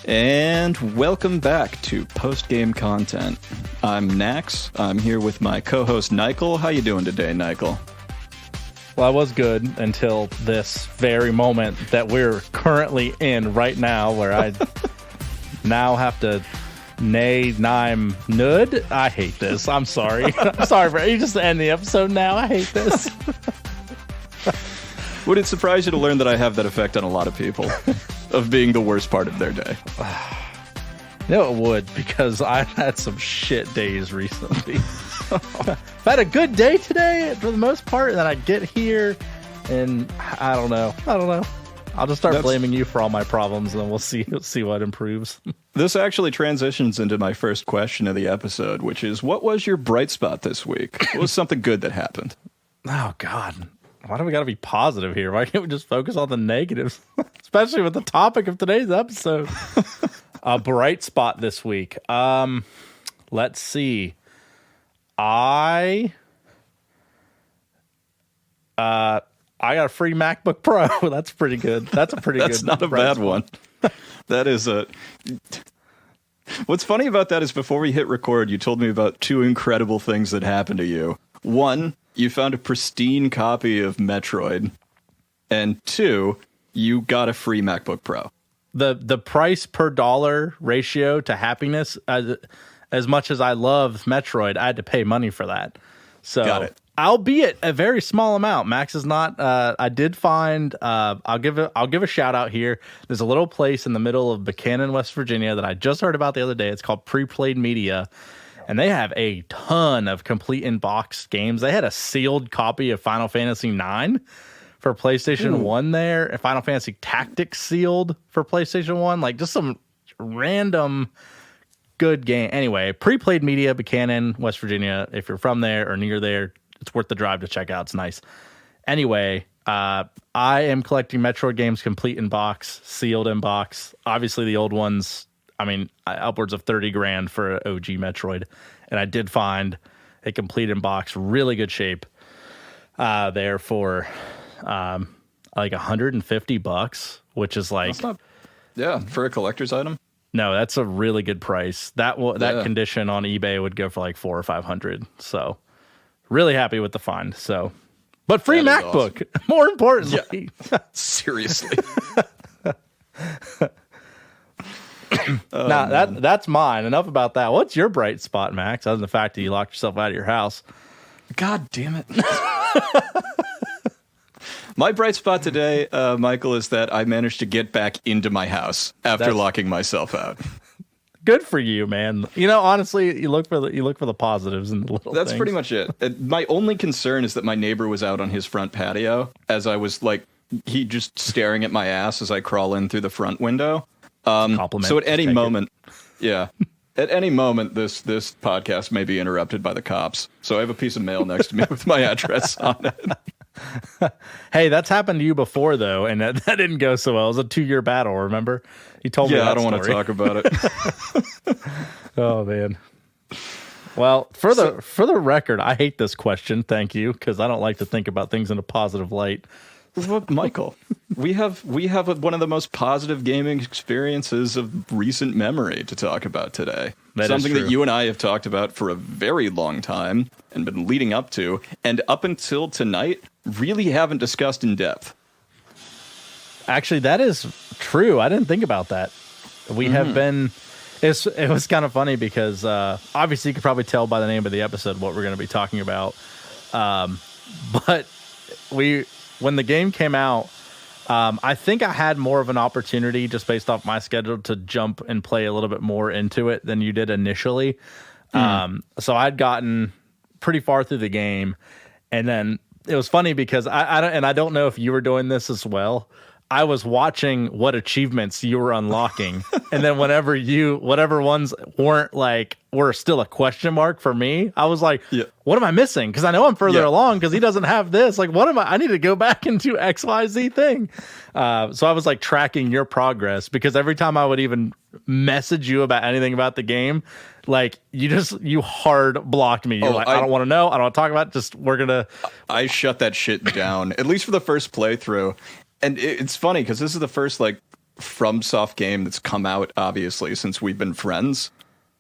And welcome back to Post-Game Content. I'm Nax. I'm here with my co-host, Nikel. How you doing today, Nikel? Well, I was good until this very moment that we're currently in right now, where I now have to name nud. I hate this. I'm sorry. I'm sorry, bro. You just end the episode now. I hate this. Would it surprise you to learn that I have that effect on a lot of people, of being the worst part of their day? No, it would, because I've had some shit days recently. I've had a good day today for the most part, and then I get here, and I don't know. I'll just start blaming you for all my problems, and then we'll see what improves. This actually transitions into my first question of the episode, which is, what was your bright spot this week? What was something good that happened? Oh, God. Why do we got to be positive here? Why can't we just focus on the negatives? Especially with the topic of today's episode. A bright spot this week. Let's see. I got a free MacBook Pro. That's pretty good. That's a pretty good. That's not a bad one. That is a... What's funny about that is before we hit record, you told me about two incredible things that happened to you. One, you found a pristine copy of Metroid. And two, you got a free MacBook Pro. The price per dollar ratio to happiness, as much as I love Metroid, I had to pay money for that. So, got it. Albeit a very small amount. Max is not. I did find. I'll give a shout out here. There's a little place in the middle of Buchanan, West Virginia, that I just heard about the other day. It's called Pre-Played Media, and they have a ton of complete in-box games. They had a sealed copy of Final Fantasy IX for PlayStation 1 there, and Final Fantasy Tactics sealed for PlayStation 1. Like, just some random good game. Anyway, Pre-Played Media, Buchanan, West Virginia. If you're from there or near there, it's worth the drive to check out. It's nice. Anyway, I am collecting Metroid games complete in box, sealed in box. Obviously, the old ones, I mean, upwards of $30,000 for an OG Metroid. And I did find a complete in box, really good shape there for like $150, which is like... That's not, yeah, for a collector's item? No, that's a really good price. That condition on eBay would go for like $400 or $500. So... really happy with the find. So, but free MacBook, awesome. More importantly. Yeah. Seriously. Now that's mine. Enough about that. What's your bright spot, Max? Other than the fact that you locked yourself out of your house. God damn it. My bright spot today, Michael, is that I managed to get back into my house after locking myself out. Good for you, man. You know, honestly, you look for the positives in the little That's things. pretty much it. My only concern is that my neighbor was out on his front patio as I was like, he just staring at my ass as I crawl in through the front window. So at any moment, at any moment, this podcast may be interrupted by the cops. So I have a piece of mail next to me with my address on it. Hey, that's happened to you before, though, and that didn't go so well. It was a 2-year battle, remember? You told me that I don't want to talk about it. Oh, man. Well, for the record, I hate this question, thank you, because I don't like to think about things in a positive light. Michael, we have one of the most positive gaming experiences of recent memory to talk about today. Something that you and I have talked about for a very long time and been leading up to, and up until tonight, really haven't discussed in depth. Actually, that is true. I didn't think about that. We have been... It was kind of funny because obviously you could probably tell by the name of the episode what we're going to be talking about. But when the game came out, I think I had more of an opportunity just based off my schedule to jump and play a little bit more into it than you did initially. So I'd gotten pretty far through the game, and then it was funny because I don't know if you were doing this as well. I was watching what achievements you were unlocking, and then whatever ones were still a question mark for me, I was like, what am I missing? Because I know I'm further along because he doesn't have this. Like, what am I need to go back and do XYZ thing. So I was like tracking your progress, because every time I would even message you about anything about the game, like you hard blocked me. You're I don't want to know. I don't want to talk about it. I shut that shit down, at least for the first playthrough. And it's funny because this is the first FromSoft game that's come out, obviously, since we've been friends.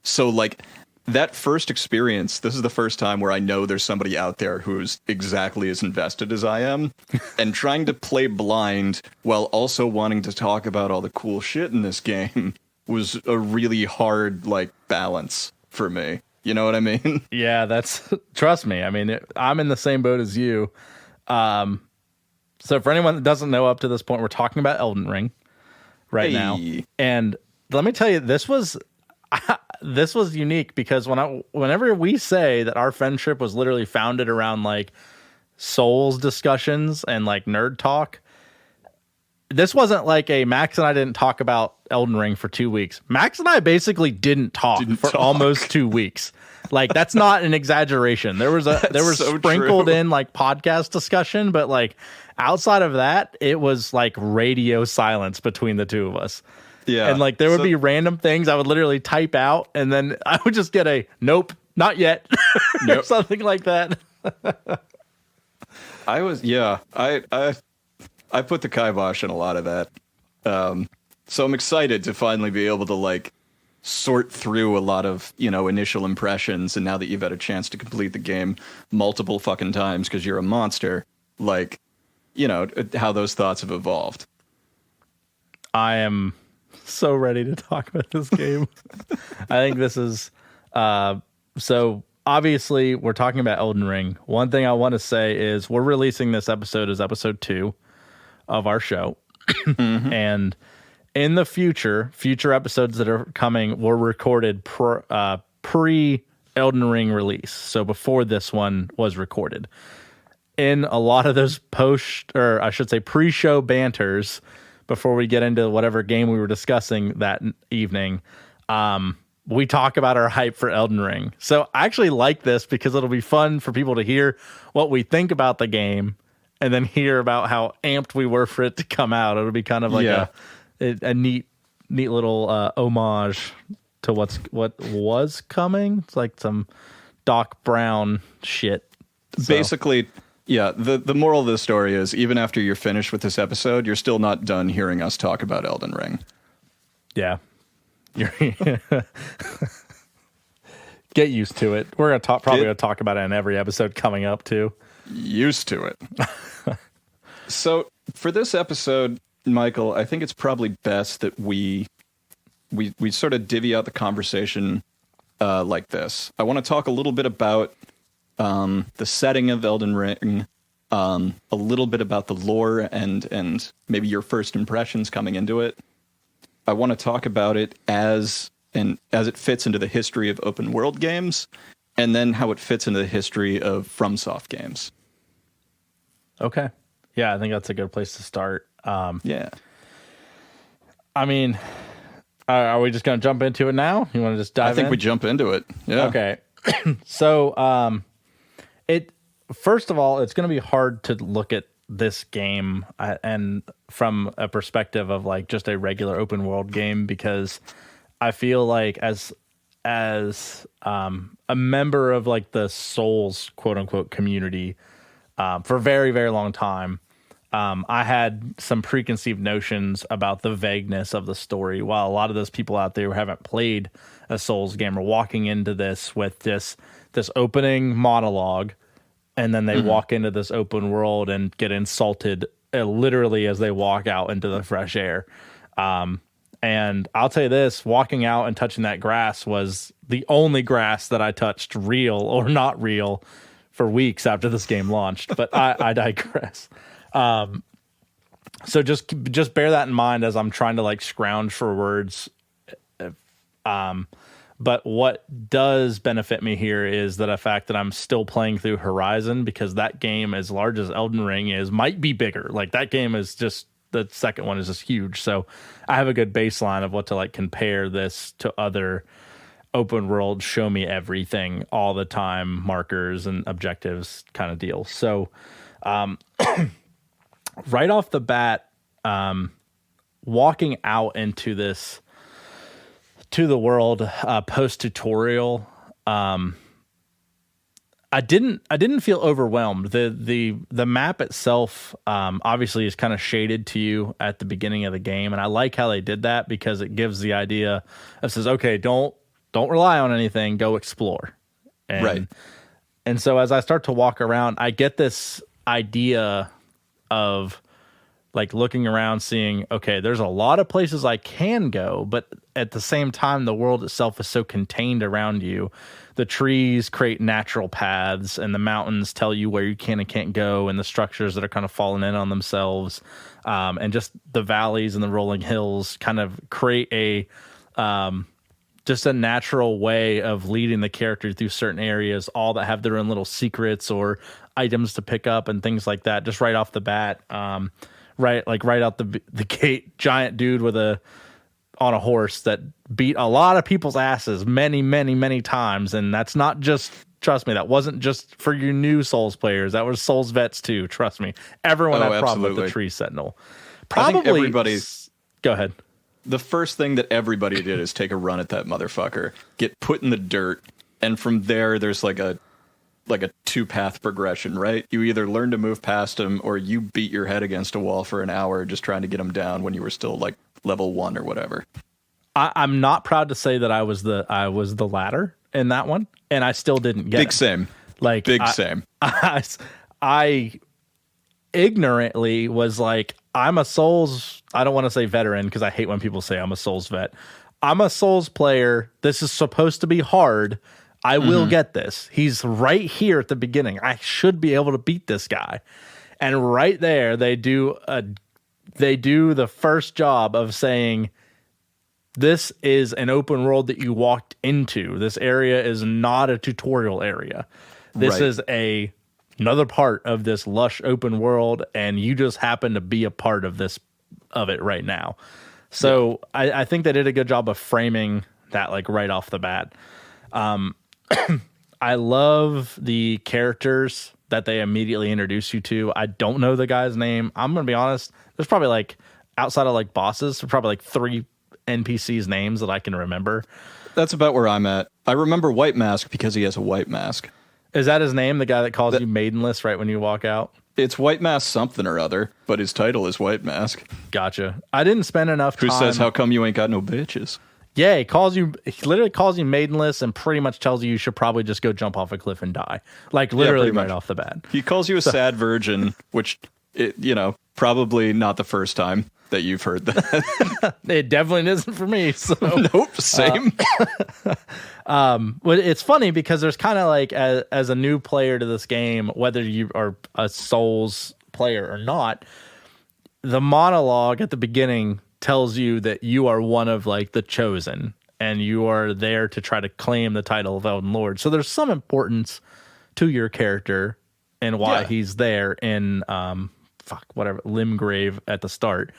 So, like, that first experience, this is the first time where I know there's somebody out there who's exactly as invested as I am, and trying to play blind while also wanting to talk about all the cool shit in this game was a really hard, like, balance for me. You know what I mean? Yeah, trust me. I mean, I'm in the same boat as you. So for anyone that doesn't know, up to this point, we're talking about Elden Ring right now. And let me tell you, this was unique because whenever we say that our friendship was literally founded around like Souls discussions and like nerd talk, this wasn't like a Max and I didn't talk about Elden Ring for 2 weeks. Max and I basically didn't talk for almost 2 weeks. Like, that's not an exaggeration. There was so sprinkled true. In like podcast discussion, but like outside of that, it was like radio silence between the two of us. Yeah. And like there would be random things I would literally type out, and then I would just get a nope, not yet. Or something like that. I put the kibosh in a lot of that. So I'm excited to finally be able to like sort through a lot of, initial impressions. And now that you've had a chance to complete the game multiple fucking times because you're a monster, like, how those thoughts have evolved. I am so ready to talk about this game. I think this is, so obviously we're talking about Elden Ring. One thing I want to say is we're releasing this episode as episode 2 of our show. Mm-hmm. And in the future episodes that are coming were recorded pre Elden Ring release. So before this one was recorded. In a lot of those pre-show banters, before we get into whatever game we were discussing that evening, we talk about our hype for Elden Ring. So I actually like this because it'll be fun for people to hear what we think about the game and then hear about how amped we were for it to come out. It'll be kind of like a neat little homage to what was coming. It's like some Doc Brown shit. So. Basically, yeah, the moral of the story is even after you're finished with this episode, you're still not done hearing us talk about Elden Ring. Yeah. Get used to it. We're probably going to talk about it in every episode coming up, too. Used to it. So, for this episode, Michael, I think it's probably best that we sort of divvy out the conversation like this. I want to talk a little bit about the setting of Elden Ring, a little bit about the lore and maybe your first impressions coming into it. I want to talk about it as it fits into the history of open world games, and then how it fits into the history of FromSoft games. Okay. Yeah, I think that's a good place to start. Yeah. I mean, are we just going to jump into it now? You want to just dive in? I think we jump into it. Yeah. Okay. So, first of all, it's going to be hard to look at this game and from a perspective of like just a regular open world game, because I feel like as a member of like the Souls quote unquote community for a very, very long time, I had some preconceived notions about the vagueness of the story, while a lot of those people out there who haven't played a Souls game are walking into this with this opening monologue, and then they walk into this open world and get insulted literally as they walk out into the fresh air. And I'll tell you this, walking out and touching that grass was the only grass that I touched, real or not real, for weeks after this game launched. But I digress. So just bear that in mind as I'm trying to like scrounge for words. But what does benefit me here is the fact that I'm still playing through Horizon, because that game, as large as Elden Ring is, might be bigger. Like that game is just, the second one is just huge. So I have a good baseline of what to like compare this to other open world, show me everything all the time, markers and objectives kind of deal. So, right off the bat, walking out into this, to the world post tutorial, I didn't feel overwhelmed. The map itself obviously is kind of shaded to you at the beginning of the game, and I like how they did that because it gives the idea of says, okay, don't rely on anything, go explore. And, right. And so as I start to walk around, I get this idea of like looking around, seeing, okay, there's a lot of places I can go, but at the same time, the world itself is so contained around you. The trees create natural paths, and the mountains tell you where you can and can't go, and the structures that are kind of falling in on themselves, and just the valleys and the rolling hills kind of create just a natural way of leading the character through certain areas, all that have their own little secrets or items to pick up and things like that, just right off the bat. Right out the gate, giant dude on a horse that beat a lot of people's asses many, many, many times. And that's not just, trust me, that wasn't just for your new Souls players. That was Souls vets too. Trust me. Everyone had a problem with the Tree Sentinel. Probably. I think everybody's... Go ahead. The first thing that everybody did is take a run at that motherfucker, get put in the dirt, and from there, there's like a 2-path progression, right? You either learn to move past him, or you beat your head against a wall for an hour just trying to get him down when you were still like level 1 or whatever. I'm not proud to say that I was the latter in that one, and I still didn't get Big same. Same. I ignorantly was like, I'm a Souls, I don't want to say veteran because I hate when people say I'm a Souls vet. I'm a Souls player. This is supposed to be hard. I will get this. He's right here at the beginning. I should be able to beat this guy. And right there, they do the first job of saying, this is an open world that you walked into. This area is not a tutorial area. This is another part of this lush open world, and you just happen to be a part of it right now. So I think they did a good job of framing that like right off the bat. I love the characters that they immediately introduce you to. I don't know the guy's name. I'm going to be honest. There's probably like, outside of like bosses, there's probably like 3 NPCs names that I can remember. That's about where I'm at. I remember White Mask because he has a white mask. Is that his name? The guy that calls you maidenless right when you walk out? It's White Mask something or other, but his title is White Mask. Gotcha. I didn't spend enough time. Who says, how come you ain't got no bitches? Yeah, he literally calls you maidenless and pretty much tells you should probably just go jump off a cliff and die. Like literally right off the bat. He calls you a sad virgin, which, probably not the first time that you've heard that. It definitely isn't for me. So nope, same. But it's funny because there's kind of like, as a new player to this game, whether you are a Souls player or not, the monologue at the beginning tells you that you are one of like the chosen, and you are there to try to claim the title of Elden Lord. So there's some importance to your character and why he's there in Limgrave at the start.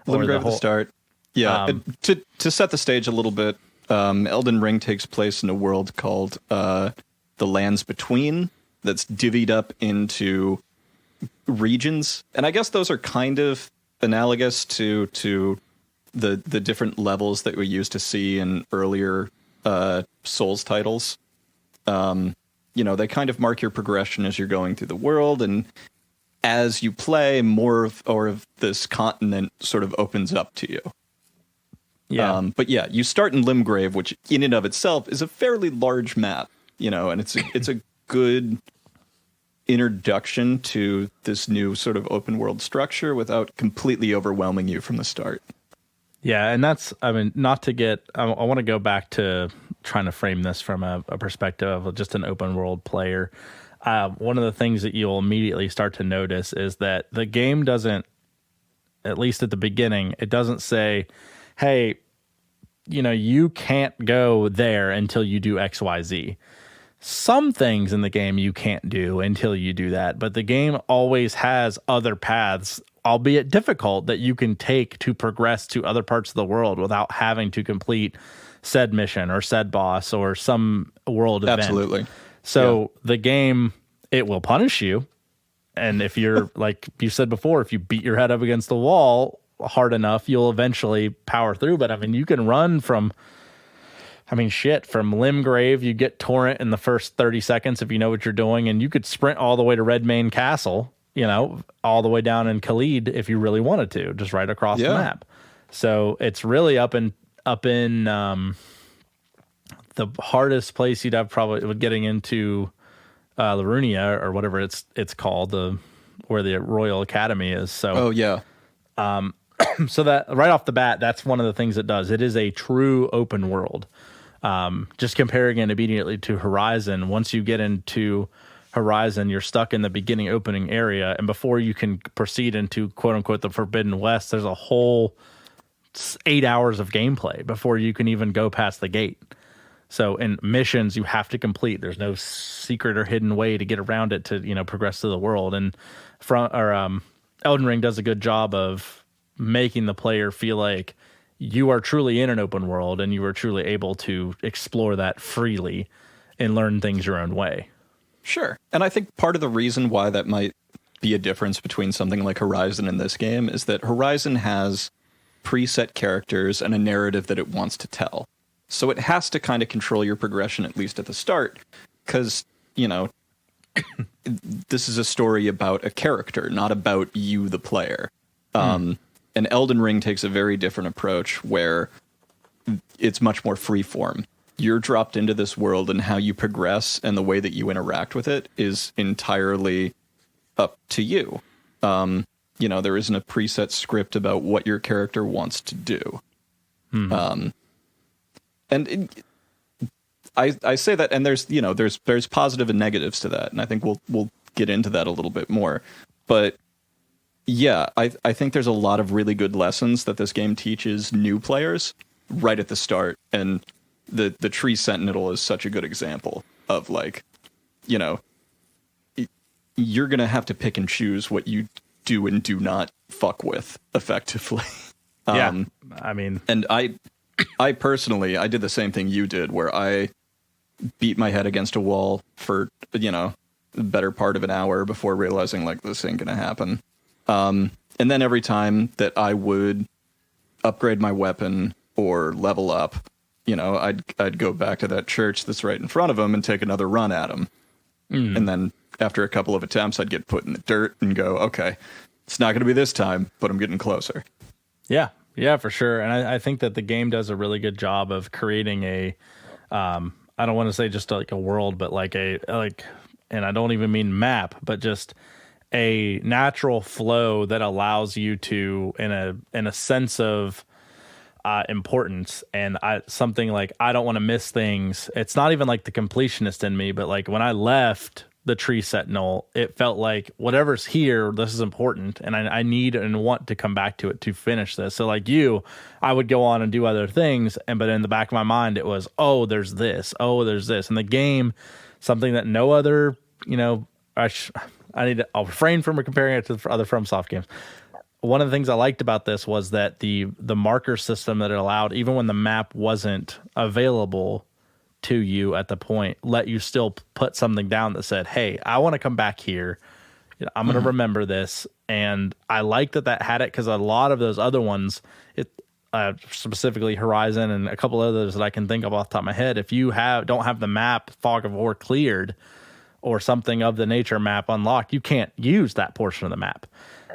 Limgrave at the start. Yeah. To set the stage a little bit, Elden Ring takes place in a world called the Lands Between, that's divvied up into regions. And I guess those are kind of analogous to the different levels that we used to see in earlier Souls titles. They kind of mark your progression as you're going through the world, and as you play, more of this continent sort of opens up to you. Yeah. But yeah, you start in Limgrave, which in and of itself is a fairly large map, and it's a good introduction to this new sort of open world structure without completely overwhelming you from the start. Yeah, and that's, I want to go back to trying to frame this from a perspective of just an open world player. One of the things that you'll immediately start to notice is that the game doesn't, at least at the beginning, it doesn't say, hey, you can't go there until you do X, Y, Z. Some things in the game you can't do until you do that, but the game always has other paths, albeit difficult, that you can take to progress to other parts of the world without having to complete said mission or said boss or some world event. Absolutely. So the game, it will punish you. And if you're, like you said before, if you beat your head up against the wall hard enough, you'll eventually power through. But you can run from I mean, shit, from Limgrave, you get Torrent in the first 30 seconds if you know what you're doing, and you could sprint all the way to Redmane Castle, all the way down in Khalid if you really wanted to, just right across the map. So it's really up in the hardest place you'd have probably getting into Larunia or whatever it's called, where the Royal Academy is. So so that right off the bat, that's one of the things it does. It is a true open world. Just comparing it immediately to Horizon, once you get into Horizon, you're stuck in the beginning opening area, and before you can proceed into quote unquote the Forbidden West, there's a whole 8 hours of gameplay before you can even go past the gate. So in missions you have to complete. There's no secret or hidden way to get around it to progress to the world. And Elden Ring does a good job of making the player feel like you are truly in an open world and you are truly able to explore that freely and learn things your own way. Sure. And I think part of the reason why that might be a difference between something like Horizon and this game is that Horizon has preset characters and a narrative that it wants to tell. So it has to kind of control your progression, at least at the start, because, this is a story about a character, not about you, the player. And Elden Ring takes a very different approach where it's much more freeform. You're dropped into this world, and how you progress and the way that you interact with it is entirely up to you. There isn't a preset script about what your character wants to do. I say that, and there's positive and negatives to that, and I think we'll get into that a little bit more. But yeah, I think there's a lot of really good lessons that this game teaches new players right at the start, and the Tree Sentinel is such a good example of you're gonna have to pick and choose what you do and do not fuck with effectively. I mean, and I personally, I did the same thing you did, where I beat my head against a wall for, the better part of an hour before realizing, this ain't gonna happen. And then every time that I would upgrade my weapon or level up, I'd go back to that church that's right in front of him and take another run at him. And then after a couple of attempts, I'd get put in the dirt and go, okay, it's not gonna be this time, but I'm getting closer. Yeah. Yeah, for sure. And I think that the game does a really good job of creating I don't want to say just like a world, but and I don't even mean map, but just a natural flow that allows you to, in a sense of importance, and something like, I don't want to miss things. It's not even like the completionist in me, but when I left the Tree Sentinel, it felt like whatever's here, this is important, and I need and want to come back to it to finish this. So I would go on and do other things, but in the back of my mind, it was, there's this, and the game, something that no other, I'll refrain from comparing it to other FromSoft games. One of the things I liked about this was that the marker system that it allowed, even when the map wasn't available to you at the point, let you still put something down that said, hey, I want to come back here. I'm going to remember this. And I like that had it, because a lot of those other ones, specifically Horizon and a couple others that I can think of off the top of my head, if you don't have the map Fog of War cleared or something of the nature map unlocked, you can't use that portion of the map.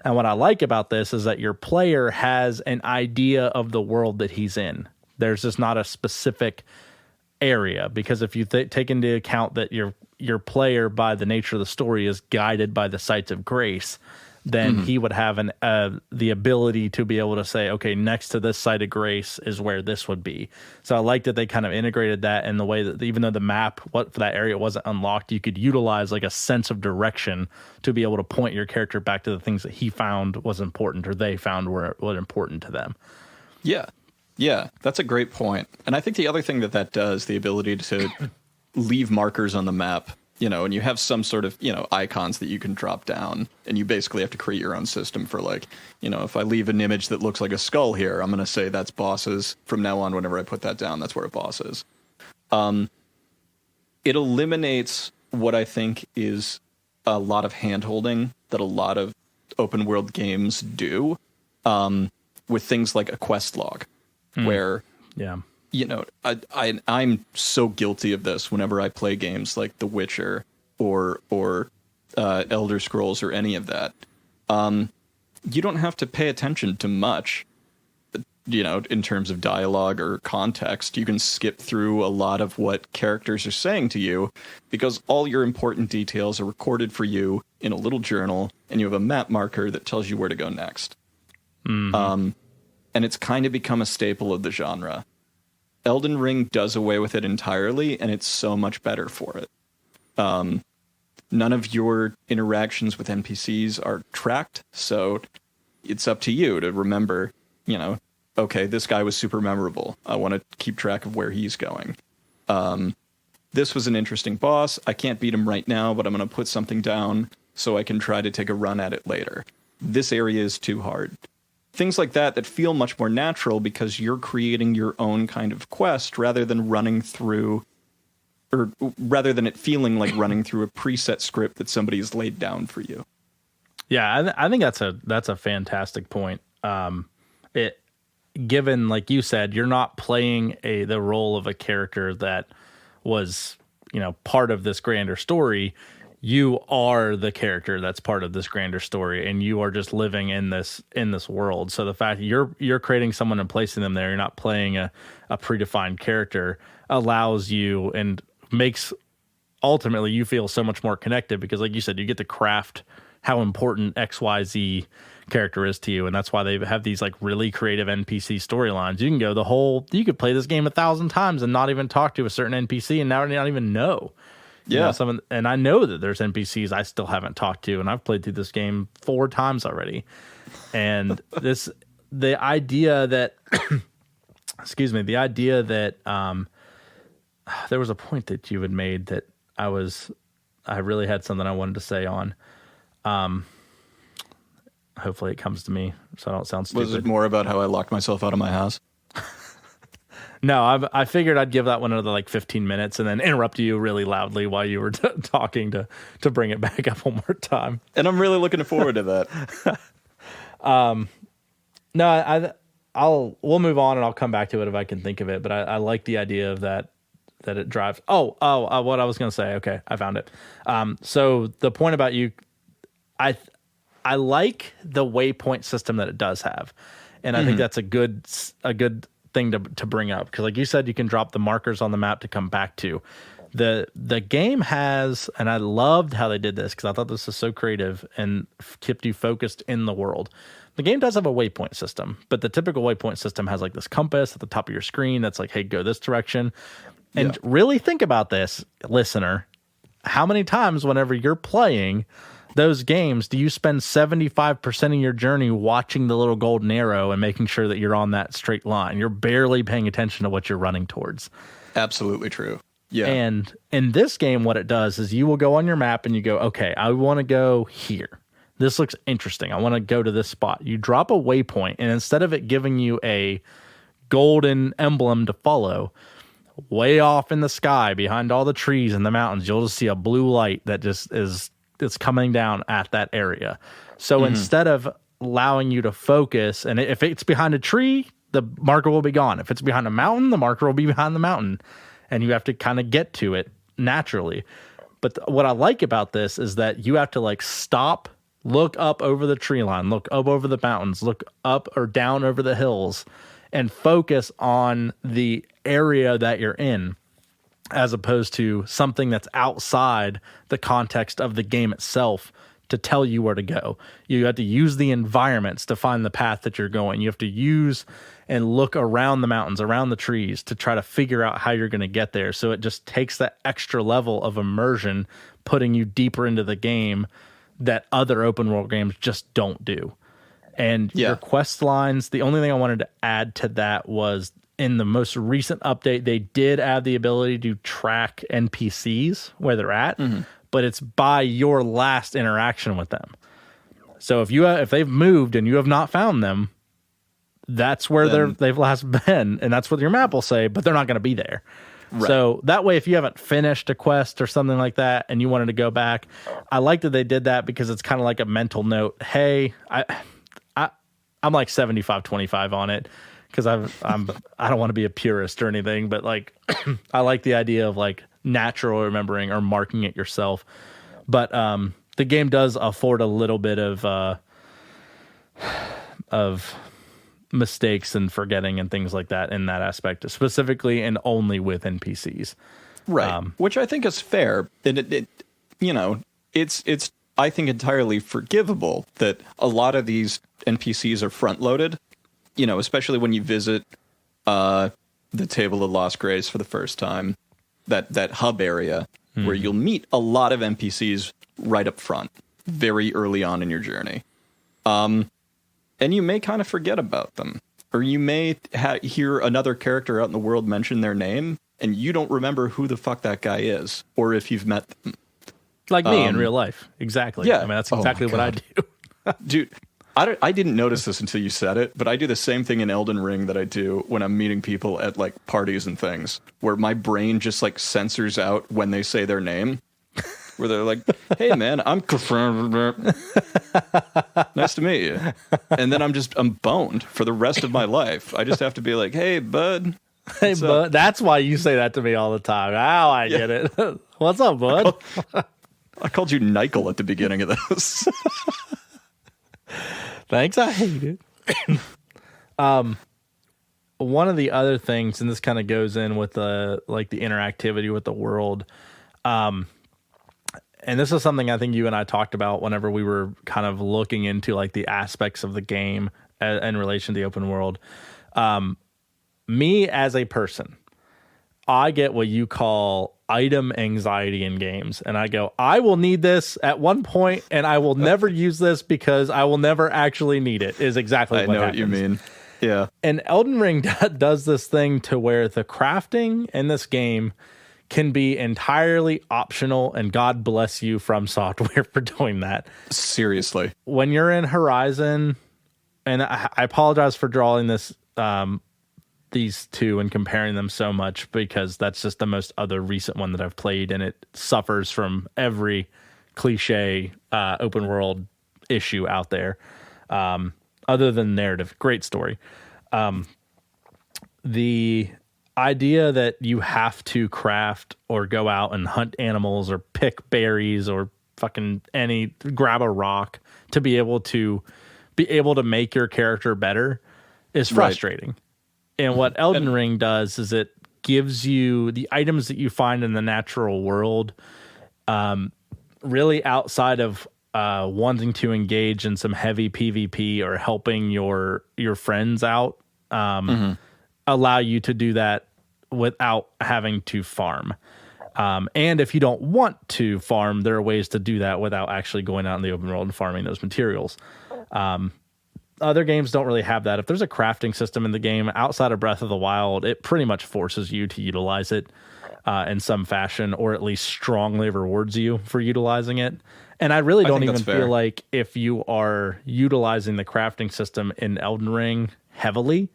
And what I like about this is that your player has an idea of the world that he's in. There's just not a specific area, because if you take into account that your player, by the nature of the story, is guided by the sights of grace, then he would have the ability to be able to say, okay, next to this site of grace is where this would be. So I like that they kind of integrated that in the way that even though the map for that area wasn't unlocked, you could utilize a sense of direction to be able to point your character back to the things that he found was important, or they found were important to them. Yeah, that's a great point. And I think the other thing that does, the ability to leave markers on the map, and you have some sort of, icons that you can drop down, and you basically have to create your own system for if I leave an image that looks like a skull here, I'm going to say that's bosses. From now on, whenever I put that down, that's where a boss is. It eliminates what I think is a lot of hand-holding that a lot of open world games do, with things like a quest log. Where I'm so guilty of this whenever I play games like The Witcher or Elder Scrolls or any of that. You don't have to pay attention to much, in terms of dialogue or context. You can skip through a lot of what characters are saying to you because all your important details are recorded for you in a little journal, and you have a map marker that tells you where to go next. Mm-hmm. And it's kind of become a staple of the genre. Elden Ring does away with it entirely, and it's so much better for it. None of your interactions with NPCs are tracked, so it's up to you to remember, okay, this guy was super memorable. I want to keep track of where he's going. This was an interesting boss. I can't beat him right now, but I'm going to put something down so I can try to take a run at it later. This area is too hard. Things like that feel much more natural because you're creating your own kind of quest rather than it feeling like running through a preset script that somebody has laid down for you. Yeah, I think that's a fantastic point. Given, like you said, you're not playing the role of a character that was, part of this grander story. You are the character that's part of this grander story, and you are just living in this world. So the fact that you're creating someone and placing them there, you're not playing a predefined character, allows you and makes ultimately you feel so much more connected because, like you said, you get to craft how important XYZ character is to you, and that's why they have these like really creative NPC storylines. You can go you could play this game 1,000 times and not even talk to a certain NPC and now not even know. Yeah. And I know that there's NPCs I still haven't talked to, and I've played through this game 4 times already. And the idea that, there was a point that you had made that I really had something I wanted to say on. Hopefully it comes to me so I don't sound stupid. Was it more about how I locked myself out of my house? No, I figured I'd give that one another 15 minutes and then interrupt you really loudly while you were talking to bring it back up one more time. And I'm really looking forward to that. No, we'll move on and I'll come back to it if I can think of it. But I like the idea of that it drives. What I was going to say. Okay, I found it. So the point about you, I like the waypoint system that it does have, and I think that's a good thing to bring up because, like you said, you can drop the markers on the map to come back to. The game has, and I loved how they did this because I thought this was so creative and kept you focused in the world. The game does have a waypoint system, but the typical waypoint system has this compass at the top of your screen that's like, hey, go this direction. And really think about this, listener. How many times whenever you're playing those games do you spend 75% of your journey watching the little golden arrow and making sure that you're on that straight line? You're barely paying attention to what you're running towards. Absolutely true. Yeah. And in this game, what it does is you will go on your map and you go, okay, I want to go here. This looks interesting. I want to go to this spot. You drop a waypoint, and instead of it giving you a golden emblem to follow, way off in the sky behind all the trees and the mountains, you'll just see a blue light that just it's coming down at that area. So instead of allowing you to focus, and if it's behind a tree, the marker will be gone. If it's behind a mountain, the marker will be behind the mountain, and you have to kind of get to it naturally. But what I like about this is that you have to stop, look up over the tree line, look up over the mountains, look up or down over the hills, and focus on the area that you're in, as opposed to something that's outside the context of the game itself to tell you where to go. You have to use the environments to find the path that you're going. You have to use and look around the mountains, around the trees to try to figure out how you're going to get there. So it just takes that extra level of immersion, putting you deeper into the game that other open world games just don't do. And your quest lines, the only thing I wanted to add to that was in the most recent update, they did add the ability to track NPCs where they're at, but it's by your last interaction with them. So if they've moved and you have not found them, that's where they've last been, and that's what your map will say, but they're not going to be there. Right. So that way, if you haven't finished a quest or something like that and you wanted to go back, I like that they did that because it's kind of like a mental note. Hey, I'm 75-25 on it. because I don't want to be a purist or anything, but like I like the idea of like natural remembering or marking it yourself. But the game does afford a little bit of mistakes and forgetting and things like that in that aspect, specifically and only with NPCs. Right. Which I think is fair. And it's I think entirely forgivable that a lot of these NPCs are front loaded, especially when you visit the Table of Lost Grace for the first time, that hub area where you'll meet a lot of NPCs right up front, very early on in your journey. And you may kind of forget about them, or you may hear another character out in the world mention their name, and you don't remember who the fuck that guy is, or if you've met them. Like me in real life. Exactly. Yeah. I mean, that's exactly what I do. Dude, I didn't notice this until you said it, but I do the same thing in Elden Ring that I do when I'm meeting people at like parties and things, where my brain just like censors out when they say their name, where they're like, "Hey man, I'm nice to meet you," and then I'm boned for the rest of my life. I just have to be like, "Hey bud." Hey bud, that's why you say that to me all the time. Oh, I get it. What's up, bud? I called you Nykel at the beginning of this. Thanks, I hate it. One of the other things, and this kind of goes in with the interactivity with the world, and this is something I think you and I talked about whenever we were kind of looking into like the aspects of the game in relation to the open world. Me as a person, I get what you call item anxiety in games. And I go, I will need this at one point and I will never use this because I will never actually need it, is exactly what happens. I know what you mean. Yeah. And Elden Ring does this thing to where the crafting in this game can be entirely optional, and God bless you From Software for doing that. Seriously. When you're in Horizon, and I apologize for drawing this these two and comparing them so much, because that's just the most other recent one that I've played, and it suffers from every cliche open world issue out there, other than narrative. Great story. The idea that you have to craft or go out and hunt animals or pick berries or fucking grab a rock to be able to make your character better is frustrating. Right. And what Elden Ring does is it gives you the items that you find in the natural world, really outside of wanting to engage in some heavy PvP or helping your friends out, allow you to do that without having to farm. And if you don't want to farm, there are ways to do that without actually going out in the open world and farming those materials. Other games don't really have that. If there's a crafting system in the game outside of Breath of the Wild, it pretty much forces you to utilize it in some fashion, or at least strongly rewards you for utilizing it. And I really don't even feel like if you are utilizing the crafting system in Elden Ring heavily,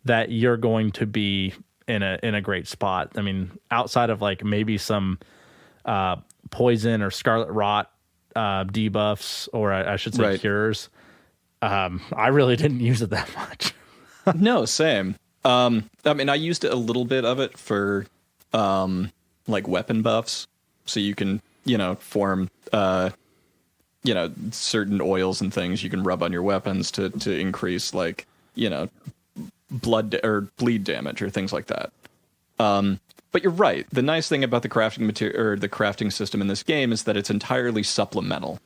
that you're going to be in a great spot. I mean, outside of like maybe some poison or scarlet rot debuffs, or I should say cures, I really didn't use it that much. No, same. I mean, I used a little bit of it for like weapon buffs, so you can form certain oils and things you can rub on your weapons to increase like blood or bleed damage or things like that. But you're right. The nice thing about the crafting material or the crafting system in this game is that it's entirely supplemental.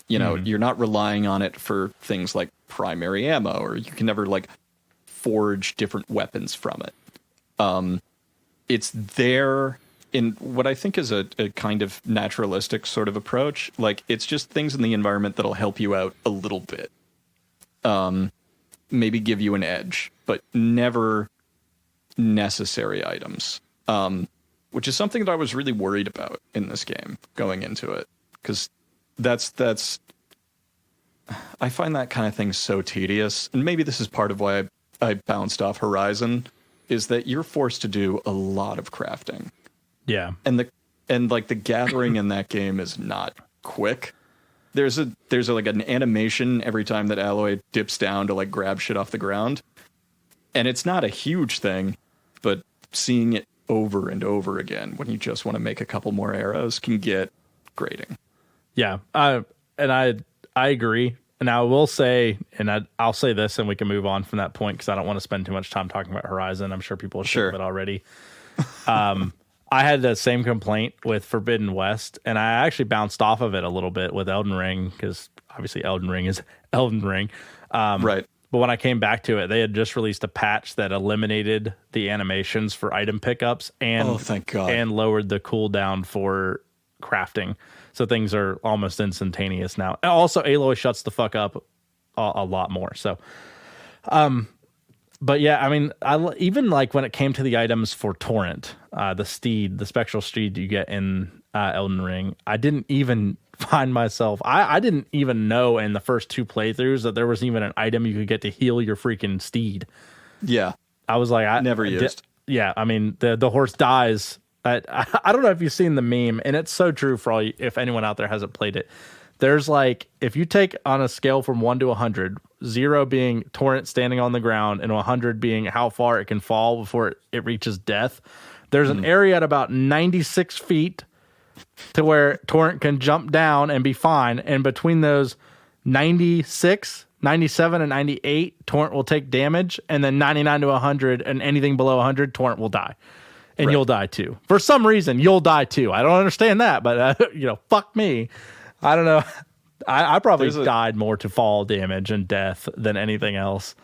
You're not relying on it for things like primary ammo, or you can never like forge different weapons from it. It's there in what I think is a kind of naturalistic sort of approach. Like, it's just things in the environment that'll help you out a little bit. Maybe give you an edge, but never necessary items. Which is something that I was really worried about in this game going into it. Because that's I find that kind of thing so tedious. And maybe this is part of why I bounced off Horizon, is that you're forced to do a lot of crafting. Yeah. And the gathering in that game is not quick. There's like an animation every time that Aloy dips down to like grab shit off the ground. And it's not a huge thing, but seeing it over and over again when you just want to make a couple more arrows can get grating. Yeah, I agree. And I will say, and I'll say this, and we can move on from that point because I don't want to spend too much time talking about Horizon. I'm sure people are sick of it already. I had the same complaint with Forbidden West, and I actually bounced off of it a little bit with Elden Ring because obviously Elden Ring is Elden Ring. Right. But when I came back to it, they had just released a patch that eliminated the animations for item pickups and thank God. And lowered the cooldown for crafting. So things are almost instantaneous now. And also, Aloy shuts the fuck up a lot more. So, but yeah, I mean, even like when it came to the items for Torrent, the spectral steed you get in Elden Ring, I didn't even find myself. I didn't even know in the first 2 playthroughs that there was even an item you could get to heal your freaking steed. Yeah, I was like, I never used. Yeah, I mean, the horse dies. I don't know if you've seen the meme, and it's so true for if anyone out there hasn't played it. There's like, if you take on a scale from 1 to 100, 0 being Torrent standing on the ground and 100 being how far it can fall before it reaches death, there's an area at about 96 feet to where Torrent can jump down and be fine. And between those 96, 97, and 98, Torrent will take damage. And then 99 to 100 and anything below 100, Torrent will die. And you'll die too. For some reason, you'll die too. I don't understand that, but fuck me. I don't know. I probably died more to fall damage and death than anything else.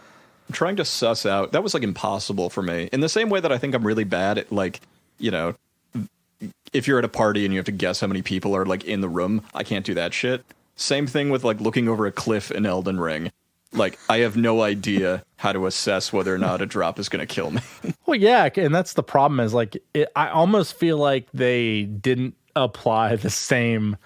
I'm trying to suss out. That was like impossible for me. In the same way that I think I'm really bad at like, if you're at a party and you have to guess how many people are like in the room, I can't do that shit. Same thing with like looking over a cliff in Elden Ring. Like, I have no idea how to assess whether or not a drop is going to kill me. Well, yeah, and that's the problem is like, I almost feel like they didn't apply the same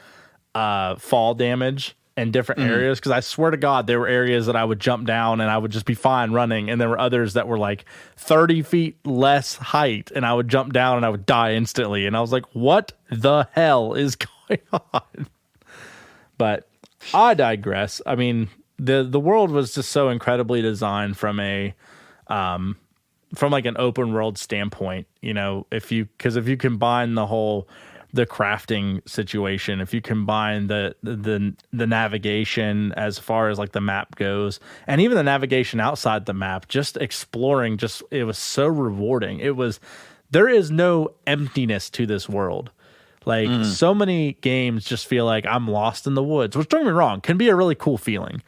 fall damage in different areas, because I swear to God, there were areas that I would jump down and I would just be fine running, and there were others that were like 30 feet less height, and I would jump down and I would die instantly, and I was like, what the hell is going on? But I digress. I mean, the world was just so incredibly designed from like an open world standpoint, if you combine the crafting situation, if you combine the navigation as far as like the map goes, and even the navigation outside the map, just exploring, it was so rewarding. There is no emptiness to this world. Like so many games just feel like I'm lost in the woods, which, don't get me wrong, can be a really cool feeling.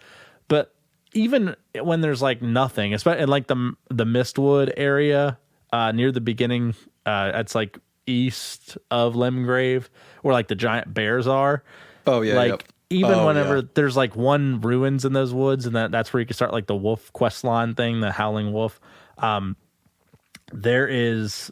But even when there's like nothing, especially in like the Mistwood area near the beginning, it's like east of Limgrave, where like the giant bears are. Oh yeah, like even whenever there's like one ruins in those woods, and that's where you can start like the wolf quest line thing, the howling wolf. There is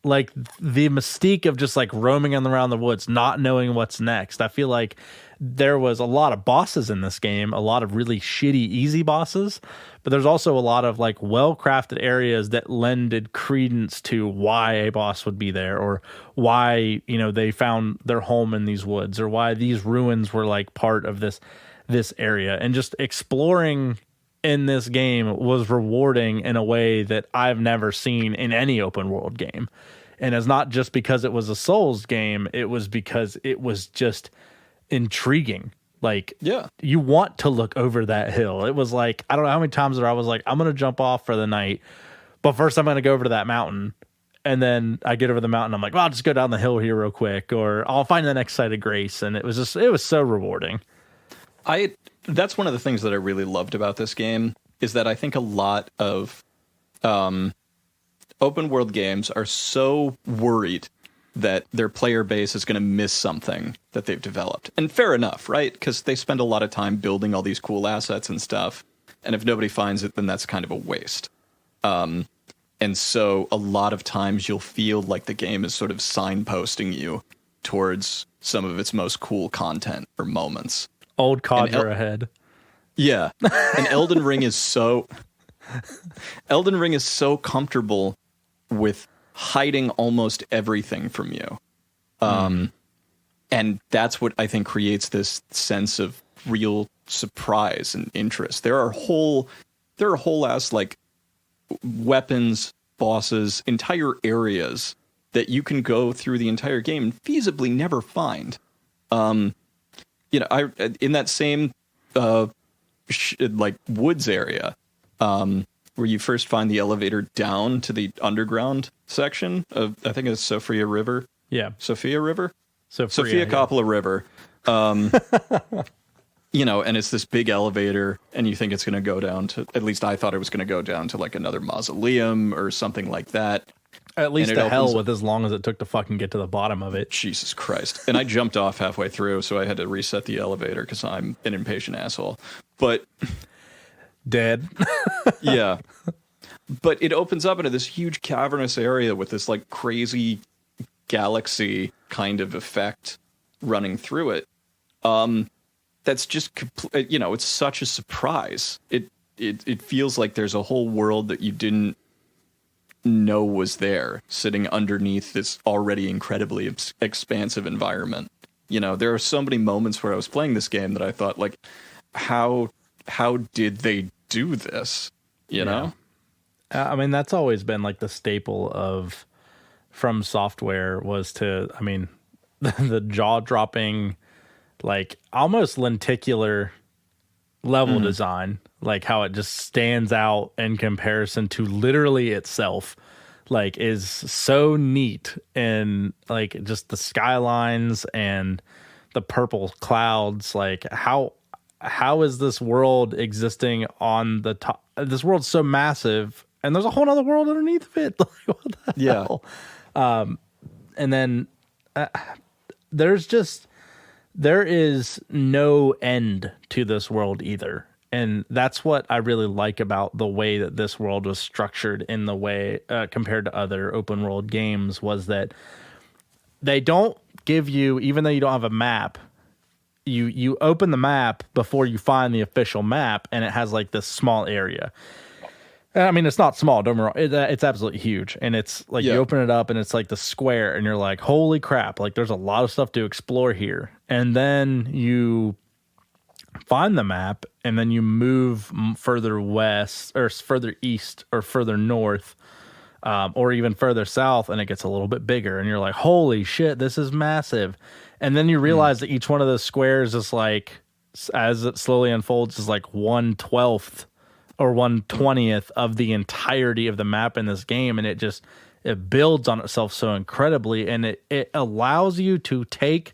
like the mystique of just like roaming around the woods, not knowing what's next. I feel like there was a lot of bosses in this game, a lot of really shitty, easy bosses, but there's also a lot of like well-crafted areas that lended credence to why a boss would be there, or why, they found their home in these woods, or why these ruins were like part of this area. And just exploring in this game was rewarding in a way that I've never seen in any open world game. And it's not just because it was a Souls game, it was because it was just intriguing. Like, you want to look over that hill. It was like, I don't know how many times I was like, I'm going to jump off for the night, but first I'm going to go over to that mountain. And then I get over the mountain, I'm like, well, I'll just go down the hill here real quick, or I'll find the next site of grace. And it was so rewarding. That's one of the things that I really loved about this game, is that I think a lot of open world games are so worried that their player base is going to miss something that they've developed. And fair enough, right? Because they spend a lot of time building all these cool assets and stuff. And if nobody finds it, then that's kind of a waste. And so a lot of times you'll feel like the game is sort of signposting you towards some of its most cool content or moments. Old codger ahead. Yeah. And Elden Ring is so comfortable with hiding almost everything from you. And that's what I think creates this sense of real surprise and interest. There are whole ass like weapons, bosses, entire areas that you can go through the entire game and feasibly never find. I in that same like woods area, where you first find the elevator down to the underground section of, I think it's Sophia River. Yeah. Sophia River? Sophia Coppola River. And it's this big elevator, and you think it's going to go down to, at least I thought it was going to go down to like another mausoleum or something like that. At least to hell with as long as it took to fucking get to the bottom of it. Jesus Christ. And I jumped off halfway through, so I had to reset the elevator because I'm an impatient asshole. But... Dead. Yeah. But it opens up into this huge cavernous area with this like crazy galaxy kind of effect running through it. That's just, it's such a surprise. It feels like there's a whole world that you didn't know was there, sitting underneath this already incredibly expansive environment. There are so many moments where I was playing this game that I thought, like, how did they do this? You know? I mean, that's always been like the staple of From Software was to, I mean, the jaw-dropping, like almost lenticular level design, like how it just stands out in comparison to literally itself, like is so neat. And like just the skylines and the purple clouds, like how is this world existing on the top? This world's so massive and there's a whole other world underneath of it. Like, what the hell? And then there is no end to this world either. And that's what I really like about the way that this world was structured in the way compared to other open world games, was that they don't give you, even though you don't have a map, you open the map before you find the official map, and it has like this small area. I mean, it's not small, don't get me wrong. It's absolutely huge. And it's like you open it up and it's like the square and you're like, holy crap, like there's a lot of stuff to explore here. And then you find the map and then you move further west or further east or further north, or even further south, and it gets a little bit bigger. And you're like, holy shit, this is massive. And then you realize that each one of those squares is like, as it slowly unfolds, is like 1/12 or 1/20th of the entirety of the map in this game. And it builds on itself so incredibly. And it allows you to take,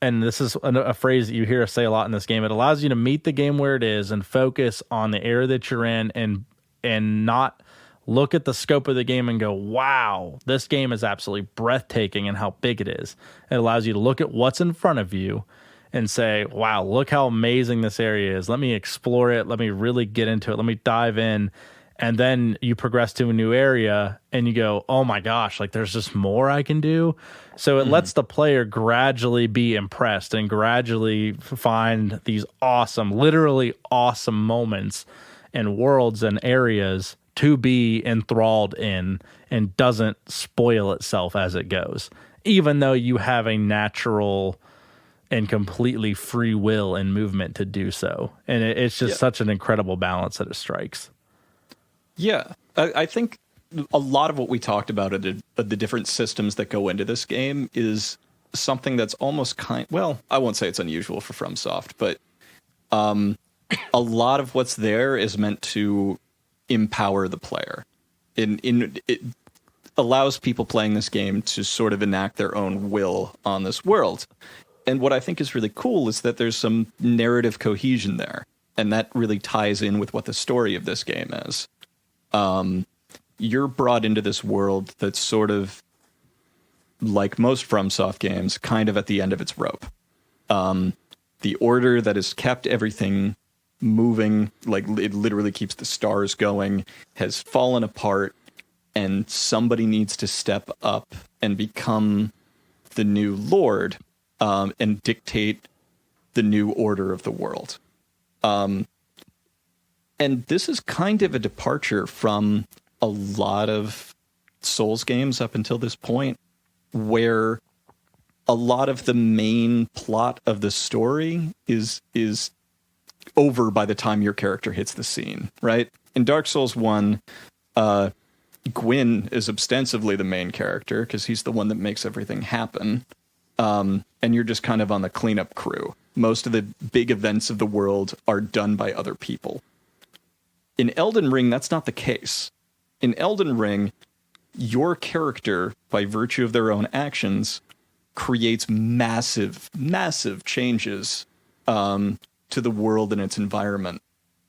and this is a phrase that you hear us say a lot in this game, it allows you to meet the game where it is and focus on the area that you're in, and not look at the scope of the game and go, wow, this game is absolutely breathtaking and how big it is. It allows you to look at what's in front of you and say, wow, look how amazing this area is. Let me explore it. Let me really get into it. Let me dive in. And then you progress to a new area and you go, oh my gosh, like there's just more I can do. So it lets the player gradually be impressed and gradually find these awesome, literally awesome moments and worlds and areas to be enthralled in, and doesn't spoil itself as it goes, even though you have a natural and completely free will and movement to do so. And it's just such an incredible balance that it strikes. Yeah, I think a lot of what we talked about the different systems that go into this game is something that's almost well, I won't say it's unusual for FromSoft, but a lot of what's there is meant to empower the player. It allows people playing this game to sort of enact their own will on this world. And what I think is really cool is that there's some narrative cohesion there, and that really ties in with what the story of this game is. You're brought into this world that's sort of like most FromSoft games, kind of at the end of its rope. The order that has kept everything moving, like it literally keeps the stars going, has fallen apart, and somebody needs to step up and become the new lord, and dictate the new order of the world. And this is kind of a departure from a lot of Souls games up until this point, where a lot of the main plot of the story is over by the time your character hits the scene, right? In Dark Souls 1, Gwyn is ostensibly the main character because he's the one that makes everything happen. And you're just kind of on the cleanup crew. Most of the big events of the world are done by other people. In Elden Ring, that's not the case. In Elden Ring, your character, by virtue of their own actions, creates massive, massive changes to the world and its environment.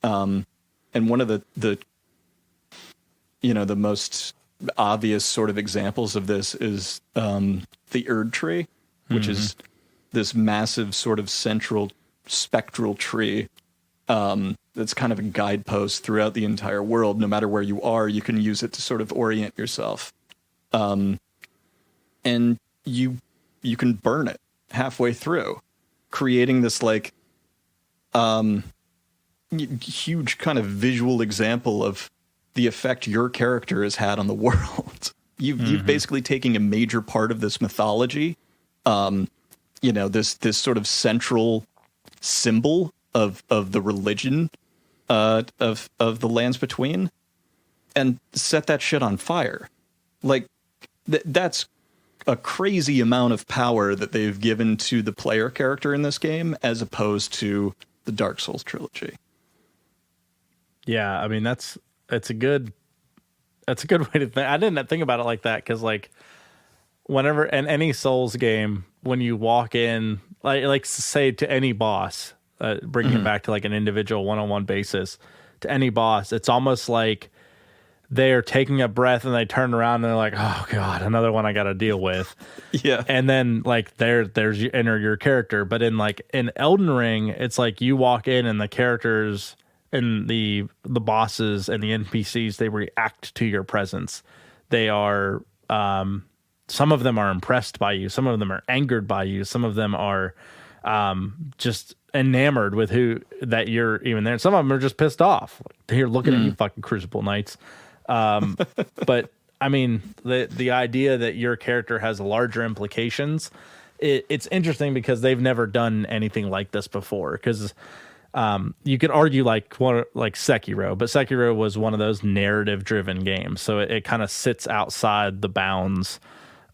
And one of the most obvious sort of examples of this is the Erd tree, which is this massive sort of central spectral tree that's kind of a guidepost throughout the entire world. No matter where you are, you can use it to sort of orient yourself. And you can burn it halfway through, creating this like huge kind of visual example of the effect your character has had on the world. You've basically taken a major part of this mythology, this sort of central symbol of the religion of the lands between, and set that shit on fire. Like that's a crazy amount of power that they've given to the player character in this game, as opposed to the Dark Souls trilogy. Yeah, I mean that's a good way to think. I didn't think about it like that because like whenever in any Souls game, when you walk in, like say to any boss, bringing it back to like an individual one-on-one basis, to any boss, it's almost like they're taking a breath and they turn around and they're like, oh god, another one I got to deal with. Yeah. And then like there's you enter your character. But in Elden Ring, it's like you walk in and the characters and the bosses and the NPCs, they react to your presence. They are some of them are impressed by you, some of them are angered by you, some of them are just enamored with who that you're even there. Some of them are just pissed off. They're looking at you fucking Crucible Knights. But I mean, the idea that your character has larger implications, it's interesting because they've never done anything like this before. Because you could argue like Sekiro, but Sekiro was one of those narrative-driven games, so it kind of sits outside the bounds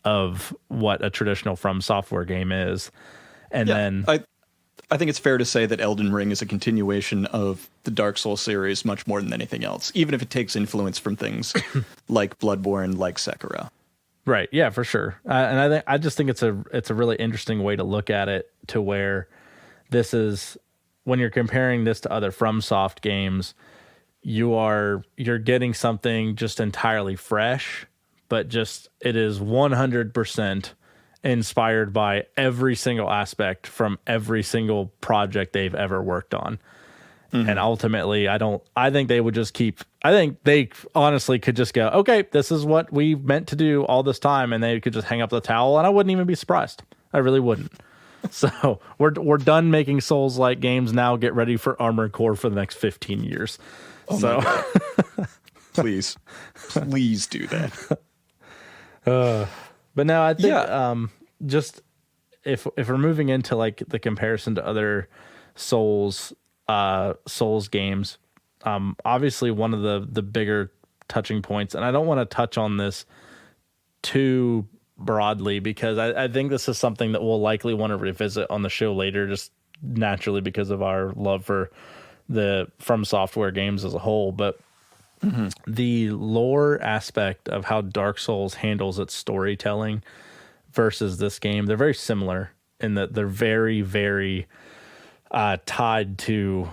of what a traditional From Software game is. And then I think it's fair to say that Elden Ring is a continuation of the Dark Souls series much more than anything else, even if it takes influence from things like Bloodborne, like Sekiro. Right. Yeah, for sure. And I just think it's a really interesting way to look at it, to where this is, when you're comparing this to other FromSoft games, you're getting something just entirely fresh, but just it is 100% inspired by every single aspect from every single project they've ever worked on. And ultimately, I think they would just I think they honestly could just go, okay, this is what we meant to do all this time, and they could just hang up the towel, and I wouldn't even be surprised. I really wouldn't. So we're done making Souls-like games now. Get ready for Armored Core for the next 15 years. Oh so my God. Please do that. But no, I think just if we're moving into like the comparison to other Souls games, obviously one of the bigger touching points, and I don't want to touch on this too broadly because I think this is something that we'll likely want to revisit on the show later, just naturally because of our love for the From Software games as a whole. But the lore aspect of how Dark Souls handles its storytelling versus this game, they're very similar in that they're very, very tied to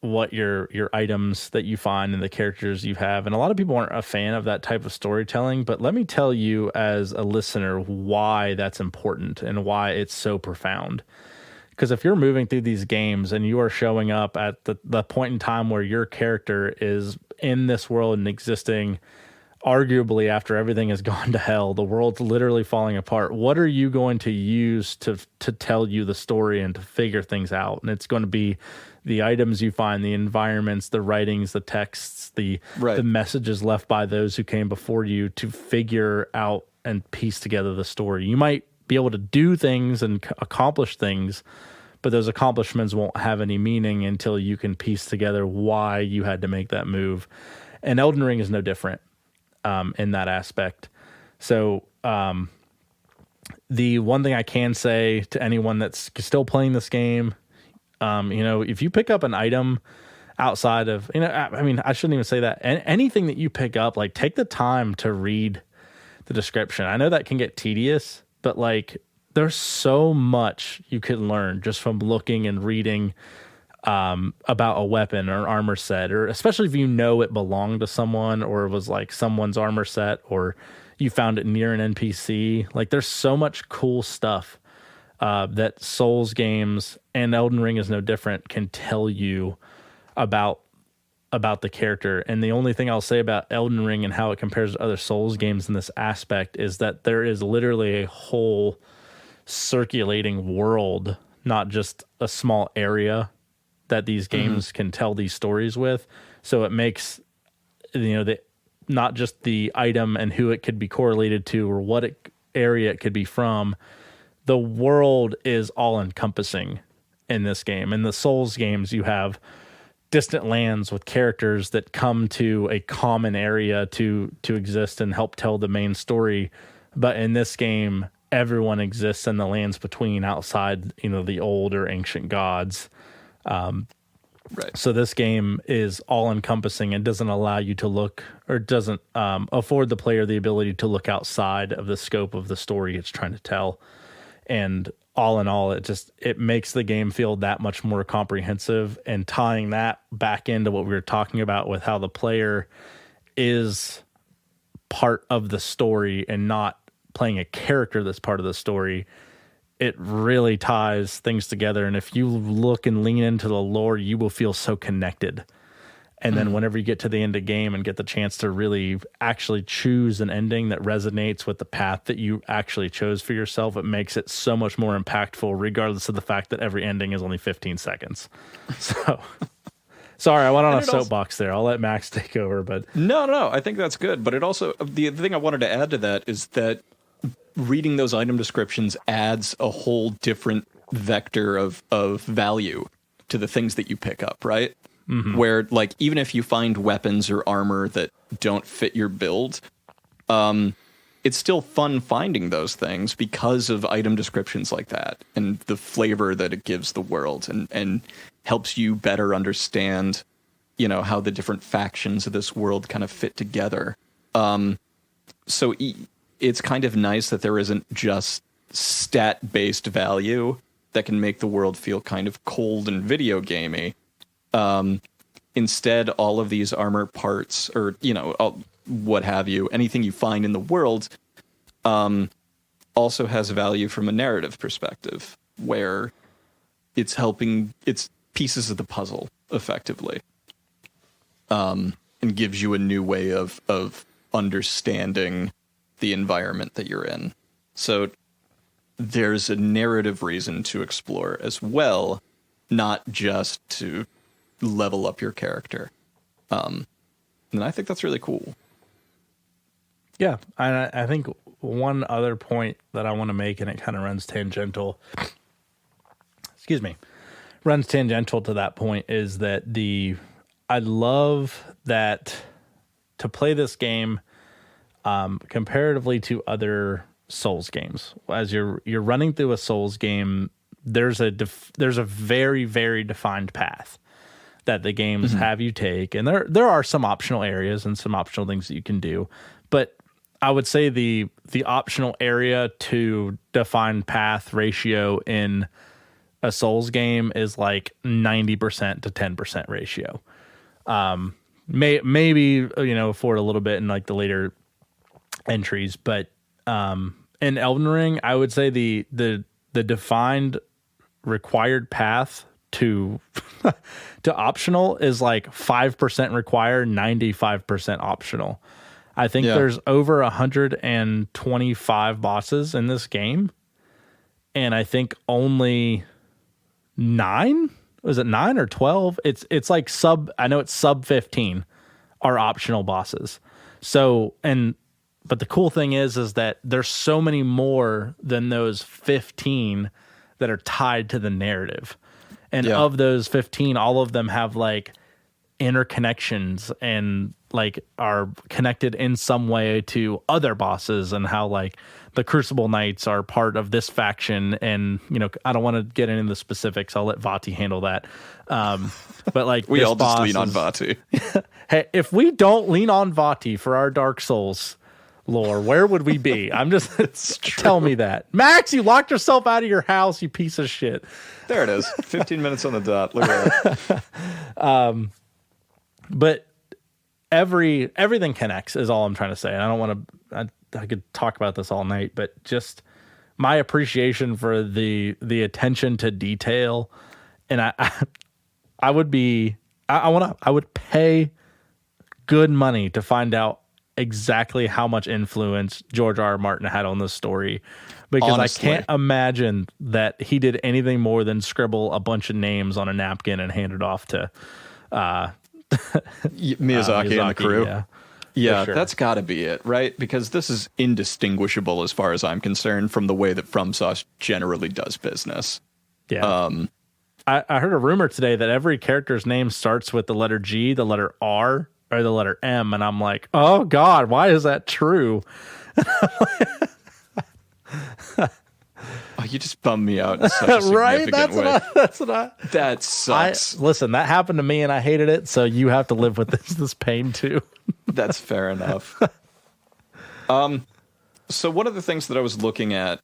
what your items that you find and the characters you have. And a lot of people aren't a fan of that type of storytelling, but let me tell you as a listener why that's important and why it's so profound. Because if you're moving through these games and you are showing up at the point in time where your character is in this world and existing, arguably after everything has gone to hell, the world's literally falling apart, what are you going to use to tell you the story and to figure things out? And it's going to be the items you find, the environments, the writings, the texts, the messages left by those who came before you to figure out and piece together the story. You might be able to do things and accomplish things, but those accomplishments won't have any meaning until you can piece together why you had to make that move. And Elden Ring is no different in that aspect. So the one thing I can say to anyone that's still playing this game, if you pick up an item outside of, I mean, I shouldn't even say that. Anything that you pick up, like, take the time to read the description. I know that can get tedious, but like, there's so much you can learn just from looking and reading about a weapon or armor set, or especially if you know it belonged to someone or it was like someone's armor set, or you found it near an NPC. Like, there's so much cool stuff that Souls games, and Elden Ring is no different, can tell you about the character. And the only thing I'll say about Elden Ring and how it compares to other Souls games in this aspect is that there is literally a whole circulating world, not just a small area that these games can tell these stories with. So it makes, not just the item and who it could be correlated to or what area it could be from. The world is all encompassing in this game. In the Souls games, you have distant lands with characters that come to a common area to exist and help tell the main story. But in this game, everyone exists in the lands between, outside, the old or ancient gods. Right. So this game is all encompassing and doesn't allow you to look, or doesn't afford the player the ability to look outside of the scope of the story it's trying to tell. And all in all, it makes the game feel that much more comprehensive, and tying that back into what we were talking about with how the player is part of the story and not playing a character that's part of the story. It really ties things together. And if you look and lean into the lore, you will feel so connected. And then whenever you get to the end of the game and get the chance to really actually choose an ending that resonates with the path that you actually chose for yourself, it makes it so much more impactful, regardless of the fact that every ending is only 15 seconds. So, sorry, I went on a soapbox there. I'll let Max take over. But No, I think that's good. But it also, the thing I wanted to add to that is that reading those item descriptions adds a whole different vector of value to the things that you pick up, right? Mm-hmm. Where, like, even if you find weapons or armor that don't fit your build, it's still fun finding those things because of item descriptions like that and the flavor that it gives the world, and helps you better understand, how the different factions of this world kind of fit together. So it's kind of nice that there isn't just stat-based value that can make the world feel kind of cold and video gamey. Instead, all of these armor parts, or, what have you, anything you find in the world, also has value from a narrative perspective, where it's pieces of the puzzle, effectively, and gives you a new way of understanding the environment that you're in. So there's a narrative reason to explore as well, not just to level up your character. And I think that's really cool. Yeah, I think one other point that I want to make, and it kind of runs tangential to that point, is that I love that to play this game comparatively to other Souls games. As you're running through a Souls game, there's a very, very defined path that the games have you take, and there are some optional areas and some optional things that you can do, but I would say the optional area to defined path ratio in a Souls game is like 90% to 10% ratio. Maybe for a little bit in like the later entries, but in Elden Ring, I would say the defined required path to to optional is like 5% required, 95% optional. I think there's over 125 bosses in this game, and I think only 9, was it 9 or 12? It's like I know it's sub 15 are optional bosses. So, but the cool thing is that there's so many more than those 15 that are tied to the narrative. And of those 15, all of them have like interconnections and like are connected in some way to other bosses, and how like the Crucible Knights are part of this faction. And I don't want to get into the specifics. I'll let Vaati handle that. But like we all just lean on Vaati. Hey, if we don't lean on Vaati for our Dark Souls lore, where would we be? I'm just tell me that. Max, you locked yourself out of your house, you piece of shit. There it is. 15 minutes on the dot. Look at that. But everything connects is all I'm trying to say. And I don't want to I could talk about this all night, but just my appreciation for the attention to detail. And I would pay good money to find out exactly how much influence George R. R. Martin had on this story, because honestly, I can't imagine that he did anything more than scribble a bunch of names on a napkin and hand it off to Miyazaki and the crew. Yeah, sure. That's got to be it, right? Because this is indistinguishable, as far as I'm concerned, from the way that FromSoft generally does business. Yeah. I heard a rumor today that every character's name starts with the letter G, the letter R, or the letter M, and I'm like, oh God, why is that true? Oh, you just bummed me out in such a significant way. That sucks. Listen, that happened to me and I hated it, so you have to live with this pain too. That's fair enough. So one of the things that I was looking at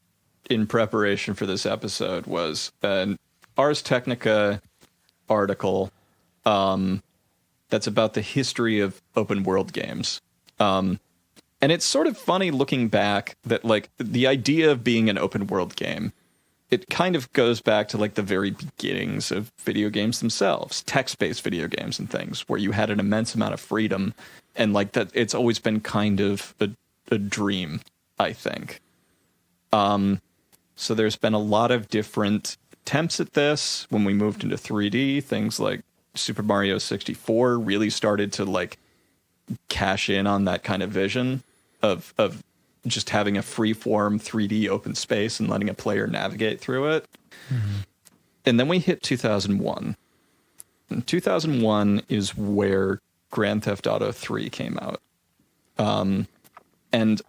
in preparation for this episode was an Ars Technica article that's about the history of open world games. And it's sort of funny looking back that, like, the idea of being an open world game, it kind of goes back to, like, the very beginnings of video games themselves, text-based video games and things, where you had an immense amount of freedom, and, like, that it's always been kind of a dream, I think. So there's been a lot of different attempts at this. When we moved into 3D, things like Super Mario 64 really started to, like, cash in on that kind of vision of just having a free-form 3D open space and letting a player navigate through it. Mm-hmm. And then we hit 2001. And 2001 is where Grand Theft Auto 3 came out. And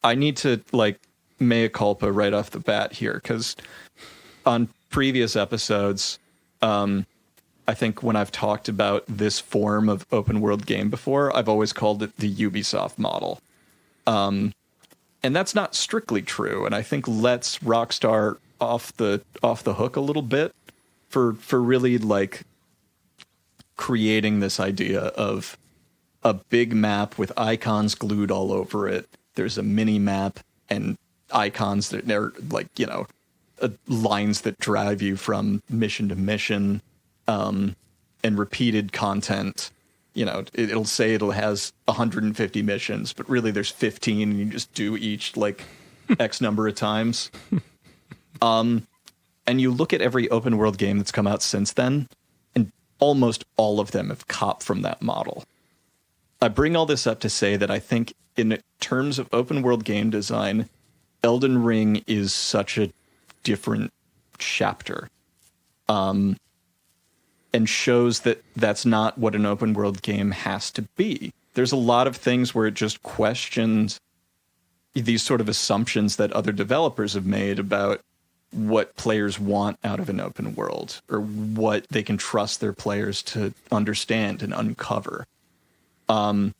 I need to, like, mea culpa right off the bat here, because on previous episodes, I think when I've talked about this form of open world game before, I've always called it the Ubisoft model. And that's not strictly true, and I think lets Rockstar off the hook a little bit for really, like, creating this idea of a big map with icons glued all over it. There's a mini map and icons that are, like, lines that drive you from mission to mission, and repeated content. It'll say it has 150 missions, but really there's 15, and you just do each, like, X number of times. And you look at every open world game that's come out since then, and almost all of them have copped from that model. I bring all this up to say that I think in terms of open world game design, Elden Ring is such a different chapter. And shows that that's not what an open world game has to be. There's a lot of things where it just questions these sort of assumptions that other developers have made about what players want out of an open world, or what they can trust their players to understand and uncover. And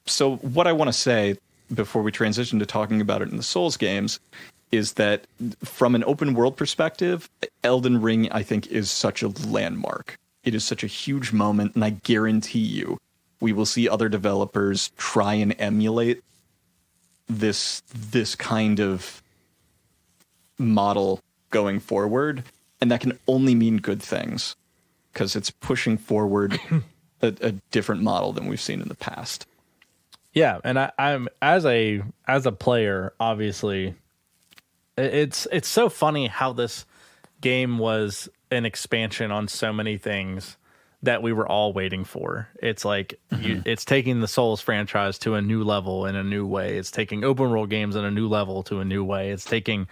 so what I want to say before we transition to talking about it in the Souls games is that from an open world perspective, Elden Ring, I think, is such a landmark. It is such a huge moment, and I guarantee you we will see other developers try and emulate this kind of model going forward, and that can only mean good things, because it's pushing forward a different model than we've seen in the past. Yeah, and I'm as a player, obviously, it's so funny how this game was an expansion on so many things that we were all waiting for. It's like it's taking the Souls franchise to a new level in a new way. It's taking open world games in a new level to a new way. It's taking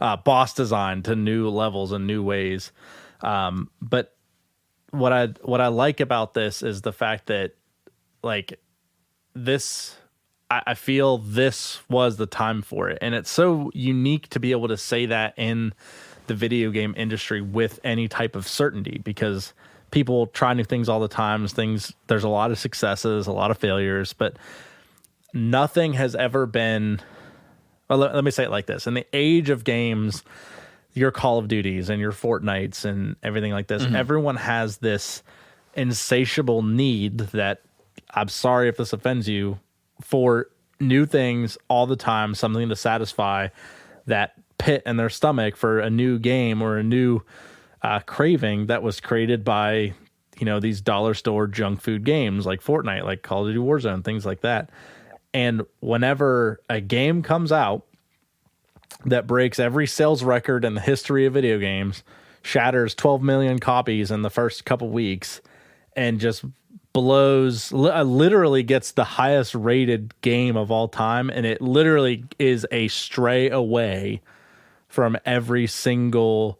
boss design to new levels and new ways. But what I like about this is the fact that like this, I feel this was the time for it, and it's so unique to be able to say that in the video game industry with any type of certainty, because people try new things all the time. There's a lot of successes, a lot of failures, but nothing has ever been. Well, let me say it like this: in the age of games, your Call of Duties and your Fortnites and everything like this, everyone has this insatiable need that, I'm sorry if this offends you, for new things all the time, something to satisfy that pit in their stomach for a new game or a new craving that was created by, these dollar store junk food games like Fortnite, like Call of Duty Warzone, things like that. And whenever a game comes out that breaks every sales record in the history of video games, shatters 12 million copies in the first couple weeks, and just literally gets the highest rated game of all time, and it literally is a stray away from every single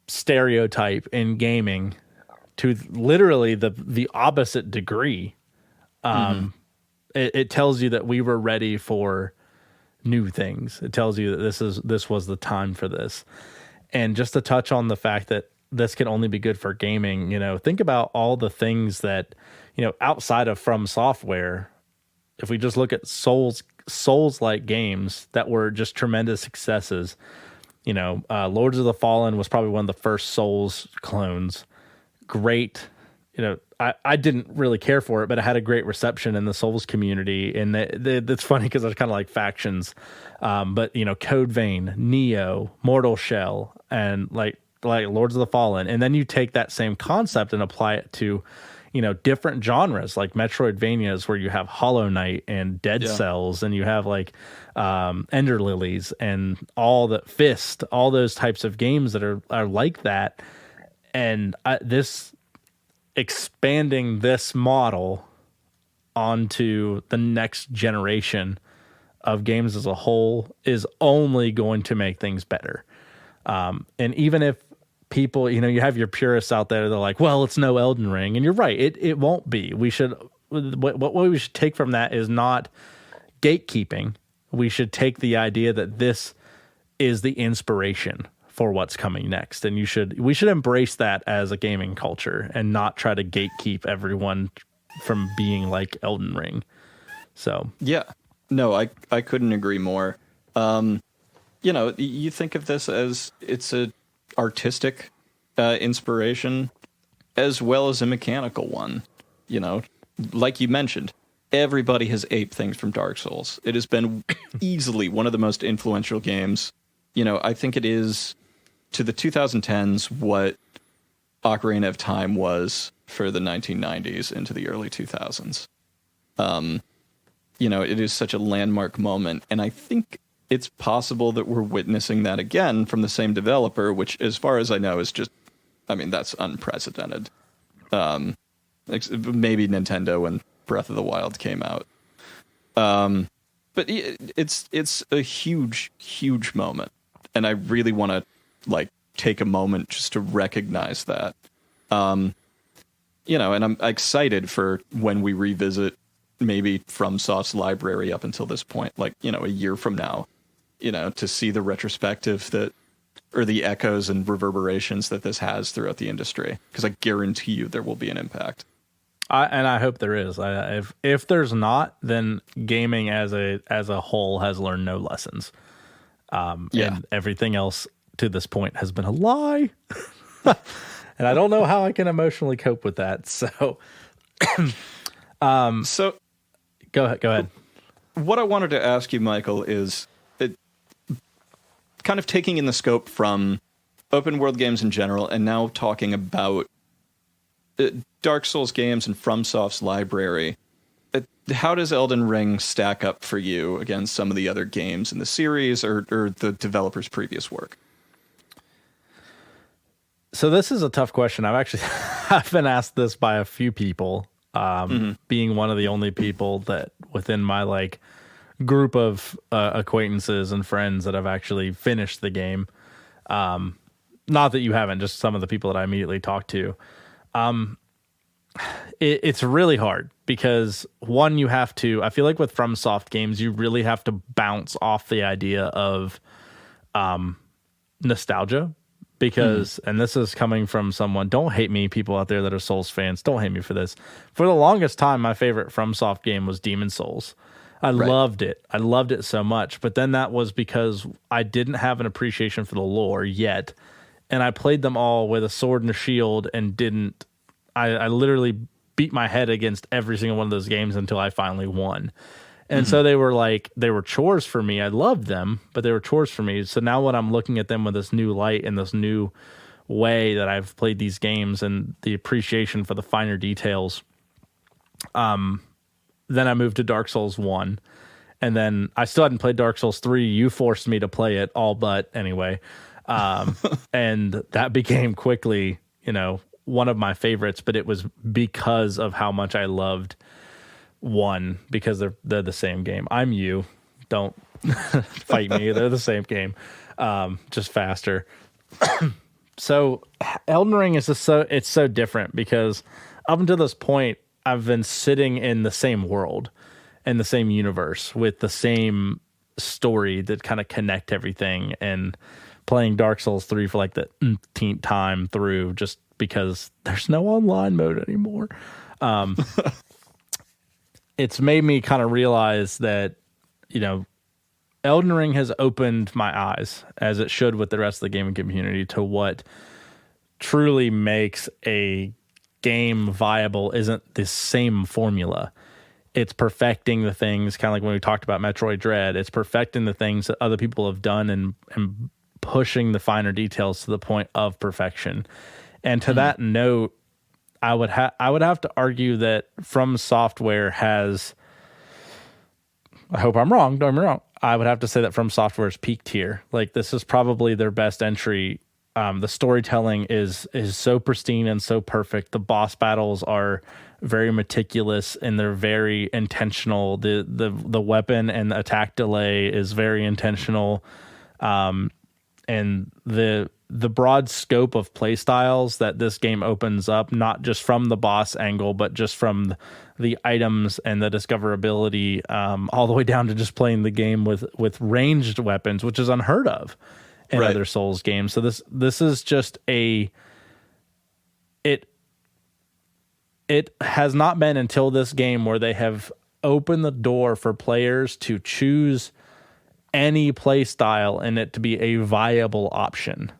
stereotype in gaming to literally the opposite degree. It tells you that we were ready for new things. It tells you that this was the time for this. And just to touch on the fact that this can only be good for gaming, think about all the things that, outside of From Software, if we just look at Souls-like games that were just tremendous successes, Lords of the Fallen was probably one of the first Souls clones. Great. I didn't really care for it, but it had a great reception in the Souls community. And it's funny because there's kind of like factions. But, Code Vein, Neo, Mortal Shell, and like Lords of the Fallen. And then you take that same concept and apply it to, different genres like Metroidvanias, where you have Hollow Knight and Dead Cells, and you have like Ender Lilies and all the Fist, all those types of games that are like that. And this expanding this model onto the next generation of games as a whole is only going to make things better. And even if people, you have your purists out there, they're like, well, it's no Elden Ring. And you're right. It won't be. What we should take from that is not gatekeeping. We should take the idea that this is the inspiration for what's coming next. And we should embrace that as a gaming culture and not try to gatekeep everyone from being like Elden Ring. So, yeah, no, I couldn't agree more. You think of this as it's a artistic inspiration as well as a mechanical one. Like you mentioned, everybody has aped things from Dark Souls. It has been easily one of the most influential games. I think it is to the 2010s what Ocarina of Time was for the 1990s into the early 2000s. It is such a landmark moment, and I think it's possible that we're witnessing that again from the same developer, which, as far as I know, is just, that's unprecedented. Maybe Nintendo when Breath of the Wild came out. But it's a huge, huge moment, and I really want to take a moment just to recognize that. And I'm excited for when we revisit maybe FromSoft's library up until this point, a year from now, to see the retrospective or the echoes and reverberations that this has throughout the industry, because I guarantee you there will be an impact. I hope there is. If there's not, then gaming as a whole has learned no lessons. And everything else to this point has been a lie. And I don't know how I can emotionally cope with that. So, go ahead. What I wanted to ask you, Michael, is kind of taking in the scope from open world games in general, and now talking about Dark Souls games and FromSoft's library. How does Elden Ring stack up for you against some of the other games in the series or the developer's previous work? So this is a tough question. I've been asked this by a few people, being one of the only people that within my group of acquaintances and friends that have actually finished the game. Not that you haven't, just some of the people that I immediately talked to. It's really hard because one, you have to, I feel like with FromSoft games, you really have to bounce off the idea of nostalgia because, and this is coming from someone, don't hate me, people out there that are Souls fans, don't hate me for this. For the longest time, my favorite FromSoft game was Demon Souls. I loved it. I loved it so much. But then that was because I didn't have an appreciation for the lore yet. And I played them all with a sword and a shield and didn't, I literally beat my head against every single one of those games until I finally won. And so they were chores for me. I loved them, but they were chores for me. So now when I'm looking at them with this new light and this new way that I've played these games and the appreciation for the finer details, then I moved to Dark Souls 1. And then I still hadn't played Dark Souls 3. You forced me to play it all but anyway. And that became quickly, one of my favorites, but it was because of how much I loved 1, because they're the same game. I'm you. Don't fight me. They're the same game, just faster. So Elden Ring is it's so different because up until this point, I've been sitting in the same world and the same universe with the same story that kind of connect everything, and playing Dark Souls 3 for like the 10th time through just because there's no online mode anymore. It's made me kind of realize that, Elden Ring has opened my eyes, as it should with the rest of the gaming community, to what truly makes a game viable isn't the same formula. It's perfecting the things, kind of like when we talked about Metroid Dread. It's perfecting the things that other people have done and pushing the finer details to the point of perfection. And to that note, I would have to argue that From Software has, I hope I'm wrong, don't get me wrong, I would have to say that From Software is peaked here. Like, this is probably their best entry. The storytelling is so pristine and so perfect. The boss battles are very meticulous and they're very intentional. The weapon and the attack delay is very intentional. And the broad scope of play styles that this game opens up, not just from the boss angle, but just from the items and the discoverability, all the way down to just playing the game with ranged weapons, which is unheard of in other Souls games. So this is just it has not been until this game where they have opened the door for players to choose any play style and it to be a viable option.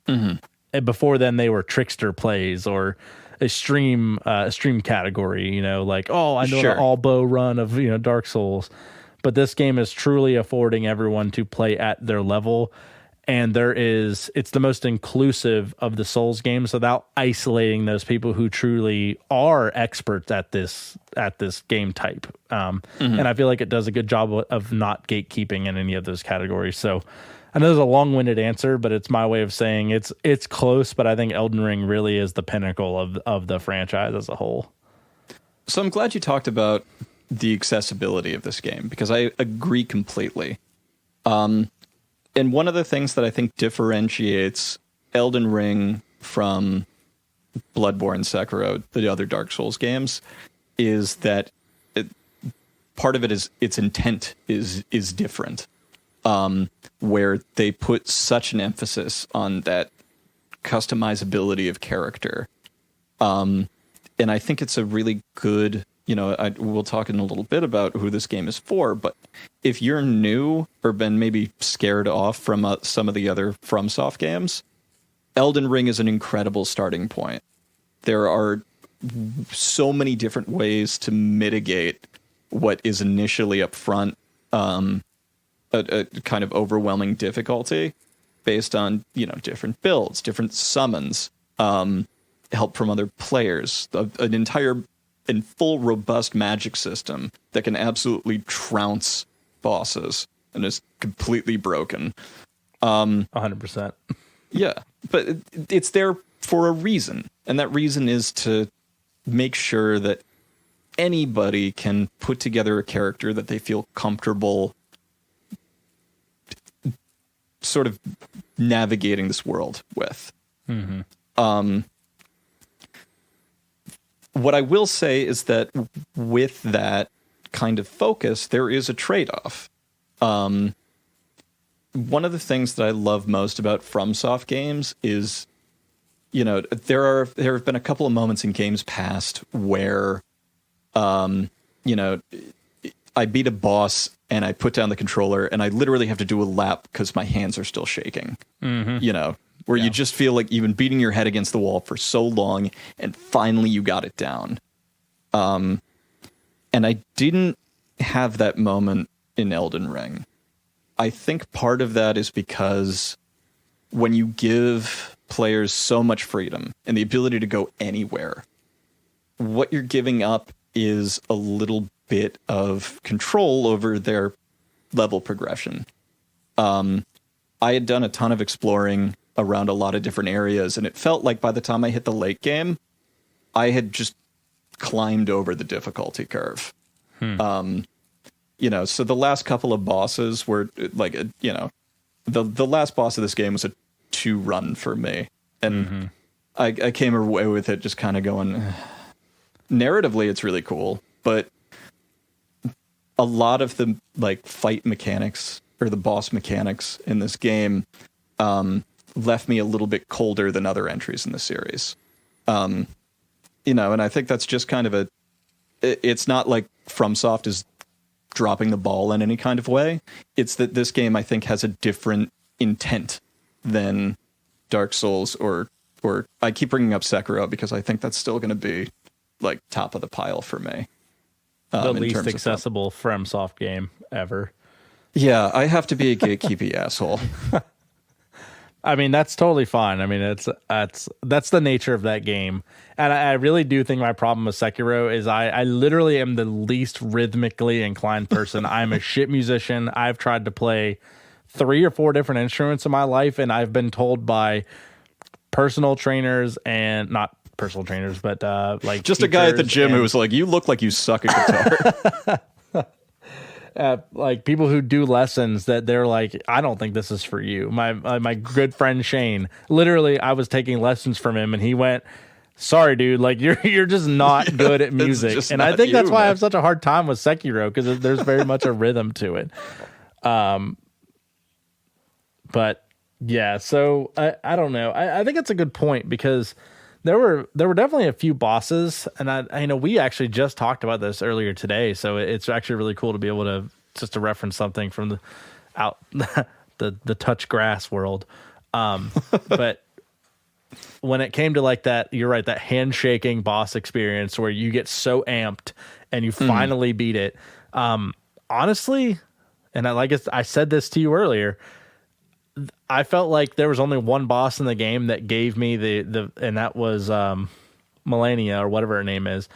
And before then, they were trickster plays or a stream category. Like, I know the all bow run of Dark Souls, but this game is truly affording everyone to play at their level. And it's the most inclusive of the Souls games without isolating those people who truly are experts at this game type. And I feel like it does a good job of not gatekeeping in any of those categories. So I know there's a long-winded answer, but it's my way of saying it's close, but I think Elden Ring really is the pinnacle of the franchise as a whole. So I'm glad you talked about the accessibility of this game, because I agree completely. And one of the things that I think differentiates Elden Ring from Bloodborne, Sekiro, the other Dark Souls games, is that part of it is its intent is different, where they put such an emphasis on that customizability of character. And I think it's a really good, we'll talk in a little bit about who this game is for, but if you're new or been maybe scared off from some of the other FromSoft games, Elden Ring is an incredible starting point. There are so many different ways to mitigate what is initially up front a kind of overwhelming difficulty based on, different builds, different summons, help from other players, an entire and full robust magic system that can absolutely trounce bosses and is completely broken. 100%. Yeah, but it's there for a reason, and that reason is to make sure that anybody can put together a character that they feel comfortable sort of navigating this world with. what I will say is that with that kind of focus, there is a trade-off. One of the things that I love most about FromSoft games is, there have been a couple of moments in games past where, I beat a boss and I put down the controller and I literally have to do a lap because my hands are still shaking. Mm-hmm. Where you just feel like you've been beating your head against the wall for so long and finally you got it down. And I didn't have that moment in Elden Ring. I think part of that is because when you give players so much freedom and the ability to go anywhere, what you're giving up is a little bit of control over their level progression. I had done a ton of exploring around a lot of different areas, and it felt like by the time I hit the late game, I had just climbed over the difficulty curve. So the last couple of bosses were like, the last boss of this game was a 2-run for me. And I came away with it just kind of going, narratively, it's really cool, but a lot of the like fight mechanics or the boss mechanics in this game left me a little bit colder than other entries in the series. And I think that's just kind of it's not like FromSoft is dropping the ball in any kind of way. It's that this game, I think, has a different intent than Dark Souls or I keep bringing up Sekiro because I think that's still going to be like top of the pile for me. The least accessible FromSoft game ever. Yeah, I have to be a gatekeepy asshole. I mean, that's totally fine. I mean, that's the nature of that game. And I really do think my problem with Sekiro is I literally am the least rhythmically inclined person. I'm a shit musician. I've tried to play 3 or 4 different instruments in my life, and I've been told by personal trainers and not personal trainers, but like just a guy at the gym who was like, "You look like you suck at guitar." Like people who do lessons that they're like, I don't think this is for you. My good friend Shane, literally, I was taking lessons from him, and he went, "Sorry, dude, like you're just not good at music." And I think that's why I have such a hard time with Sekiro, because there's very much a rhythm to it. But yeah, so I don't know. I think it's a good point, because there were definitely a few bosses, and I know we actually just talked about this earlier today, so it's actually really cool to be able to just to reference something from the touch grass world. But when it came to like that, you're right, that handshaking boss experience where you get so amped and you finally beat it. Honestly, and I said this to you earlier, I felt like there was only one boss in the game that gave me and that was Melania, or whatever her name is.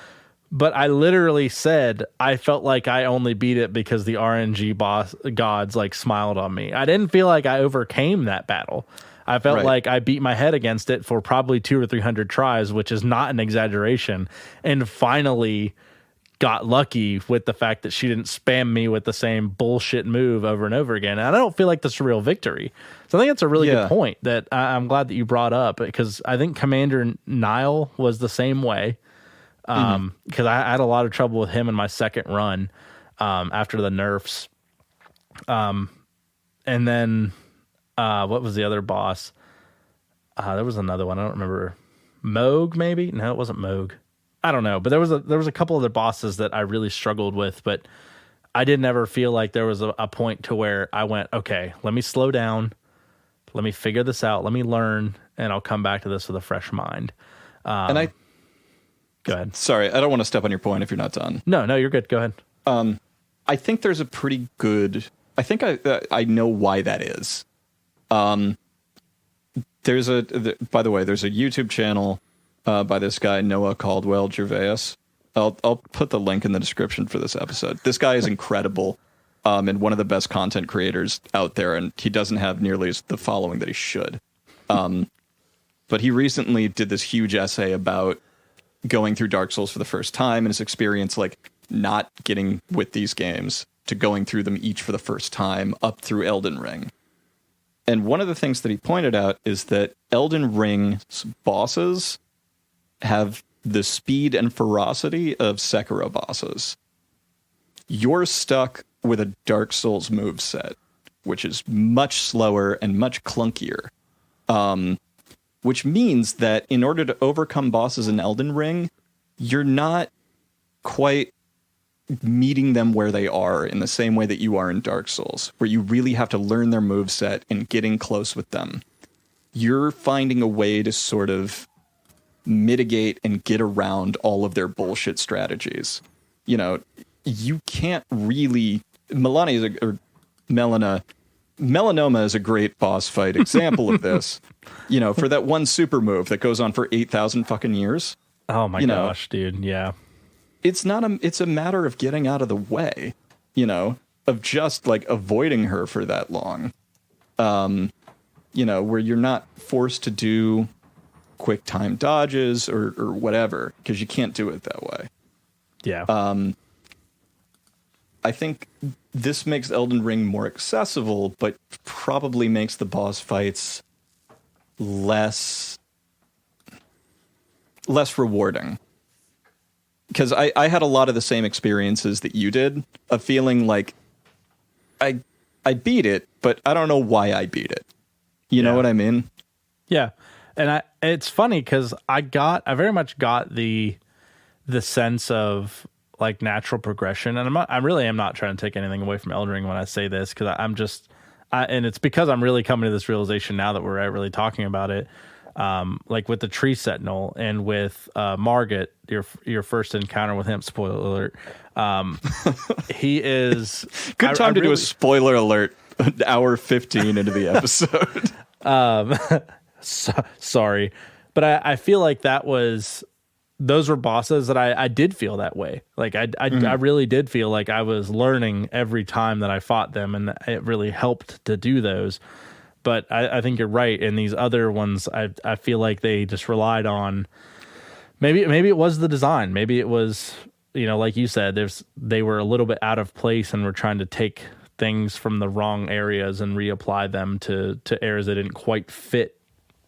But I literally said I felt like I only beat it because the RNG gods like smiled on me. I didn't feel like I overcame that battle. I felt like I beat my head against it for probably 200 or 300 tries, which is not an exaggeration, and finally got lucky with the fact that she didn't spam me with the same bullshit move over and over again. And I don't feel like that's a real victory. So I think that's a really good point that I'm glad that you brought up, because I think Commander Nile was the same way. Because I had a lot of trouble with him in my second run after the nerfs. And then what was the other boss? There was another one. I don't remember. Moog, maybe? No, it wasn't Moog. I don't know, but there was a couple other bosses that I really struggled with, but I didn't ever feel like there was a point to where I went, okay, let me slow down, let me figure this out, let me learn, and I'll come back to this with a fresh mind. Go ahead. Sorry, I don't want to step on your point if you're not done. No, you're good. Go ahead. I think there's a pretty good. I think I know why that is. By the way, there's a YouTube channel by this guy, Noah Caldwell Gervais. I'll put the link in the description for this episode. This guy is incredible and one of the best content creators out there, and he doesn't have nearly the following that he should. But he recently did this huge essay about going through Dark Souls for the first time and his experience like not getting with these games to going through them each for the first time up through Elden Ring. And one of the things that he pointed out is that Elden Ring's bosses have the speed and ferocity of Sekiro bosses. You're stuck with a Dark Souls moveset, which is much slower and much clunkier. Which means that in order to overcome bosses in Elden Ring, you're not quite meeting them where they are in the same way that you are in Dark Souls, where you really have to learn their moveset and getting close with them. You're finding a way to sort of mitigate and get around all of their bullshit strategies. You know, you can't really... Melanoma is a great boss fight example of this. You know, for that one super move that goes on for 8,000 fucking years. Oh my gosh, dude. Yeah. It's a matter of getting out of the way, you know, of just like avoiding her for that long. You know, where you're not forced to do quick time dodges or whatever, because you can't do it that way. Yeah. I think this makes Elden Ring more accessible, but probably makes the boss fights less rewarding. Because I had a lot of the same experiences that you did, of feeling like I beat it, but I don't know why I beat it. You know what I mean? Yeah. And it's funny because I very much got the sense of like natural progression. And I really am not trying to take anything away from Elden Ring when I say this, because and it's because I'm really coming to this realization now that we're really talking about it. Like with the Tree Sentinel and with Margit, your first encounter with him, spoiler alert, he is... Good time to do a spoiler alert an hour 15 into the episode. Sorry. But I feel like those were bosses that I did feel that way. Like I really did feel like I was learning every time that I fought them, and it really helped to do those. But I think you're right. In these other ones, I feel like they just relied on, maybe it was the design. Maybe it was, you know, like you said, they were a little bit out of place and were trying to take things from the wrong areas and reapply them to areas that didn't quite fit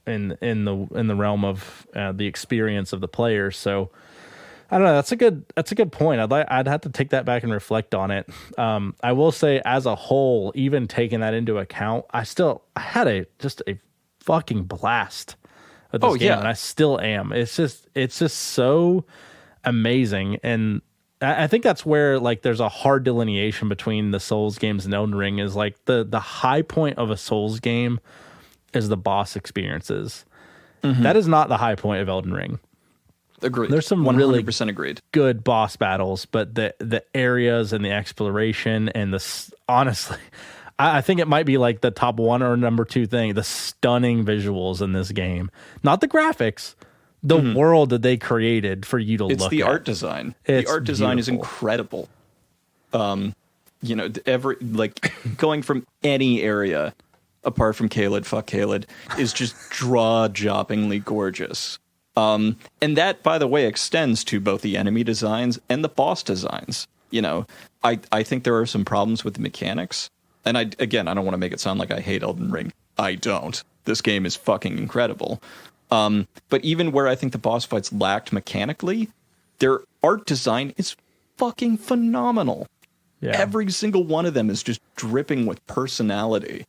in the realm of the experience of the player. So I don't know. That's a good point. I'd have to take that back and reflect on it. I will say, as a whole, even taking that into account, I had just a fucking blast with this game, and I still am. It's just so amazing, and I think that's where like there's a hard delineation between the Souls games and Elden Ring. Is like the high point of a Souls game is the boss experiences. Mm-hmm. That is not the high point of Elden Ring. Agreed. There's some 100% really agreed. Good boss battles, but the areas and the exploration and honestly, I think it might be like the top one or number two thing, the stunning visuals in this game. Not the graphics, the world that they created for you to look at. It's the art design. The art design is incredible. You know, going from any area apart from Caelid, fuck Caelid, is just jaw-droppingly gorgeous. And that, by the way, extends to both the enemy designs and the boss designs. You know, I think there are some problems with the mechanics. And I don't want to make it sound like I hate Elden Ring. I don't. This game is fucking incredible. But even where I think the boss fights lacked mechanically, their art design is fucking phenomenal. Yeah. Every single one of them is just dripping with personality.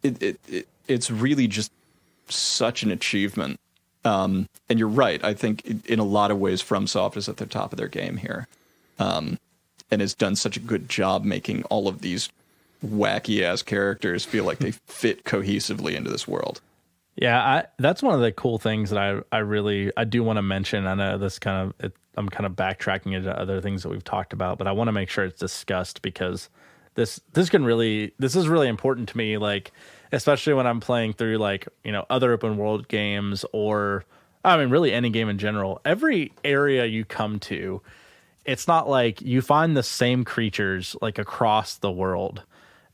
It's really just such an achievement. And you're right. I think in a lot of ways, FromSoft is at the top of their game here. And has done such a good job making all of these wacky ass characters feel like they fit cohesively into this world. Yeah, that's one of the cool things that I do want to mention. I know this I'm kind of backtracking into other things that we've talked about, but I want to make sure it's discussed because this is really important to me. Like, especially when I'm playing through like, you know, other open world games, or I mean, really any game in general. Every area you come to, it's not like you find the same creatures like across the world.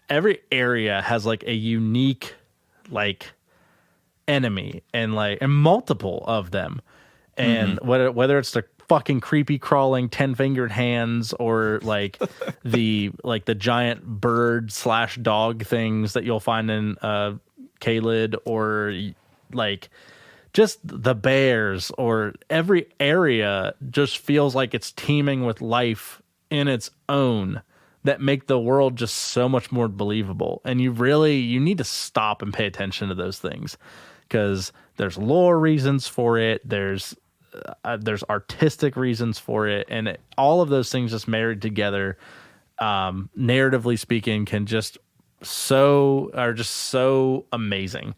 Every area has like a unique like enemy and multiple of them. And whether it's the fucking creepy crawling 10-fingered hands or like the giant bird / dog things that you'll find in Caelid, or like just the bears, or every area just feels like it's teeming with life in its own, that make the world just so much more believable. And you need to stop and pay attention to those things, because there's lore reasons for it. There's artistic reasons for it. And all of those things just married together, narratively speaking, are just so amazing.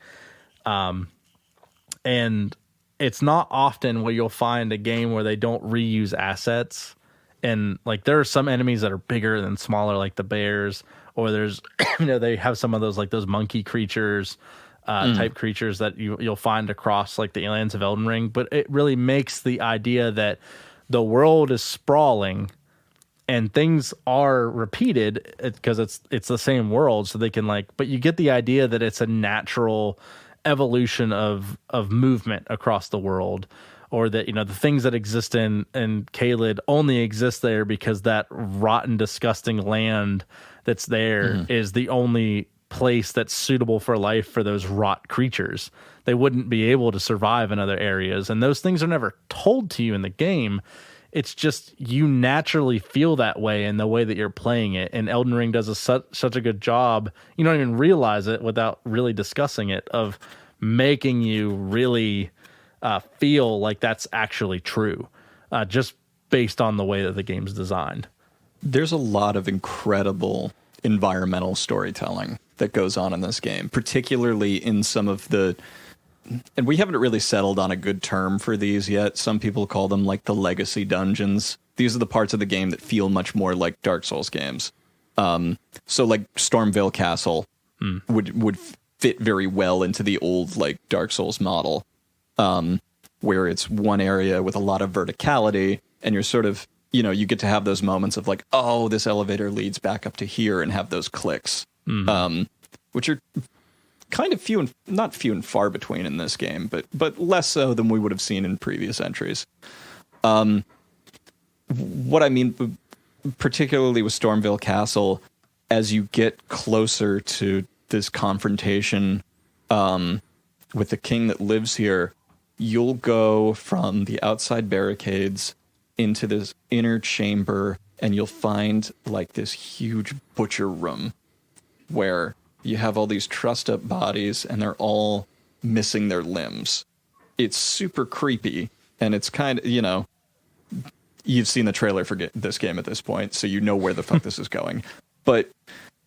And it's not often where you'll find a game where they don't reuse assets. And like, there are some enemies that are bigger than smaller, like the bears, or there's, they have some of those, like those monkey creatures, type creatures that you'll find across like the lands of Elden Ring. But it really makes the idea that the world is sprawling and things are repeated, because it's the same world. So they can but you get the idea that it's a natural evolution of movement across the world, or that, the things that exist in Caelid only exist there because that rotten, disgusting land that's there is the only place that's suitable for life for those rot creatures. They wouldn't be able to survive in other areas. And those things are never told to you in the game. It's just, you naturally feel that way in the way that you're playing it. And Elden Ring does such a good job, you don't even realize it without really discussing it, of making you really feel like that's actually true, just based on the way that the game's designed. There's a lot of incredible environmental storytelling that goes on in this game, particularly in some of the, and we haven't really settled on a good term for these yet. Some people call them like the legacy dungeons. These are the parts of the game that feel much more like Dark Souls games. So like Stormvale Castle would fit very well into the old like Dark Souls model, where it's one area with a lot of verticality, and you're sort of, you get to have those moments of like, oh, this elevator leads back up to here, and have those clicks, which are kind of not few and far between in this game, but less so than we would have seen in previous entries. What I mean, particularly with Stormvale Castle, as you get closer to this confrontation with the king that lives here, you'll go from the outside barricades into this inner chamber, and you'll find like this huge butcher room where you have all these trussed up bodies, and they're all missing their limbs. It's super creepy, and it's kind of, you've seen the trailer for this game at this point, so you know where the fuck this is going. But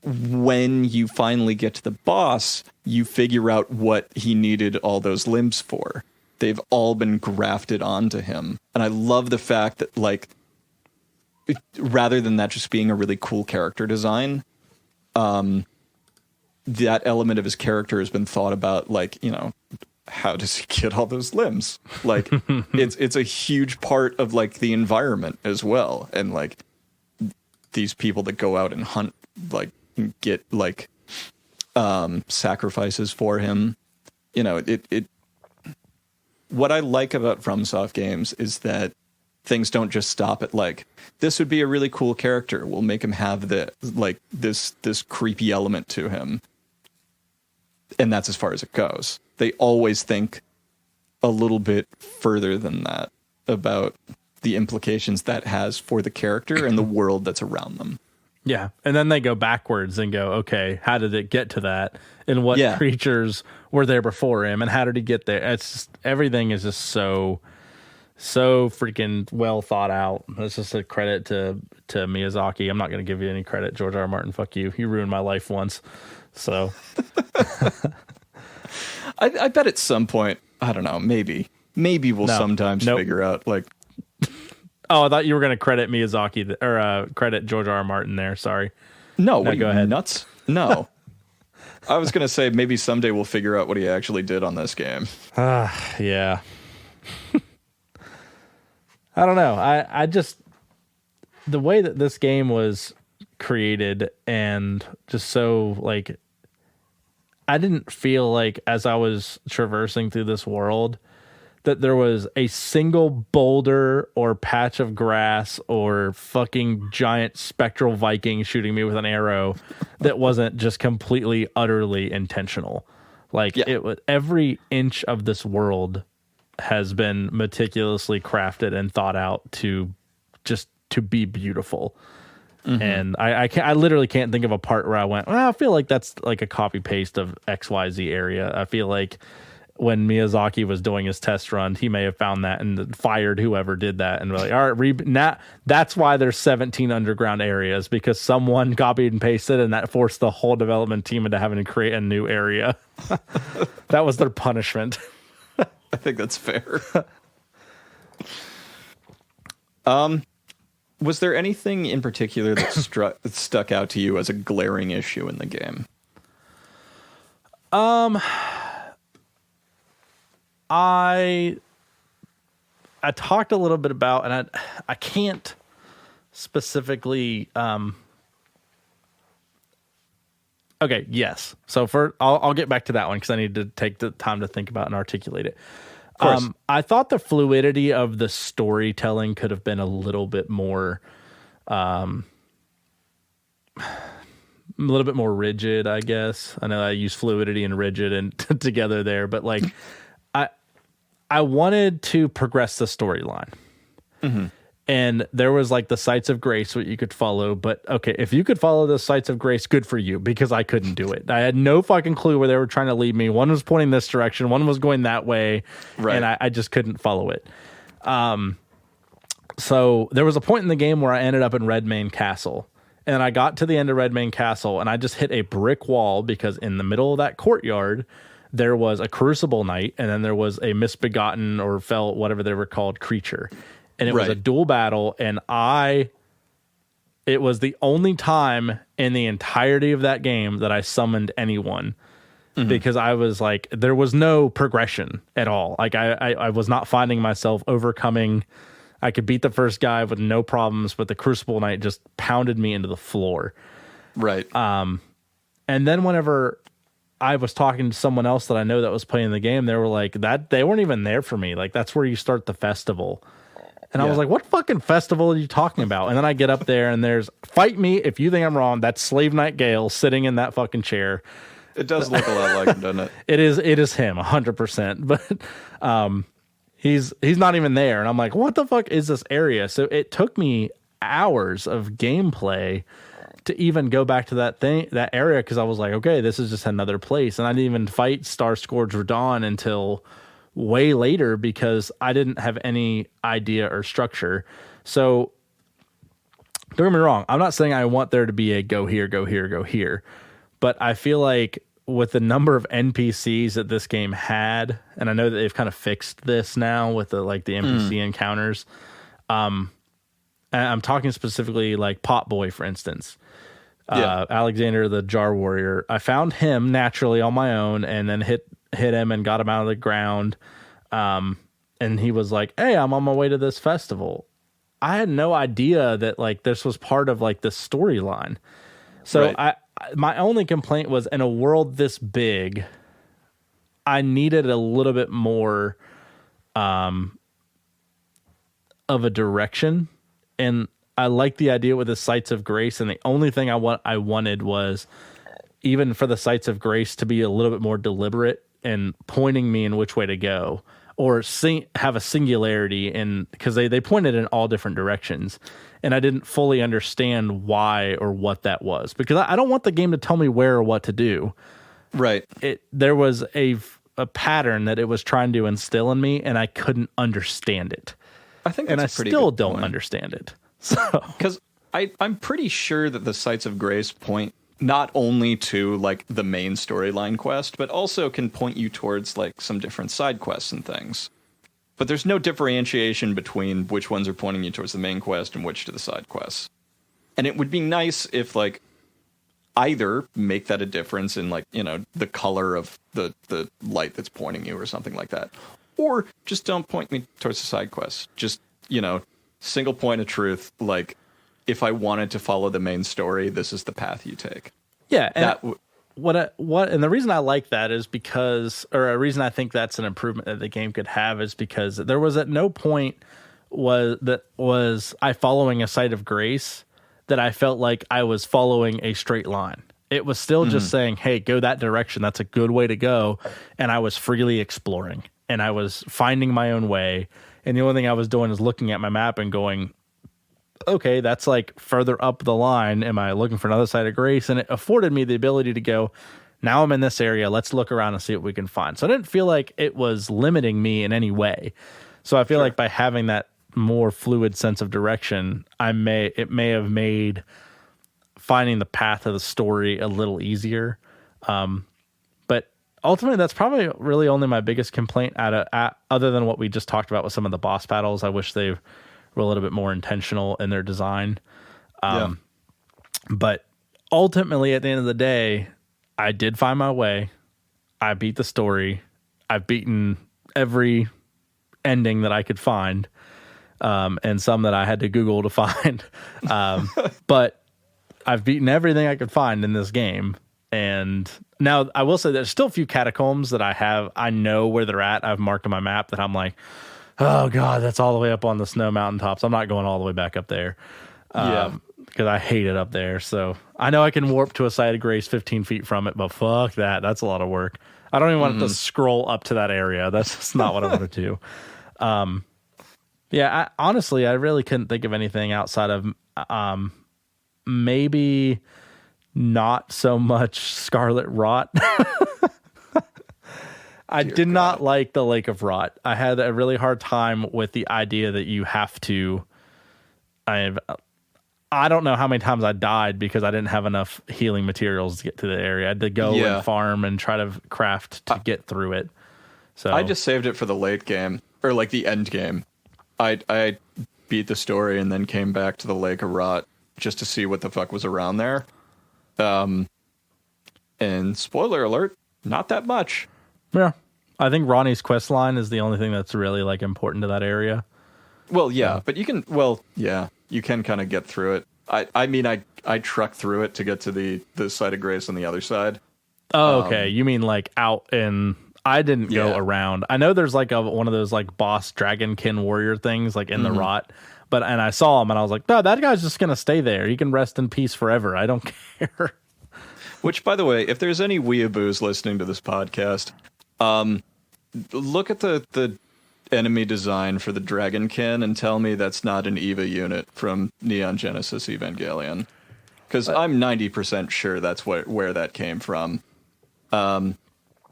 when you finally get to the boss, you figure out what he needed all those limbs for. They've all been grafted onto him. And I love the fact that, like, rather than that just being a really cool character design, that element of his character has been thought about, like, how does he get all those limbs? Like, it's a huge part of, like, the environment as well. And, like, these people that go out and hunt, like, get, like, sacrifices for him. What I like about FromSoft games is that things don't just stop at like, this would be a really cool character, we'll make him have this creepy element to him, and that's as far as it goes. They always think a little bit further than that about the implications that has for the character and the world that's around them. Yeah, and then they go backwards and go, okay, how did it get to that? And what creatures were there before him? And how did he get there? It's just, everything is just so freaking well thought out. It's just a credit to Miyazaki. I'm not going to give you any credit, George R. R. Martin. Fuck you. You ruined my life once. So I bet at some point, I don't know, maybe we'll sometimes figure out, like... Oh, I thought you were going to credit Miyazaki or credit George R. R. Martin there. Sorry. No, go ahead. Nuts? No. I was going to say maybe someday we'll figure out what he actually did on this game. Yeah. I don't know. I just, the way that this game was created, and just so, like, I didn't feel like as I was traversing through this world that there was a single boulder or patch of grass or fucking giant spectral Viking shooting me with an arrow that wasn't just completely, utterly intentional. Like, it was, every inch of this world has been meticulously crafted and thought out to be beautiful. Mm-hmm. And I literally can't think of a part where I went, well, I feel like that's like a copy paste of XYZ area. I feel like when Miyazaki was doing his test run, he may have found that and fired whoever did that. And we're like, all right, that's why there's 17 underground areas, because someone copied and pasted, and that forced the whole development team into having to create a new area. That was their punishment. I think that's fair. Was there anything in particular that stuck out to you as a glaring issue in the game? I talked a little bit about, and I can't specifically. Okay, yes. So I'll get back to that one because I need to take the time to think about and articulate it. I thought the fluidity of the storytelling could have been a little bit more, a little bit more rigid, I guess. I know I use fluidity and rigid and together there, but like, I wanted to progress the storyline. Mm-hmm. And there was like the sites of grace what you could follow, but okay, if you could follow the sites of grace, good for you, because I couldn't do it. I had no fucking clue where they were trying to lead me. One was pointing this direction, one was going that way, right. And I just couldn't follow it. So there was a point in the game where I ended up in Redmane Castle, and I got to the end of Redmane Castle, and I just hit a brick wall because in the middle of that courtyard, there was a Crucible Knight, and then there was a misbegotten or fell, whatever they were called, creature. And it was a dual battle, and it was the only time in the entirety of that game that I summoned anyone, because I was like, there was no progression at all. Like I was not finding myself overcoming. I could beat the first guy with no problems, but the Crucible Knight just pounded me into the floor. Right. And then whenever I was talking to someone else that I know that was playing the game, they were like, they weren't even there for me. Like, that's where you start the festival. And I was like, what fucking festival are you talking about? And then I get up there and there's, fight me if you think I'm wrong, that's Slave Knight Gale sitting in that fucking chair. It does look a lot like him, doesn't it? It is him, 100%. But he's not even there. And I'm like, what the fuck is this area? So it took me hours of gameplay to even go back to that area, because I was like, okay, this is just another place. And I didn't even fight Star Scourge Radahn until way later because I didn't have any idea or structure. So don't get me wrong, I'm not saying I want there to be a go here, go here, go here, but I feel like with the number of NPCs that this game had, and I know that they've kind of fixed this now with the NPC encounters. And I'm talking specifically like Pot Boy, for instance. Alexander the Jar Warrior. I found him naturally on my own and then hit him and got him out of the ground. And he was like, hey, I'm on my way to this festival. I had no idea that like this was part of like the storyline. So my only complaint was, in a world this big, I needed a little bit more of a direction. And I like the idea with the Sites of Grace, and the only thing I wanted was, even for the Sites of Grace, to be a little bit more deliberate and pointing me in which way to go, or have a singularity in, because they pointed in all different directions, and I didn't fully understand why or what that was, because I don't want the game to tell me where or what to do. Right. There was a pattern that it was trying to instill in me, and I couldn't understand it. I think that's and I still don't understand it. So, because I'm pretty sure that the Sites of Grace point not only to like the main storyline quest, but also can point you towards like some different side quests and things. But there's no differentiation between which ones are pointing you towards the main quest and which to the side quests. And it would be nice if like either make that a difference in like, you know, the color of the light that's pointing you or something like that. Or just don't point me towards the side quests. Just, you know, single point of truth, like, if I wanted to follow the main story, this is the path you take. Yeah, and and the reason I like that is because, or a reason I think that's an improvement that the game could have, is because there was at no point was I following a Site of Grace that I felt like I was following a straight line. It was still just saying, hey, go that direction. That's a good way to go. And I was freely exploring. and I was finding my own way. And the only thing I was doing is looking at my map and going, okay, that's like further up the line. Am I looking for another site of grace? And it afforded me the ability to go, now I'm in this area. Let's look around and see what we can find. So I didn't feel like it was limiting me in any way. So I feel like by having that more fluid sense of direction, it may have made finding the path of the story a little easier. But ultimately, that's probably really only my biggest complaint other than what we just talked about with some of the boss battles. I wish they were a little bit more intentional in their design. But ultimately, at the end of the day, I did find my way. I beat the story. I've beaten every ending that I could find, and some that I had to Google to find. But I've beaten everything I could find in this game. And now I will say there's still a few catacombs that I know where they're at. I've marked on my map that I'm like, oh God, that's all the way up on the snow mountaintops. I'm not going all the way back up there. Because I hate it up there. So I know I can warp to a site of grace 15 feet from it, but fuck that. That's a lot of work. I don't even want to scroll up to that area. That's just not what I want to do. Honestly, I really couldn't think of anything outside of maybe not so much Scarlet Rot. I did not like the Lake of Rot. I had a really hard time with the idea that you have to. I don't know how many times I died because I didn't have enough healing materials to get to the area. I had to go and farm and try to craft to get through it. So I just saved it for the late game, or like the end game. I beat the story and then came back to the Lake of Rot just to see what the fuck was around there. And spoiler alert, not that much. Yeah. I think Ronnie's quest line is the only thing that's really like important to that area. Well, yeah, but you can kind of get through it. I trucked through it to get to the site of grace on the other side. Oh, okay. You mean like out in... I didn't go around. I know there's like one of those like boss dragonkin warrior things like in the rot, and I saw him and I was like, no, that guy's just going to stay there. He can rest in peace forever. I don't care. Which, by the way, if there's any weeaboos listening to this podcast, look at the enemy design for the dragonkin and tell me that's not an EVA unit from Neon Genesis Evangelion. Because I'm 90% sure that's where that came from.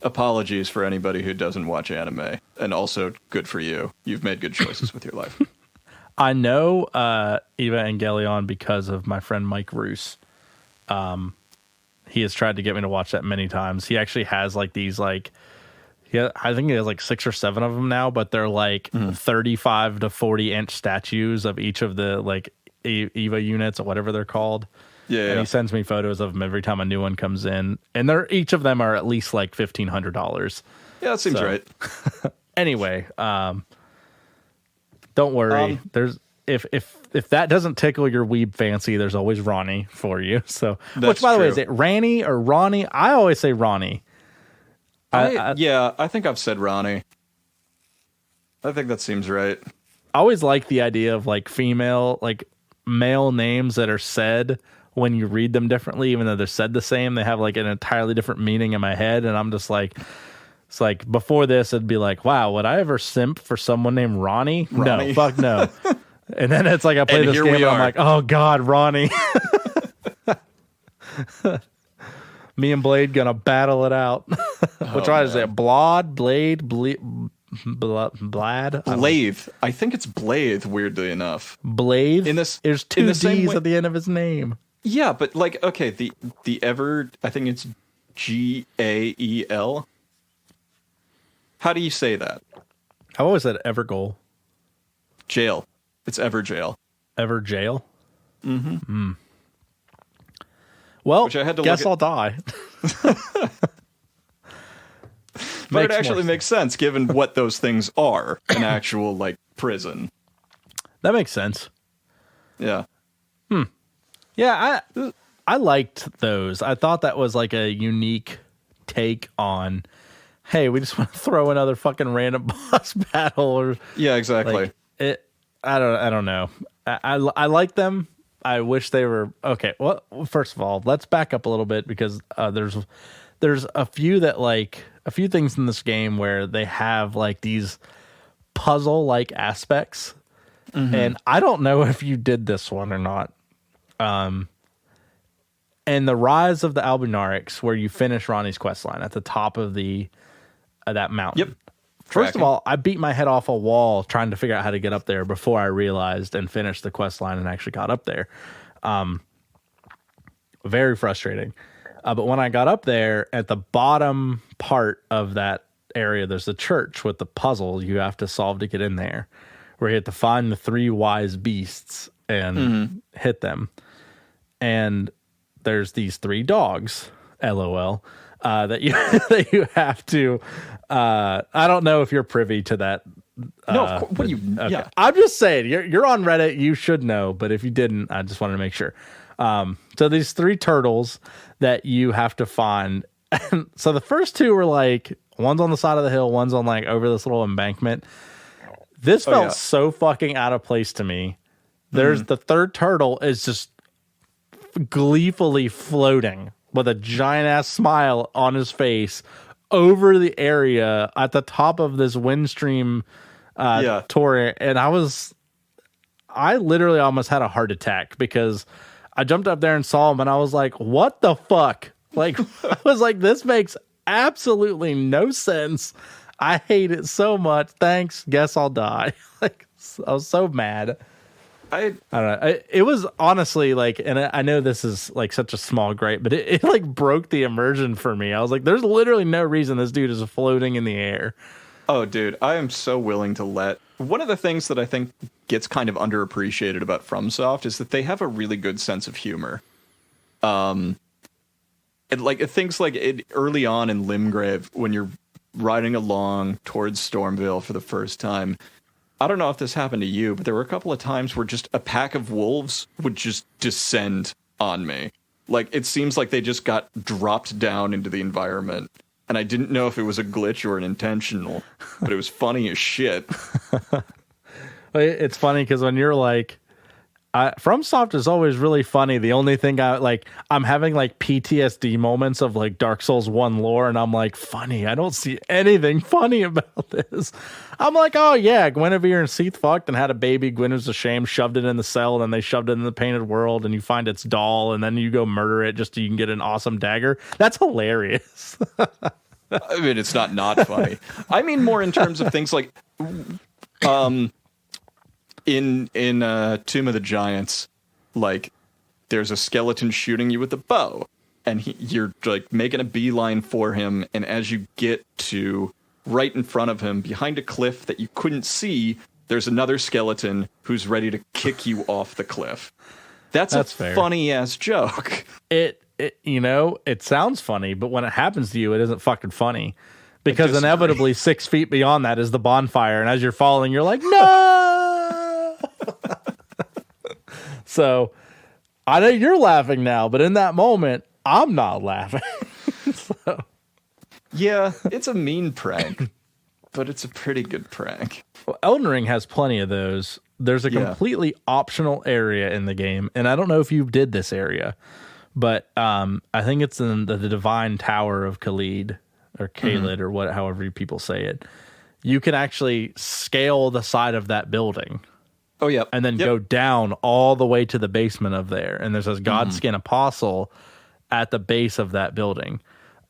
Apologies for anybody who doesn't watch anime. And also, good for you. You've made good choices with your life. I know Evangelion because of my friend Mike Roos. He has tried to get me to watch that many times. He actually has like these like... Yeah, I think he has like 6 or 7 of them now, but they're like 35 to 40 inch statues of each of the like EVA units or whatever they're called. Yeah, and he sends me photos of them every time a new one comes in, and each of them are at least like $1,500. Yeah, that seems right. Anyway, don't worry. There's if that doesn't tickle your weeb fancy, there's always Ronnie for you. So, which by the way, is it Ranny or Ronnie? I always say Ronnie. I think I've said Ronnie. I think that seems right. I always like the idea of like male names that are said when you read them differently, even though they're said the same. They have like an entirely different meaning in my head, and I'm just like, it's like before this, it'd be like, wow, would I ever simp for someone named Ronnie? No, fuck no. And then it's like I play this game, and I'm like, oh god, Ronnie. Me and Blade gonna battle it out. Which one is it? Blade? I think it's Blathe, weirdly enough. Blathe? There's 2 D's at the end of his name. Yeah, but like, okay, the Ever, I think it's Gael. How do you say that? I've always said Evergoal. Jail. It's Everjail. Everjail? Mm-hmm. Well, guess I'll die. But it actually makes sense given what those things are, an actual like prison. That makes sense. Yeah. Yeah, I liked those. I thought that was like a unique take on, hey, we just want to throw another fucking random boss battle or yeah, exactly. Like I don't know. I like them. I wish they were okay. Well, first of all, let's back up a little bit because there's a few that like a few things in this game where they have like these puzzle like aspects. And I don't know if you did this one or not. And the Rise of the Albinarics, where you finish Ronnie's questline at the top of that mountain. Yep. First of all, I beat my head off a wall trying to figure out how to get up there before I realized and finished the quest line and actually got up there. Very frustrating. But when I got up there, at the bottom part of that area, there's a church with the puzzle you have to solve to get in there, where you have to find the 3 wise beasts and hit them. And there's these 3 dogs, LOL, that you have to. I don't know if you're privy to that. No, of course, what do you? Okay. Yeah, I'm just saying you're on Reddit. You should know, but if you didn't, I just wanted to make sure. So these 3 turtles that you have to find. So the first 2 were like one's on the side of the hill, one's on like over this little embankment. This felt so fucking out of place to me. There's the 3rd turtle is just gleefully floating with a giant ass smile on his face over the area at the top of this windstream torrent, and I literally almost had a heart attack because I jumped up there and saw him and I was like, what the fuck? Like, I was like, this makes absolutely no sense. I hate it so much. Thanks. Guess I'll die. Like, I was so mad. I don't know. It was honestly like, and I know this is like such a small gripe, but it like broke the immersion for me. I was like, there's literally no reason this dude is floating in the air. Oh, dude, I am so willing to let. One of the things that I think gets kind of underappreciated about FromSoft is that they have a really good sense of humor. And like things like early on in Limgrave, when you're riding along towards Stormville for the first time. I don't know if this happened to you, but there were a couple of times where just a pack of wolves would just descend on me. Like, it seems like they just got dropped down into the environment. And I didn't know if it was a glitch or an intentional, but it was funny as shit. It's funny because when you're like, FromSoft is always really funny. The only thing I'm having like PTSD moments of like Dark Souls 1 lore, and I'm like, funny. I don't see anything funny about this. I'm like, oh yeah, Guinevere and Seath fucked and had a baby. Gwyn was ashamed, shoved it in the cell, and then they shoved it in the painted world, and you find its doll, and then you go murder it just so you can get an awesome dagger. That's hilarious. I mean, it's not funny. I mean more in terms of things like in Tomb of the Giants, like there's a skeleton shooting you with a bow, and you're like making a beeline for him, and as you get to right in front of him, behind a cliff that you couldn't see, there's another skeleton who's ready to kick you off the cliff. That's a funny ass joke. It sounds funny, but when it happens to you, it isn't fucking funny. Because inevitably 6 feet beyond that is the bonfire, and as you're falling, you're like, no! So, I know you're laughing now, but in that moment, I'm not laughing. So. Yeah, it's a mean prank, but it's a pretty good prank. Well, Elden Ring has plenty of those. There's a completely optional area in the game, and I don't know if you did this area, but I think it's in the Divine Tower of Khalid, or Khalid, or however people say it. You can actually scale the side of that building. Oh, yeah. And then go down all the way to the basement of there. And there's this Godskin Apostle at the base of that building.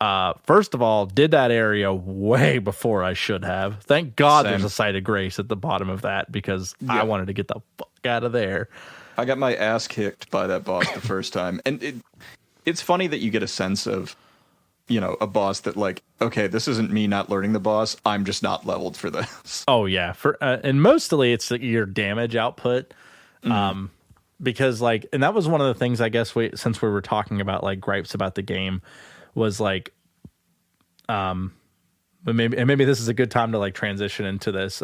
First of all, did that area way before I should have. Thank God there's a site of grace at the bottom of that, because I wanted to get the fuck out of there. I got my ass kicked by that boss the first time. And it's funny that you get a sense of, a boss that like, okay, this isn't me not learning the boss. I'm just not leveled for this. Oh, yeah. And mostly it's your damage output. Because and that was one of the things, I guess, since we were talking about like gripes about the game, was like, but maybe this is a good time to like transition into this.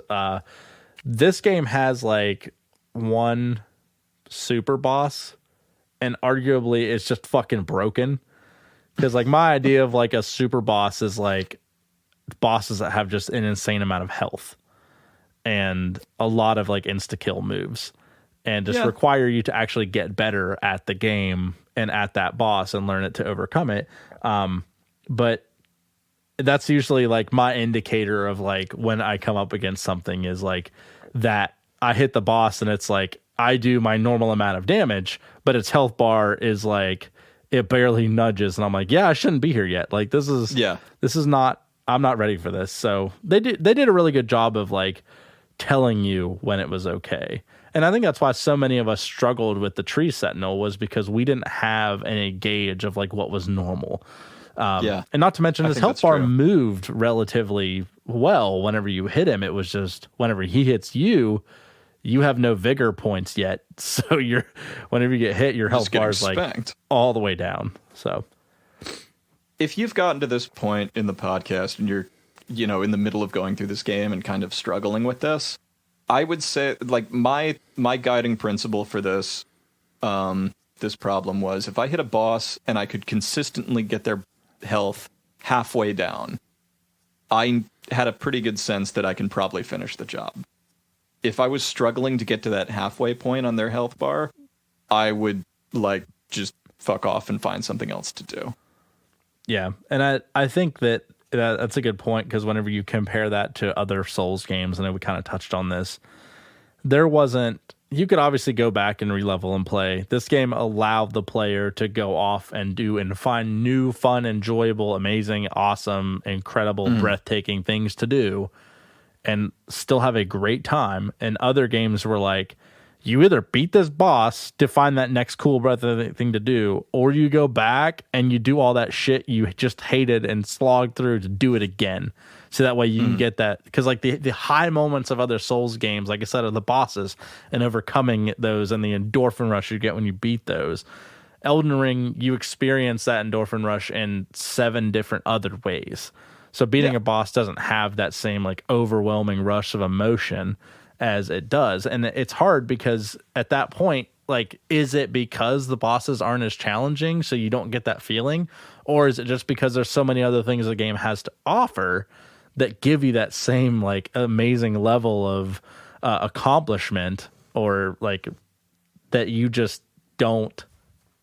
This game has like one super boss, and arguably it's just fucking broken. Because like my idea of like a super boss is like bosses that have just an insane amount of health and a lot of like insta kill moves, and just require you to actually get better at the game and at that boss and learn it to overcome it. But that's usually like my indicator of like when I come up against something is like that I hit the boss and it's like I do my normal amount of damage, but its health bar is like it barely nudges, and I'm like, yeah, I shouldn't be here yet. Like this is not. I'm not ready for this. So they did a really good job of like telling you when it was okay. And I think that's why so many of us struggled with the Tree Sentinel, was because we didn't have any gauge of like what was normal. And not to mention his health bar moved relatively well whenever you hit him. It was just whenever he hits you, you have no vigor points yet. So whenever you get hit, your health bar is like all the way down. So if you've gotten to this point in the podcast and you're, in the middle of going through this game and kind of struggling with this, I would say like my guiding principle for this problem was if I hit a boss and I could consistently get their health halfway down, I had a pretty good sense that I can probably finish the job. If I was struggling to get to that halfway point on their health bar, I would like just fuck off and find something else to do. Yeah, and I think that's a good point, because whenever you compare that to other Souls games, and we kind of touched on this, you could obviously go back and relevel and play. This game allowed the player to go off and do and find new, fun, enjoyable, amazing, awesome, incredible, breathtaking things to do and still have a great time. And other games were like, you either beat this boss to find that next cool breathtaking thing to do, or you go back and you do all that shit you just hated and slogged through to do it again. So that way you can get that, because like the high moments of other Souls games, like I said, are the bosses and overcoming those and the endorphin rush you get when you beat those. Elden Ring, you experience that endorphin rush in 7 different other ways. So beating a boss doesn't have that same like overwhelming rush of emotion as it does. And it's hard because at that point, like, is it because the bosses aren't as challenging so you don't get that feeling? Or is it just because there's so many other things the game has to offer that give you that same like amazing level of accomplishment, or like that you just don't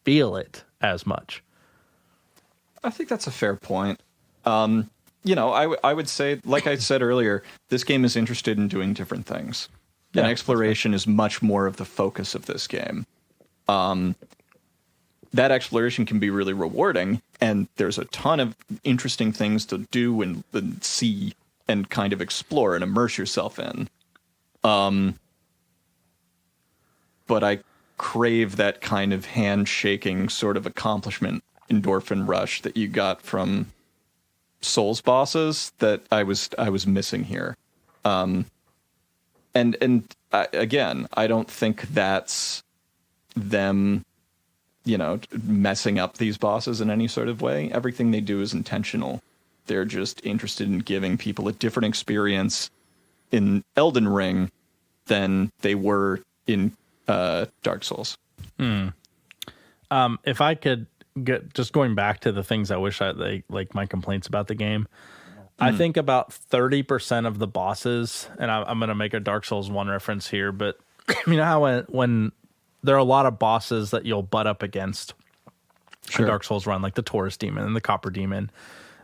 feel it as much? I think that's a fair point. I would say, like I said earlier, this game is interested in doing different things. And exploration is much more of the focus of this game. That exploration can be really rewarding, and there's a ton of interesting things to do and see and kind of explore and immerse yourself in. But I crave that kind of handshaking sort of accomplishment endorphin rush that you got from Souls bosses that I was missing here. Again, I don't think that's them, messing up these bosses in any sort of way. Everything they do is intentional. They're just interested in giving people a different experience in Elden Ring than they were in Dark Souls. If I could get, just going back to the things I wish like my complaints about the game, I think about 30% of the bosses, and I'm going to make a Dark Souls 1 reference here, but you know how when there are a lot of bosses that you'll butt up against in Dark Souls run, like the Taurus Demon and the Copper Demon,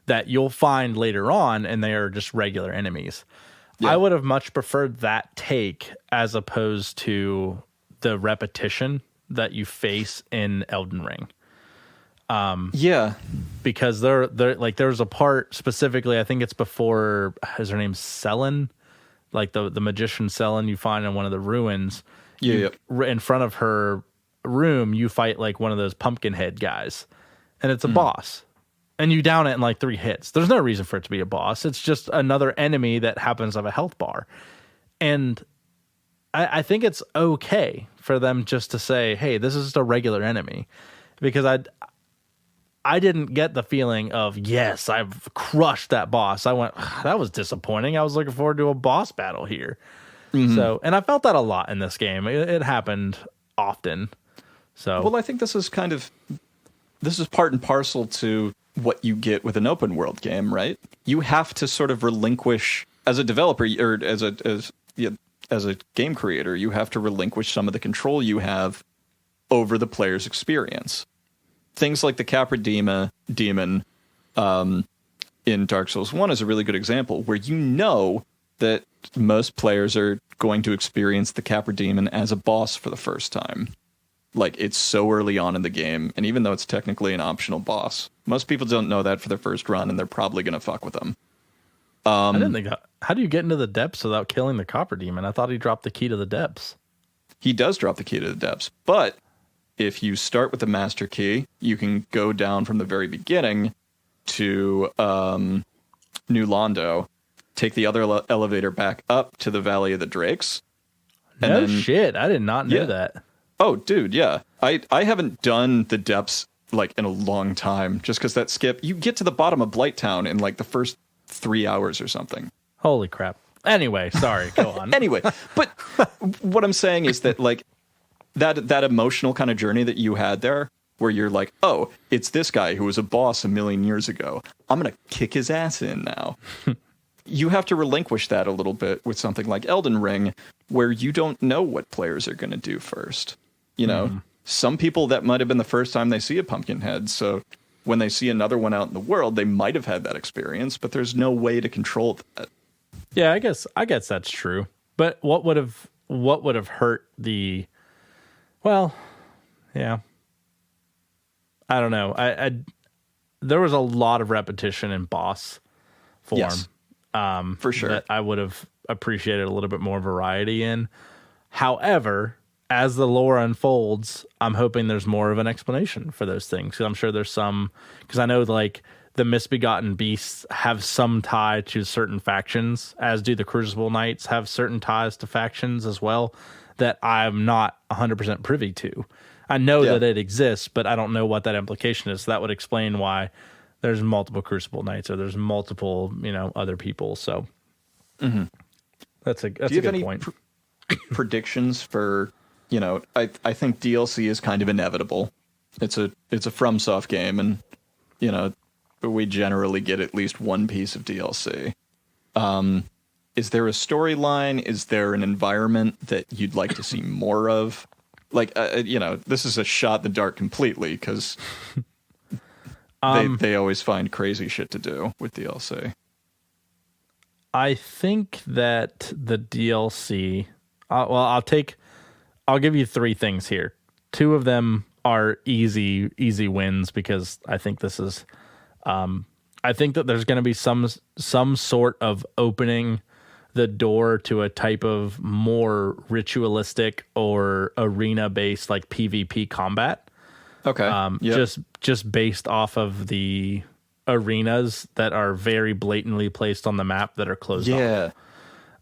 that you'll find later on, and they are just regular enemies. Yeah. I would have much preferred that take as opposed to the repetition that you face in Elden Ring. Because there like there's a part specifically, I think it's before, is her name Selen, like the magician Selen you find in one of the ruins. In front of her room, you fight like one of those pumpkin head guys, and it's a boss, and you down it in like 3 hits. There's no reason for it to be a boss. It's just another enemy that happens to have a health bar. And I think it's okay for them just to say, hey, this is just a regular enemy, because I didn't get the feeling of, yes, I've crushed that boss. I went, that was disappointing. I was looking forward to a boss battle here. So, and I felt that a lot in this game. It happened often. So, well, I think this is part and parcel to what you get with an open world game, right? You have to sort of relinquish, as a developer or as a game creator, you have to relinquish some of the control you have over the player's experience. Things like the Capra Demon, in Dark Souls 1 is a really good example where you know that most players are going to experience the Capra Demon as a boss for the first time. Like, it's so early on in the game, and even though it's technically an optional boss, most people don't know that for their first run, and they're probably going to fuck with them. I didn't think... How do you get into the depths without killing the Copper Demon? I thought he dropped the key to the depths. He does drop the key to the depths, but if you start with the Master Key, you can go down from the very beginning to New Londo, take the other elevator back up to the Valley of the Drakes. And no shit, I did not know that. Oh, dude, yeah. I haven't done the depths like in a long time, just because that skip, you get to the bottom of Blighttown in like the first 3 hours or something. Holy crap. Anyway, sorry, go on. Anyway, but what I'm saying is that like that emotional kind of journey that you had there, where you're like, oh, it's this guy who was a boss a million years ago. I'm going to kick his ass in now. You have to relinquish that a little bit with something like Elden Ring, where you don't know what players are going to do first. You know, some people that might have been the first time they see a Pumpkinhead. So when they see another one out in the world, they might have had that experience, but there's no way to control that. Yeah, I guess that's true. But what would have hurt the... Well, yeah. I don't know. There was a lot of repetition in boss form. Yes, for sure. That I would have appreciated a little bit more variety in. However, as the lore unfolds, I'm hoping there's more of an explanation for those things. 'Cause I'm sure there's some... Because I know, like, the Misbegotten Beasts have some tie to certain factions, as do the Crucible Knights have certain ties to factions as well, that I'm not 100% privy to. I know that it exists, but I don't know what that implication is. So that would explain why there's multiple Crucible Knights or there's multiple, other people. So that's a good point. Predictions for, I think DLC is kind of inevitable. It's a FromSoft game, and we generally get at least one piece of DLC. Is there a storyline? Is there an environment that you'd like to see more of? Like, this is a shot in the dark completely, because they always find crazy shit to do with DLC. I think that the DLC... I'll give you three things here. Two of them are easy wins, because I think this is... I think that there's going to be some sort of opening the door to a type of more ritualistic or arena-based, like PvP combat. Okay. Just based off of the arenas that are very blatantly placed on the map that are closed off. Yeah,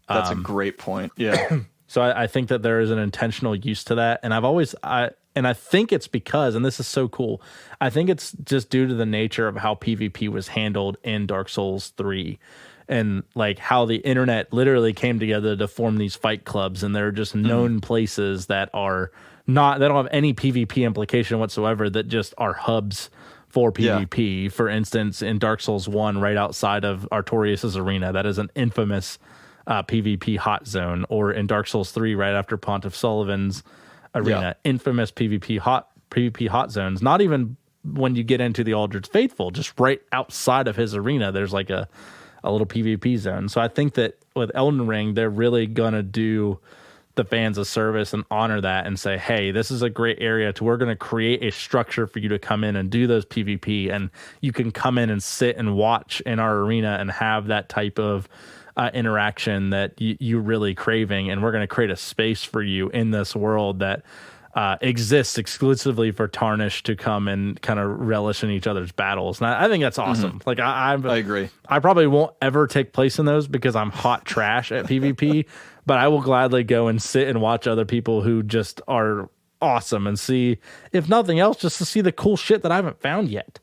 that's a great point. Yeah. So I think that there is an intentional use to that, and I think it's because, and this is so cool, I think it's just due to the nature of how PvP was handled in Dark Souls 3, and like how the internet literally came together to form these fight clubs, and they're just known places that are not, they don't have any PvP implication whatsoever, that just are hubs for PvP. Yeah. For instance, in Dark Souls 1, right outside of Artorias' arena, that is an infamous PvP hot zone. Or in Dark Souls 3, right after Pontiff Sullivan's arena, infamous PvP hot zones. Not even when you get into the Aldred Faithful, just right outside of his arena, there's like a little PvP zone. So I think that with Elden Ring, they're really gonna do the fans a service and honor that and say, hey, this is a great area we're going to create a structure for you to come in and do those PvP, and you can come in and sit and watch in our arena and have that type of interaction that you're really craving. And we're going to create a space for you in this world that exists exclusively for Tarnished to come and kind of relish in each other's battles. And I think that's awesome. Like I agree. I probably won't ever take place in those because I'm hot trash at PvP, but I will gladly go and sit and watch other people who just are awesome and see, if nothing else, just to see the cool shit that I haven't found yet.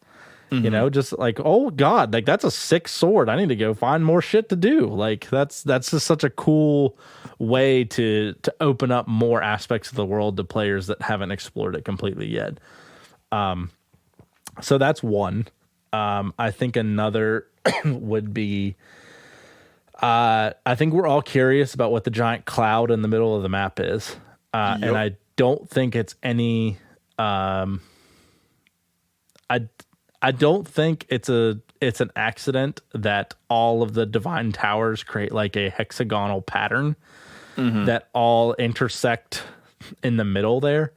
Just like, oh God, like that's a sick sword. I need to go find more shit to do. Like that's just such a cool way to open up more aspects of the world to players that haven't explored it completely yet. So that's one. I think another would be, I think we're all curious about what the giant cloud in the middle of the map is. And I don't think it's any, I don't think it's an accident that all of the divine towers create like a hexagonal pattern that all intersect in the middle there.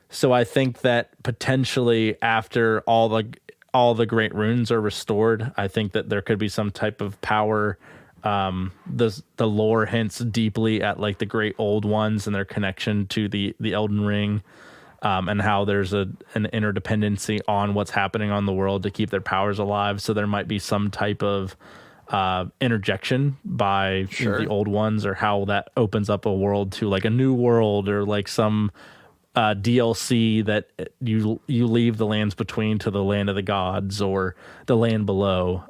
So I think that potentially after all the great runes are restored, I think that there could be some type of power. The lore hints deeply at like the great old ones and their connection to the Elden Ring, and how there's an interdependency on what's happening on the world to keep their powers alive. So there might be some type of interjection by the old ones, or how that opens up a world to like a new world, or like some DLC that you leave the lands between to the land of the gods or the land below.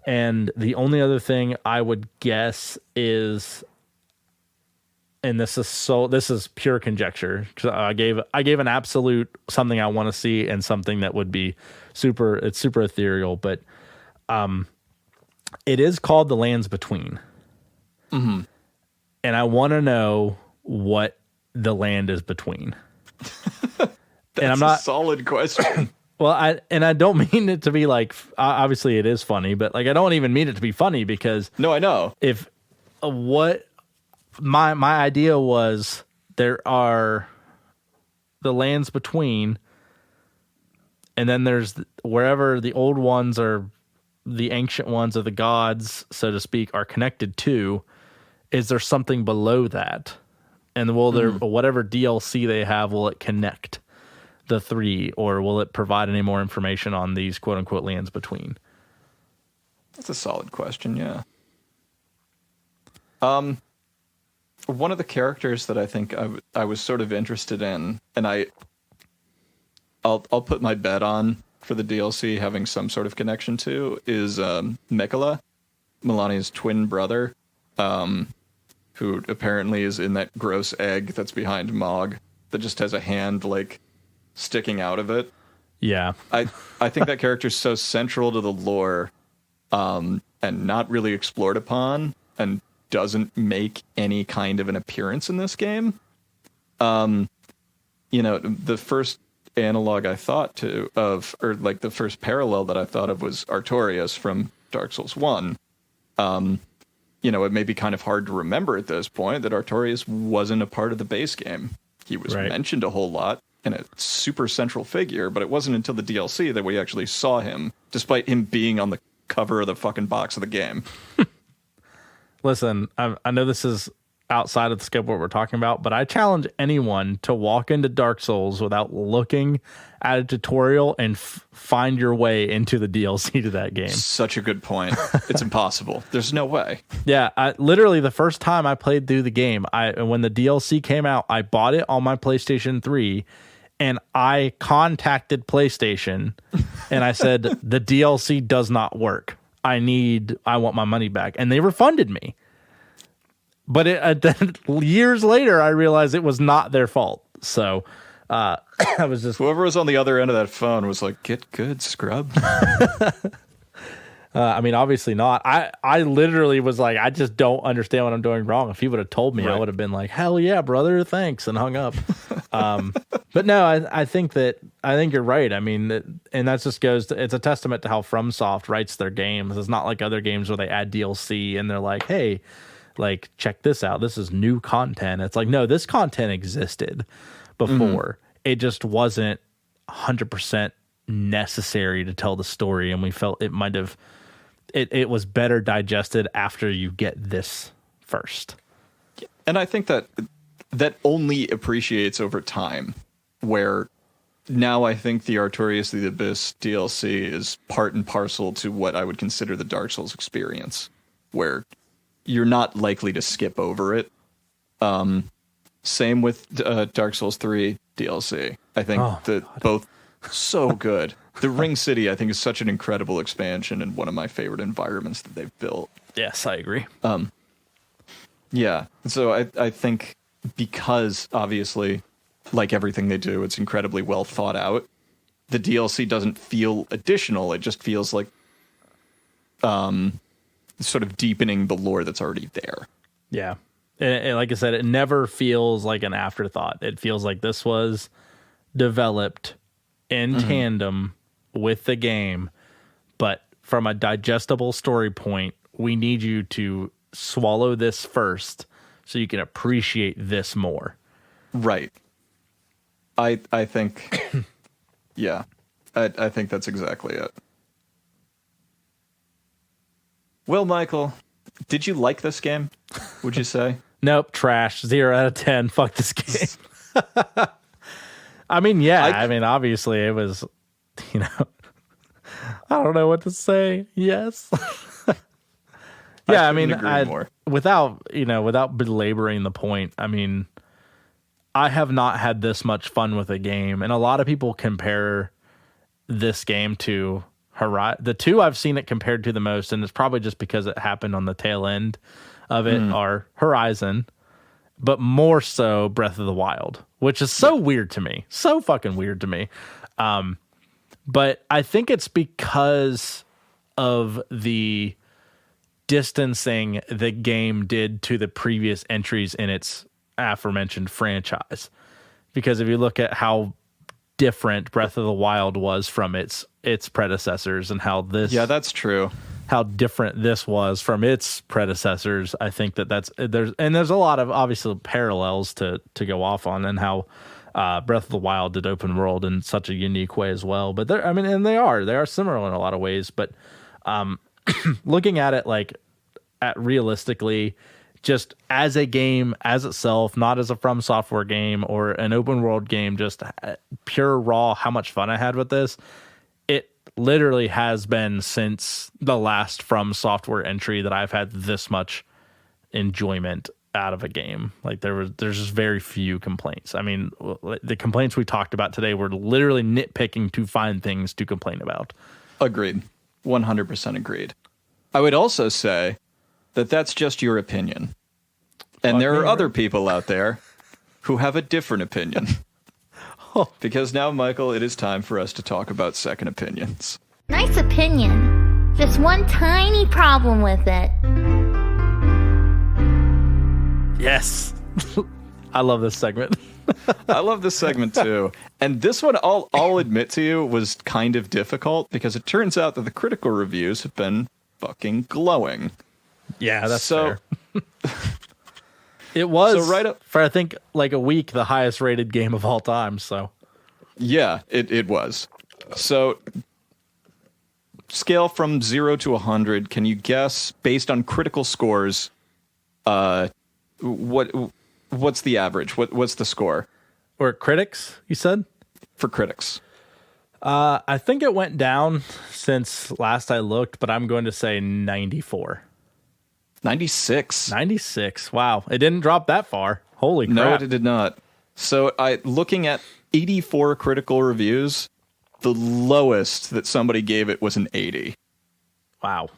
And the only other thing I would guess is, and this is pure conjecture, because I gave an absolute something I want to see and something that would be super ethereal, but it is called the Lands Between. And I want to know what the land is between. And I'm not a solid question. Well, I don't mean it to be like, obviously it is funny, but like I don't even mean it to be funny, because no, I know. If what my idea was, there are the lands between, and then there's wherever the old ones are, the ancient ones of the gods, so to speak, are connected to. Is there something below that? And will there, whatever DLC they have, will it connect the three, or will it provide any more information on these quote unquote lands between? That's a solid question. Yeah. One of the characters that I think I was sort of interested in, and I'll put my bet on for the DLC having some sort of connection to, is Mikola, Melania's twin brother, who apparently is in that gross egg that's behind Mog, that just has a hand like sticking out of it. Yeah. I think that character's so central to the lore, and not really explored upon, and doesn't make any kind of an appearance in this game. The first analog I thought of, or like the first parallel that I thought of, was Artorias from Dark Souls 1. It may be kind of hard to remember at this point that Artorias wasn't a part of the base game. He was mentioned a whole lot and a super central figure, but it wasn't until the DLC that we actually saw him, despite him being on the cover of the fucking box of the game. Listen, I know this is outside of the scope of what we're talking about, but I challenge anyone to walk into Dark Souls without looking at a tutorial and find your way into the DLC to that game. Such a good point. It's impossible. There's no way. Yeah, literally the first time I played through the game, when the DLC came out, I bought it on my PlayStation 3, and I contacted PlayStation and I said, the DLC does not work. I want my money back. And they refunded me. But years later, I realized it was not their fault. So I was just... Whoever was on the other end of that phone was like, get good, scrub. Obviously not. I literally was like, I just don't understand what I'm doing wrong. If he would have told me, I would have been like, hell yeah, brother, thanks, and hung up. But no, I think you're right. I mean, and that just goes to, it's a testament to how FromSoft writes their games. It's not like other games where they add DLC and they're like, hey, like, check this out. This is new content. It's like, no, this content existed before. It just wasn't 100% necessary to tell the story. And we felt it might have, it was better digested after you get this first. And I think that only appreciates over time, where now I think the Artorias the Abyss DLC is part and parcel to what I would consider the Dark Souls experience, where you're not likely to skip over it. Same with Dark Souls 3 DLC. I think both so good. The Ring City, I think, is such an incredible expansion and one of my favorite environments that they've built. Yes, I agree. Yeah. So I think because, obviously, like everything they do, it's incredibly well thought out. The DLC doesn't feel additional. It just feels like sort of deepening the lore that's already there. Yeah. And like I said, it never feels like an afterthought. It feels like this was developed in tandem with the game, but from a digestible story point, we need you to swallow this first so you can appreciate this more. Right. I think, yeah, I think that's exactly it. Well, Michael, did you like this game, would you say? Nope, trash. 0 out of 10. Fuck this game. I mean, yeah. I mean, obviously, it was, you know, I don't know what to say. Yes. Yeah, I mean, without belaboring the point, I mean, I have not had this much fun with a game, and a lot of people compare this game to Horizon. The two I've seen it compared to the most, and it's probably just because it happened on the tail end of it, are Horizon, but more so Breath of the Wild, which is so weird to me. So fucking weird to me. But I think it's because of the distancing the game did to the previous entries in its aforementioned franchise. Because if you look at how different Breath of the Wild was from its predecessors, and how this, yeah, that's true, how different this was from its predecessors, I think there's a lot of obviously parallels to go off on, and how Breath of the Wild did open world in such a unique way as well. But they are similar in a lot of ways. But looking at it realistically, just as a game as itself, not as a From Software game or an open world game, just pure raw how much fun I had with this. It literally has been since the last From Software entry that I've had this much enjoyment out of a game. Like there's just very few complaints. I mean, the complaints we talked about today were literally nitpicking to find things to complain about. Agreed. 100% agreed. I would also say that that's just your opinion. And there are other people out there who have a different opinion. Because now, Michael, it is time for us to talk about second opinions. Nice opinion. Just one tiny problem with it. Yes. I love this segment. I love this segment too. And this one, I'll admit to you, was kind of difficult because it turns out that the critical reviews have been fucking glowing. Yeah, that's fair. It was, so right up, for I think like a week, the highest rated game of all time. So yeah, it was. So scale from 0 to 100. Can you guess, based on critical scores, what's the average? What's the score? Or critics, you said? For critics. I think it went down since last I looked, but I'm going to say 94. 96. 96. Wow. It didn't drop that far. Holy crap. No, it did not. So looking at 84 critical reviews, the lowest that somebody gave it was an 80. Wow.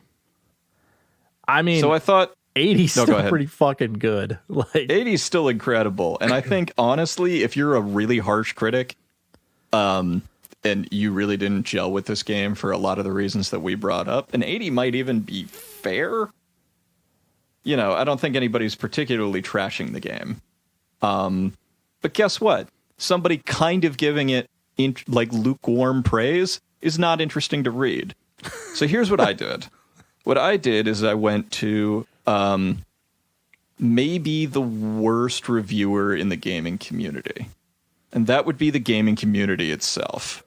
I mean, so I thought 80's still pretty fucking good. 80's still incredible. And I think, honestly, if you're a really harsh critic, and you really didn't gel with this game for a lot of the reasons that we brought up, an 80 might even be fair. You know, I don't think anybody's particularly trashing the game. But guess what? Somebody kind of giving it lukewarm praise is not interesting to read. So here's what I did. What I did is I went to maybe the worst reviewer in the gaming community. And that would be the gaming community itself.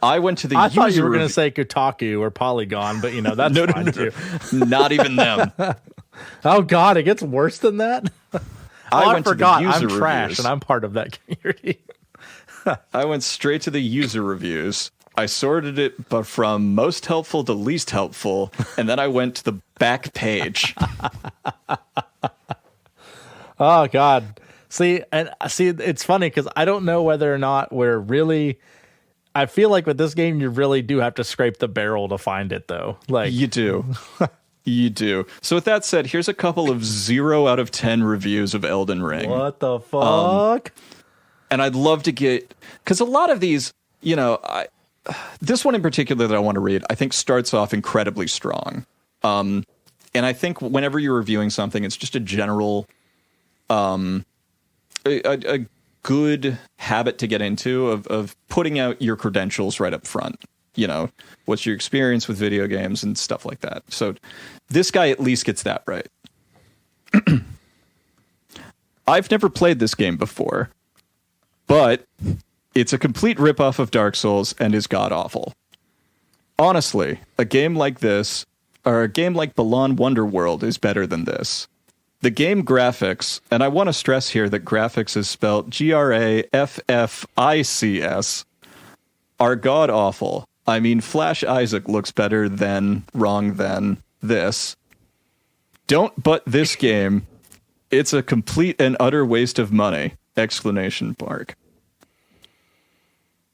I went to the I thought you were going to say Kotaku or Polygon, but that's fine too. Not even them. Oh God, it gets worse than that. I forgot. I'm trash, reviews. and I'm part of that community. I went straight to the user reviews. I sorted it, but from most helpful to least helpful, and then I went to the back page. Oh God. See, it's funny because I don't know whether or not we're really. I feel like with this game, you really do have to scrape the barrel to find it, though. Like you do, you do. So with that said, here's a couple of 0 out of 10 reviews of Elden Ring. What the fuck? And I'd love to get, because a lot of these, this one in particular that I want to read, I think starts off incredibly strong. And I think whenever you're reviewing something, it's just a general, a good habit to get into of putting out your credentials right up front. What's your experience with video games and stuff like that. So this guy at least gets that right. I've never played this game before, but it's a complete ripoff of Dark Souls and is god-awful. Honestly, a game like this, or a game like Balan Wonderworld, is better than this. The game graphics, and I want to stress here that graphics is spelled Graffics, are god-awful. I mean, Flash Isaac looks better than this. Don't butt this game. It's a complete and utter waste of money! !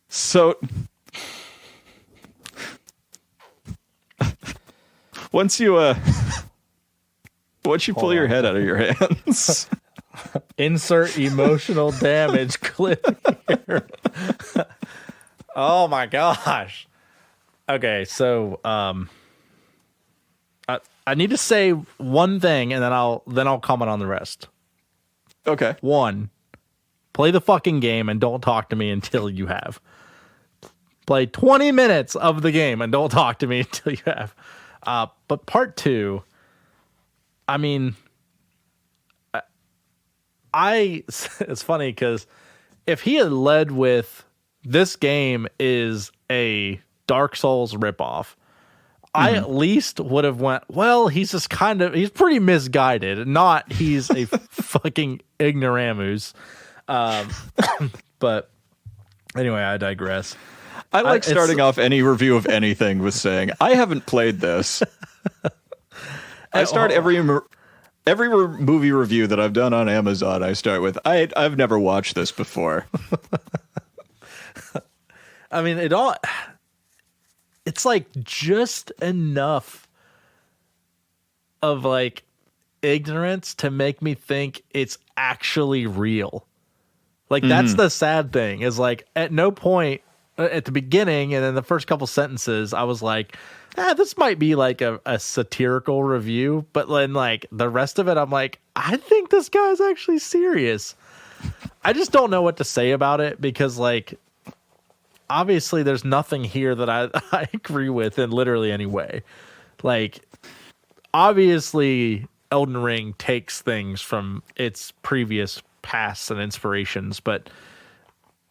So, once you pull your head out of your hands, insert emotional damage clip here. Oh my gosh. Okay, so I need to say one thing, and then I'll comment on the rest. Okay. 1, play the fucking game and don't talk to me until you have. Play 20 minutes of the game and don't talk to me until you have. But part 2, I mean, it's funny because if he had led with this game is a Dark Souls ripoff, I at least would have went, well, he's pretty misguided. Not he's a fucking ignoramus. But anyway, I digress. I like starting off any review of anything with saying, I haven't played this. I start every movie review that I've done on Amazon, I start with, I've never watched this before. I mean, it's like just enough of like ignorance to make me think it's actually real. Like that's the sad thing is like at no point at the beginning and then the first couple sentences I was like, this might be like a satirical review, but then like the rest of it I'm like, I think this guy's actually serious. I just don't know what to say about it because like obviously there's nothing here that I agree with in literally any way. Like obviously Elden Ring takes things from its previous pasts and inspirations, but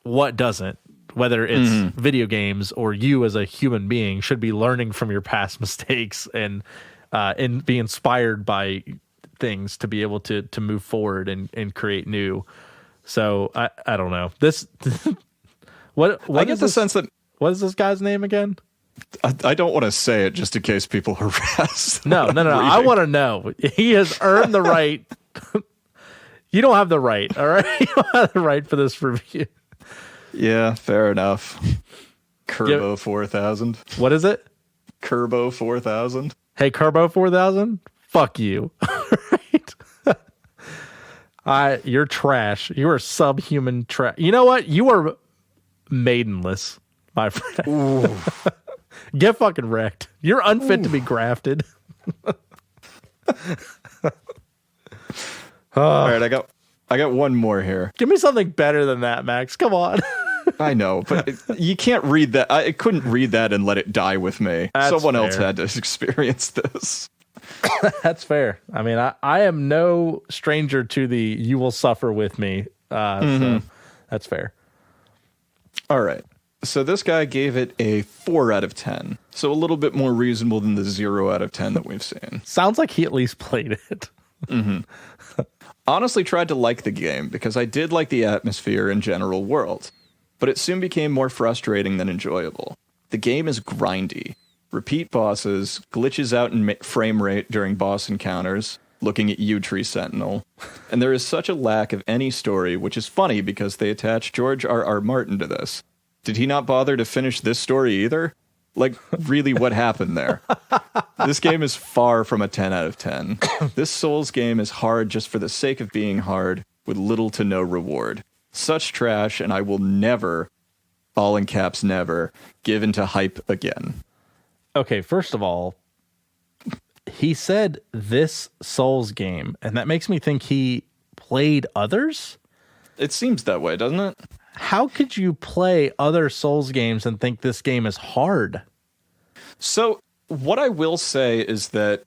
what doesn't? Whether it's video games or you as a human being should be learning from your past mistakes and be inspired by things to be able to move forward and create new. So I don't know. This what I get the sense that what is this guy's name again? I don't want to say it just in case people harass. No. I want to know. He has earned the right. You don't have the right, all right? You don't have the right for this review. Yeah, fair enough. Kerbo 4000. What is it? Kerbo 4000. Hey, Kerbo 4000? Fuck you. Right? You're trash. You are subhuman trash. You know what? You are maidenless, my friend. Get fucking wrecked. You're unfit to be grafted. All right, I got one more here. Give me something better than that, Max. Come on. I know, but you can't read that. I couldn't read that and let it die with me. Someone else had to experience this. That's fair. I mean, I am no stranger to the "you will suffer with me." So that's fair. All right. So this guy gave it a 4 out of 10. So a little bit more reasonable than the 0 out of 10 that we've seen. Sounds like he at least played it. Honestly tried to like the game because I did like the atmosphere and general world, but it soon became more frustrating than enjoyable. The game is grindy. Repeat bosses, glitches out in frame rate during boss encounters, looking at you, Tree Sentinel, and there is such a lack of any story, which is funny because they attach George R.R. Martin to this. Did he not bother to finish this story either? Like, really, what happened there? This game is far from a 10 out of 10. This Souls game is hard just for the sake of being hard, with little to no reward. Such trash, and I will never, all in caps never, give into hype again. Okay, first of all, he said this Souls game, and that makes me think he played others? It seems that way, doesn't it? How could you play other Souls games and think this game is hard? So what I will say is that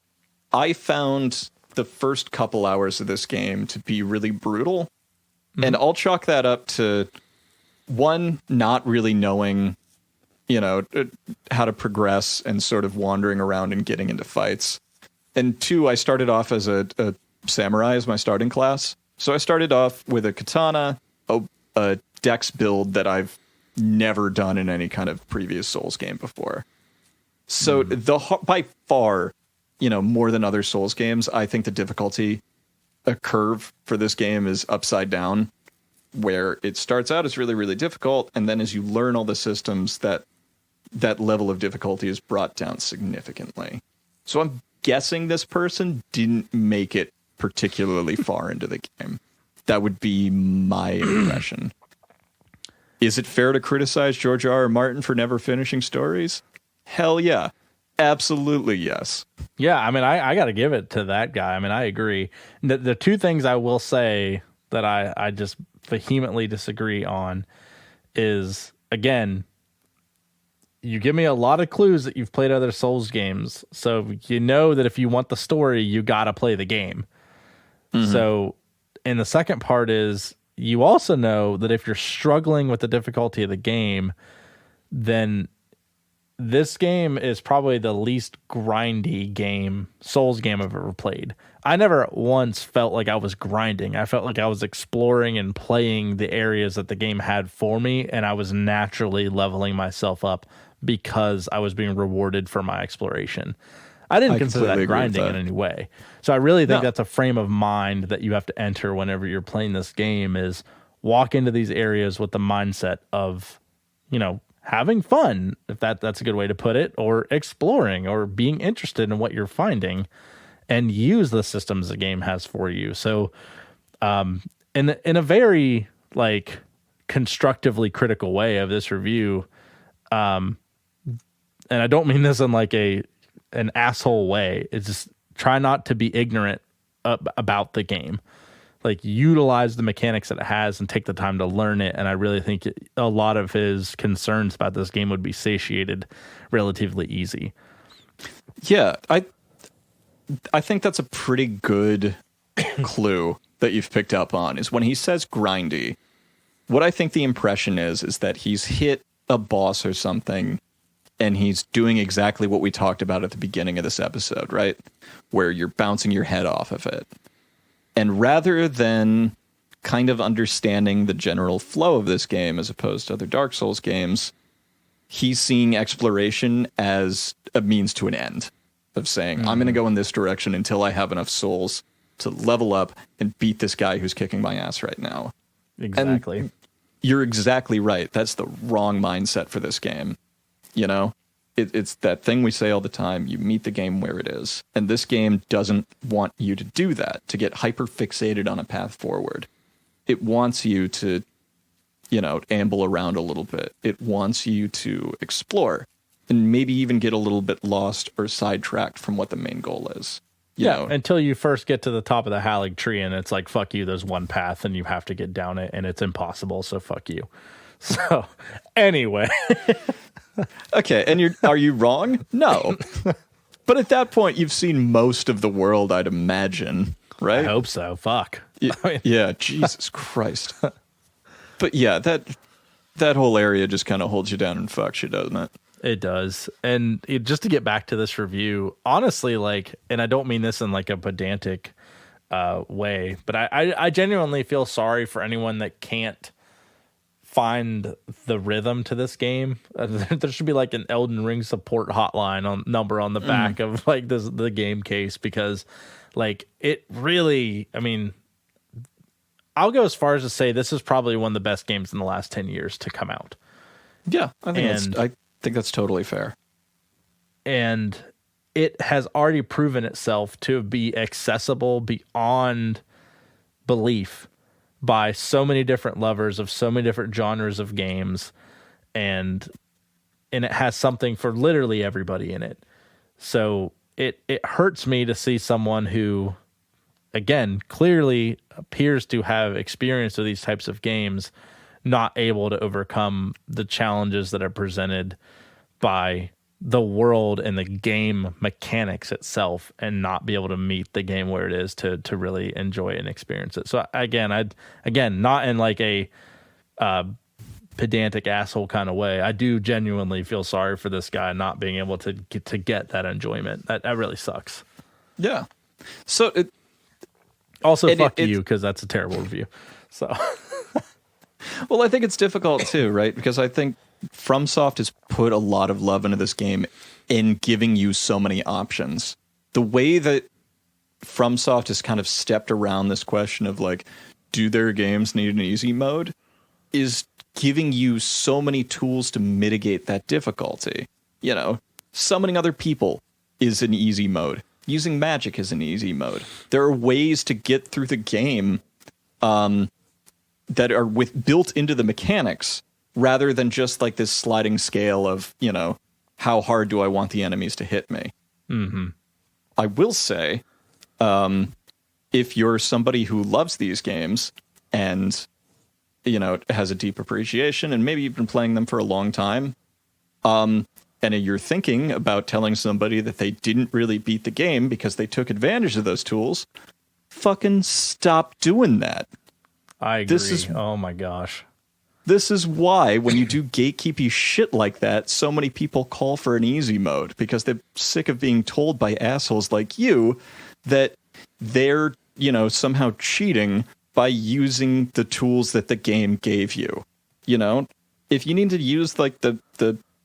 I found the first couple hours of this game to be really brutal. And I'll chalk that up to, one, not really knowing, how to progress and sort of wandering around and getting into fights. And two, I started off as a samurai as my starting class. So I started off with a katana, a dex build that I've never done in any kind of previous Souls game before. So by far, more than other Souls games, I think the difficulty curve for this game is upside down, where it starts out as really, really difficult, and then as you learn all the systems, that level of difficulty is brought down significantly. So I'm guessing this person didn't make it particularly far into the game. That would be my impression. Is it fair to criticize George R.R. Martin for never finishing stories? Hell yeah. Absolutely yes. Yeah, I mean, I got to give it to that guy. I mean, I agree. The two things I will say that I just vehemently disagree on is, again, you give me a lot of clues that you've played other Souls games, so you know that if you want the story, you got to play the game. So, and the second part is, you also know that if you're struggling with the difficulty of the game, then this game is probably the least grindy Souls game I've ever played. I never once felt like I was grinding. I felt like I was exploring and playing the areas that the game had for me, and I was naturally leveling myself up because I was being rewarded for my exploration. I didn't consider that grinding in any way. So I really think that's a frame of mind that you have to enter whenever you're playing this game, is walk into these areas with the mindset of, having fun, if that's a good way to put it, or exploring or being interested in what you're finding, and use the systems the game has for you. So in a very constructively critical way of this review, and I don't mean this in an asshole way. It's just try not to be ignorant about the game. Utilize the mechanics that it has and take the time to learn it. And I really think a lot of his concerns about this game would be satiated relatively easy. Yeah, I think that's a pretty good clue that you've picked up on, is when he says grindy, what I think the impression is that he's hit a boss or something and he's doing exactly what we talked about at the beginning of this episode, right? Where you're bouncing your head off of it. And rather than kind of understanding the general flow of this game as opposed to other Dark Souls games, he's seeing exploration as a means to an end, of saying, I'm going to go in this direction until I have enough souls to level up and beat this guy who's kicking my ass right now. Exactly. And you're exactly right. That's the wrong mindset for this game. It's that thing we say all the time. You meet the game where it is. And this game doesn't want you to do that, to get hyper fixated on a path forward. It wants you to, amble around a little bit. It wants you to explore and maybe even get a little bit lost or sidetracked from what the main goal is. You know? Until you first get to the top of the Hallig tree and it's like, fuck you, there's one path and you have to get down it and it's impossible, so fuck you. So, anyway. Okay, and are you wrong? No. But at that point, you've seen most of the world, I'd imagine, right? I hope so. Fuck. Yeah, Jesus Christ. But yeah, that whole area just kind of holds you down and fucks you, doesn't it? It does. And just to get back to this review, honestly, and I don't mean this in a pedantic way, but I genuinely feel sorry for anyone that can't find the rhythm to this game. There should be an Elden Ring support hotline number on the back of the game case, because it really, I'll go as far as to say this is probably one of the best games in the last 10 years to come out. Yeah, I think that's totally fair. And it has already proven itself to be accessible beyond belief by so many different lovers of so many different genres of games, and it has something for literally everybody in it. So it hurts me to see someone who again, clearly appears to have experience with these types of games, not able to overcome the challenges that are presented by the world and the game mechanics itself, and not be able to meet the game where it is to really enjoy and experience it. So again, not in like a pedantic asshole kind of way. I do genuinely feel sorry for this guy not being able to get that enjoyment. That really sucks. Yeah. So fuck you, because that's a terrible review. So, well, I think it's difficult too, right? Because I think FromSoft has put a lot of love into this game in giving you so many options. The way that FromSoft has kind of stepped around this question of like, do their games need an easy mode, is giving you so many tools to mitigate that difficulty. You know, summoning other people is an easy mode. Using magic is an easy mode. There are ways to get through the game that are built into the mechanics, rather than just like this sliding scale of, you know, how hard do I want the enemies to hit me? Mm-hmm. I will say, if you're somebody who loves these games and, you know, has a deep appreciation, and maybe you've been playing them for a long time, and you're thinking about telling somebody that they didn't really beat the game because they took advantage of those tools, fucking stop doing that. I agree. Oh my gosh. This is why when you do gatekeepy shit like that, so many people call for an easy mode, because they're sick of being told by assholes like you that they're, you know, somehow cheating by using the tools that the game gave you. You know, if you need to use like the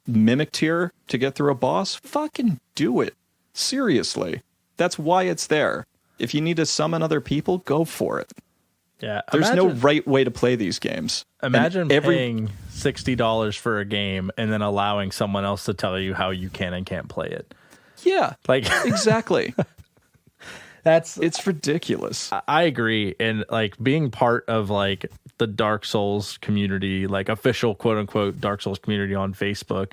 mimic tier to get through a boss, fucking do it. Seriously. That's why it's there. If you need to summon other people, go for it. Yeah, there's no right way to play these games. Imagine paying $60 for a game and then allowing someone else to tell you how you can and can't play it. Yeah, like exactly. It's ridiculous. I agree. And like being part of like the Dark Souls community, like official quote unquote Dark Souls community on Facebook,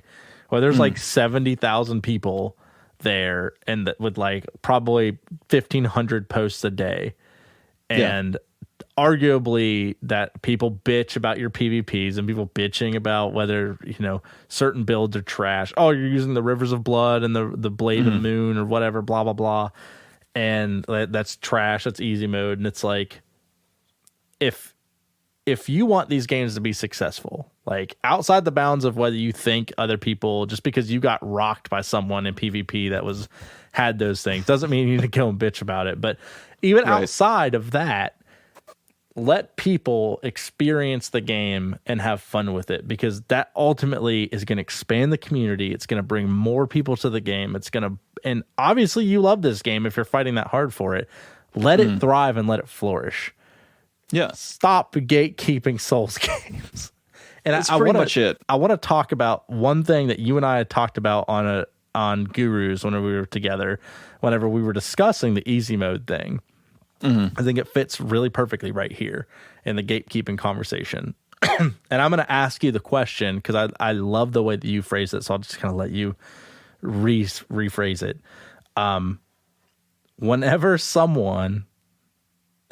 where there's like 70,000 people there, and with like probably 1,500 posts a day. And arguably that people bitch about your PvPs, and people bitching about whether, you know, certain builds are trash. Oh, you're using the Rivers of Blood and the Blade of the Moon or whatever, blah, blah, blah. And that's trash. That's easy mode. And it's like, if you want these games to be successful, like outside the bounds of whether you think other people, just because you got rocked by someone in PvP that had those things, doesn't mean you need to go and bitch about it. But even outside of that, let people experience the game and have fun with it, because that ultimately is going to expand the community. It's going to bring more people to the game. And obviously you love this game if you're fighting that hard for it. Let it thrive and let it flourish. Yeah. Stop gatekeeping Souls games. And that's pretty much it. I want to talk about one thing that you and I had talked about on Gurus whenever we were together, whenever we were discussing the easy mode thing. I think it fits really perfectly right here in the gatekeeping conversation. And I'm going to ask you the question, because I love the way that you phrase it, so I'll just kind of let you rephrase it. Whenever someone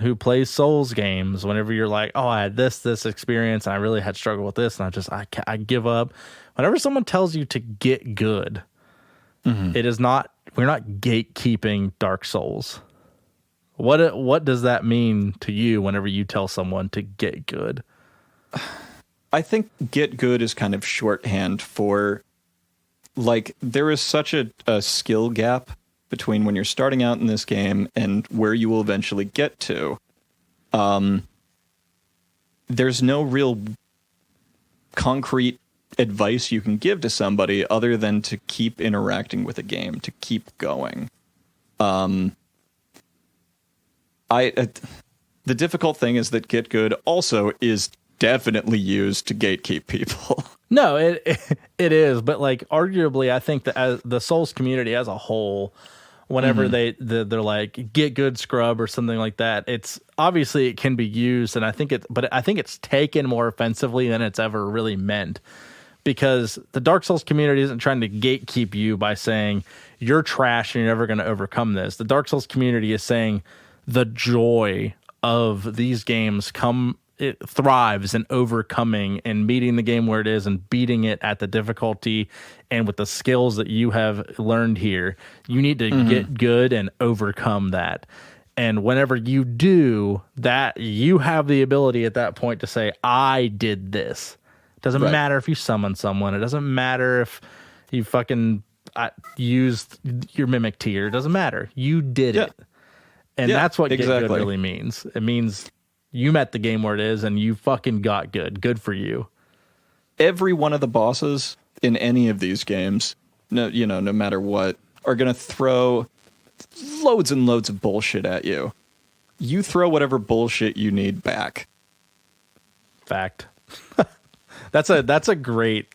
who plays Souls games, whenever you're like, oh, I had this experience, and I really had struggled with this, and I give up. Whenever someone tells you to get good, it is not, we're not gatekeeping Dark Souls. What does that mean to you whenever you tell someone to get good? I think get good is kind of shorthand for, like, there is such a skill gap between when you're starting out in this game and where you will eventually get to. There's no real concrete advice you can give to somebody other than to keep interacting with a game, to keep going. The difficult thing is that get good also is definitely used to gatekeep people. No, it is, but like arguably, I think that as the Souls community as a whole, whenever they're like get good scrub or something like that, it's obviously it can be used, and I think it's taken more offensively than it's ever really meant, because the Dark Souls community isn't trying to gatekeep you by saying you're trash and you're never going to overcome this. The Dark Souls community is saying the joy of these games it thrives in overcoming and meeting the game where it is and beating it at the difficulty and with the skills that you have learned here. You need to get good and overcome that. And whenever you do that, you have the ability at that point to say, I did this. It doesn't matter if you summon someone. It doesn't matter if you fucking used your mimic tier. It doesn't matter. You did it. And that's what get good really means. It means you met the game where it is and you fucking got good. Good for you. Every one of the bosses in any of these games, no matter what, are going to throw loads and loads of bullshit at you. You throw whatever bullshit you need back. Fact. That's a great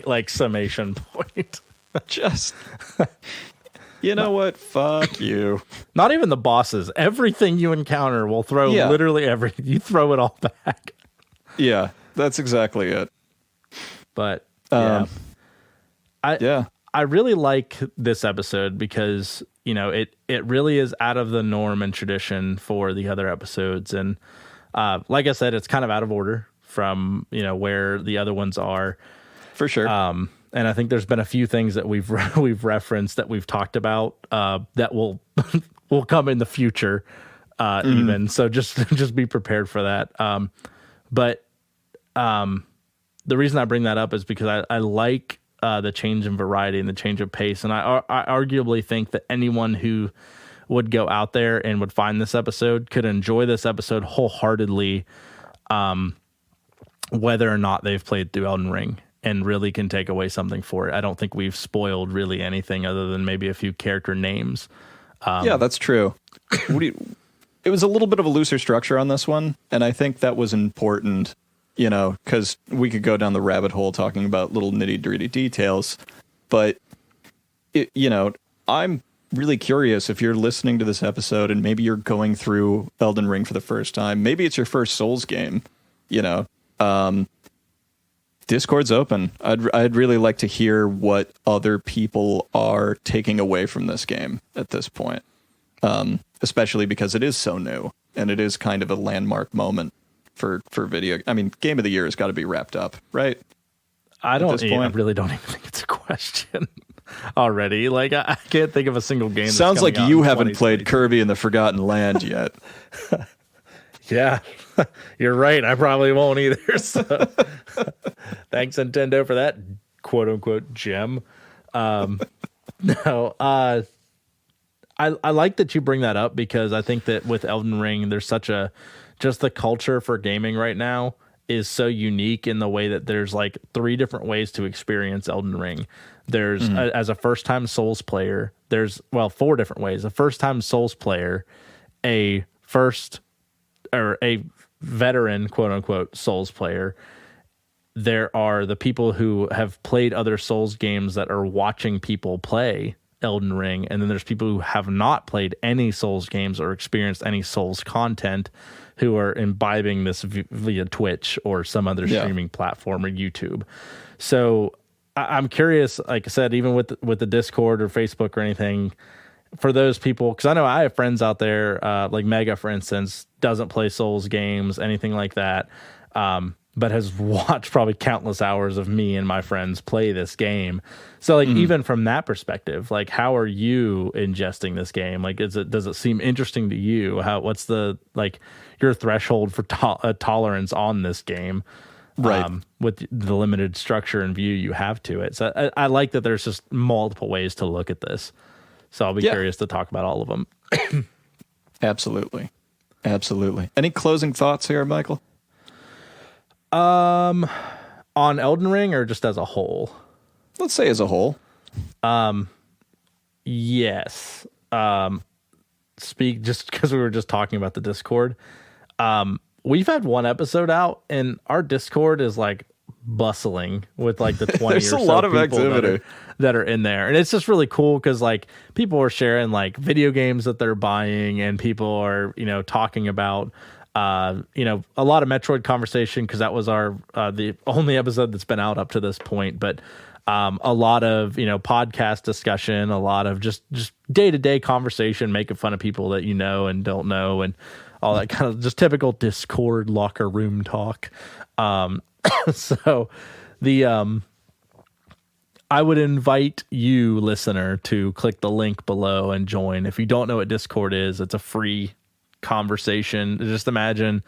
like summation point. Just you know what? Fuck you. Not even the bosses. Everything you encounter will throw literally everything. You throw it all back. Yeah, that's exactly it. But I really like this episode because, it really is out of the norm and tradition for the other episodes. And like I said, it's kind of out of order from, where the other ones are. For sure. And I think there's been a few things that we've referenced that we've talked about that will come in the future, even. So just be prepared for that. But the reason I bring that up is because I like the change in variety and the change of pace, and I arguably think that anyone who would go out there and would find this episode could enjoy this episode wholeheartedly, whether or not they've played through Elden Ring. And really can take away something for it. I don't think we've spoiled really anything other than maybe a few character names. Yeah, that's true. It was a little bit of a looser structure on this one, and I think that was important, because we could go down the rabbit hole talking about little nitty-gritty details. But, I'm really curious if you're listening to this episode and maybe you're going through Elden Ring for the first time. Maybe it's your first Souls game, Discord's open. I'd really like to hear what other people are taking away from this game at this point, especially because it is so new and it is kind of a landmark moment for video. I mean, Game of the Year has got to be wrapped up, right? I really don't even think it's a question already. Like, I can't think of a single game. Sounds like you haven't played Kirby and the Forgotten Land yet. Yeah, you're right. I probably won't either. So thanks, Nintendo, for that quote unquote gem. No, I like that you bring that up because I think that with Elden Ring, there's just the culture for gaming right now is so unique in the way that there's like 3 different ways to experience Elden Ring. There's as a first time Souls player, there's 4 different ways. A first time Souls player, a veteran, quote unquote, Souls player. There are the people who have played other Souls games that are watching people play Elden Ring. And then there's people who have not played any Souls games or experienced any Souls content who are imbibing this via Twitch or some other streaming platform or YouTube. So I'm curious, like I said, even with the Discord or Facebook or anything, for those people, because I know I have friends out there, like Mega, for instance, doesn't play Souls games, anything like that, but has watched probably countless hours of me and my friends play this game. So, like, even from that perspective, like, how are you ingesting this game? Like, does it seem interesting to you? What's the, like, your threshold for tolerance on this game? Right. With the limited structure and view you have to it. So I like that there's just multiple ways to look at this. So I'll be curious to talk about all of them. Absolutely. Any closing thoughts here, Michael? On Elden Ring or just as a whole? Let's say as a whole. Yes. Speak just because we were just talking about the Discord. We've had one episode out and our Discord is like bustling with like the 20 There's or a so lot of people activity that are in there. And it's just really cool because like people are sharing like video games that they're buying and people are, talking about, a lot of Metroid conversation because that was our the only episode that's been out up to this point. But a lot of, podcast discussion, a lot of just day-to-day conversation, making fun of people that you know and don't know, and all that kind of just typical Discord locker room talk. So I would invite you, listener, to click the link below and join. If you don't know what Discord is, it's a free conversation. Just imagine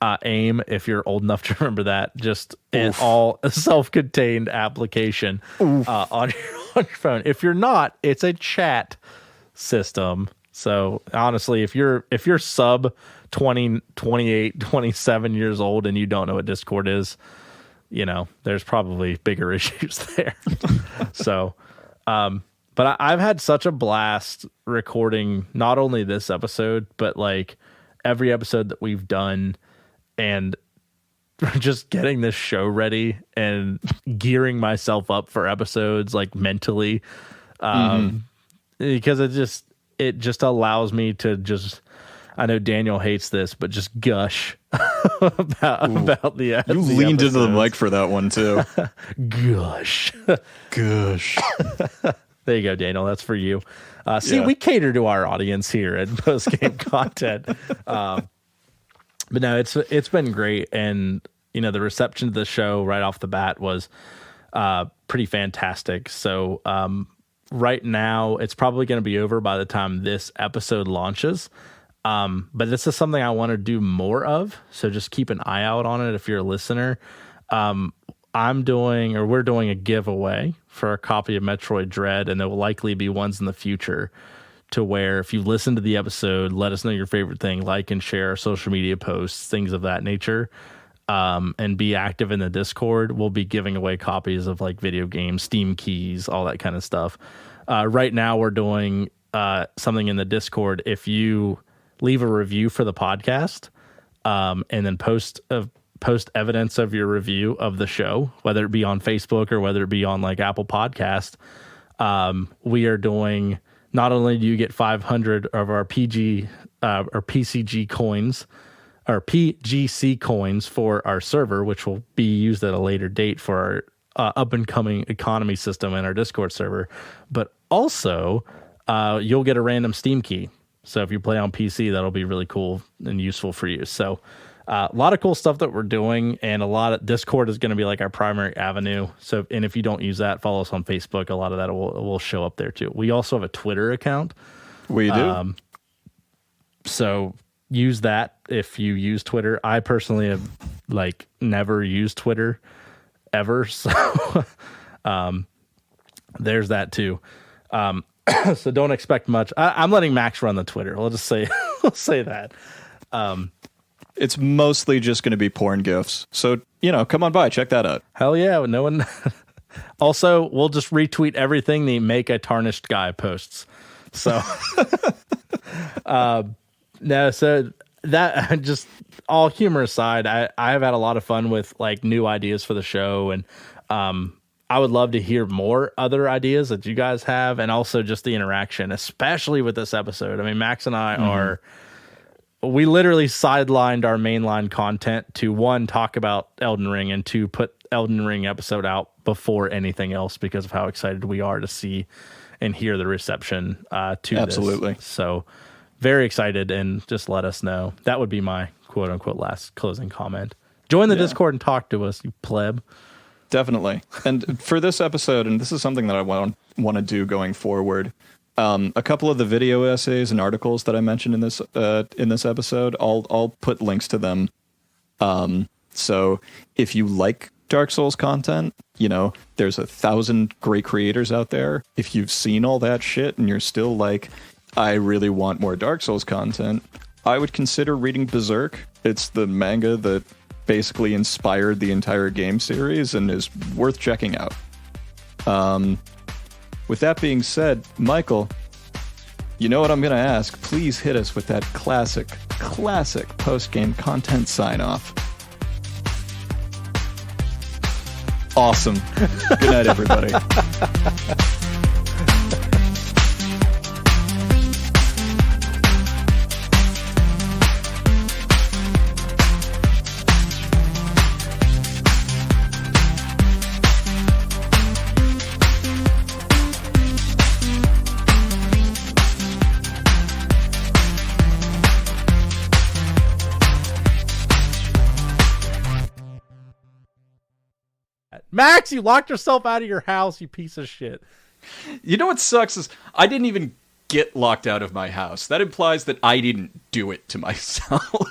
AIM, if you're old enough to remember that, just an all self-contained application on your phone. If you're not, it's a chat system. So honestly, if you're sub 20, 28, 27 years old and you don't know what Discord is, there's probably bigger issues there. So, but I've had such a blast recording not only this episode, but like every episode that we've done, and just getting this show ready and gearing myself up for episodes, like mentally, because it just allows me to just, I know Daniel hates this, but just gush about the You leaned into the mic for that one too. Gush. Gush. There you go, Daniel. That's for you. We cater to our audience here at Post Game Content. But no, it's been great, and the reception to the show right off the bat was pretty fantastic. So right now, it's probably going to be over by the time this episode launches. But this is something I want to do more of, so just keep an eye out on it if you're a listener. We're doing a giveaway for a copy of Metroid Dread, and there will likely be ones in the future to where if you listen to the episode, let us know your favorite thing, like and share our social media posts, things of that nature, and be active in the Discord. We'll be giving away copies of like video games, Steam keys, all that kind of stuff. Right now we're doing something in the Discord. If you leave a review for the podcast, and then post evidence of your review of the show, whether it be on Facebook or whether it be on like Apple Podcast, we are doing, not only do you get 500 of our PCG coins, or PGC coins for our server, which will be used at a later date for our up and coming economy system and our Discord server, but also you'll get a random Steam key. So if you play on PC, that'll be really cool and useful for you. So a lot of cool stuff that we're doing, and a lot of Discord is going to be like our primary avenue. So, and if you don't use that, follow us on Facebook. A lot of that will show up there too. We also have a Twitter account. We do. So use that if you use Twitter. I personally have like never used Twitter ever. So there's that too. So don't expect much. I'm letting Max run the Twitter. We'll just say, that. It's mostly just going to be porn gifs. So, come on by, check that out. Hell yeah. No one. Also, we'll just retweet everything the Make a Tarnished Guy posts. So, no, so that, just all humor aside, I have had a lot of fun with like new ideas for the show, and I would love to hear more other ideas that you guys have, and also just the interaction, especially with this episode. I mean, Max and I we literally sidelined our mainline content to, one, talk about Elden Ring, and two, put Elden Ring episode out before anything else because of how excited we are to see and hear the reception to Absolutely. This. So very excited, and just let us know. That would be my quote unquote last closing comment. Join the Discord and talk to us, you pleb. Definitely. And for this episode, and this is something that I want to do going forward, a couple of the video essays and articles that I mentioned in this episode, I'll put links to them. So if you like Dark Souls content, there's 1,000 great creators out there. If you've seen all that shit and you're still like, I really want more Dark Souls content, I would consider reading Berserk. It's the manga that basically inspired the entire game series and is worth checking out. With that being said, Michael, you know what I'm going to ask? Please hit us with that classic post-game content sign-off. Awesome. Good night, everybody. Max, you locked yourself out of your house, you piece of shit. You know what sucks is I didn't even get locked out of my house. That implies that I didn't do it to myself.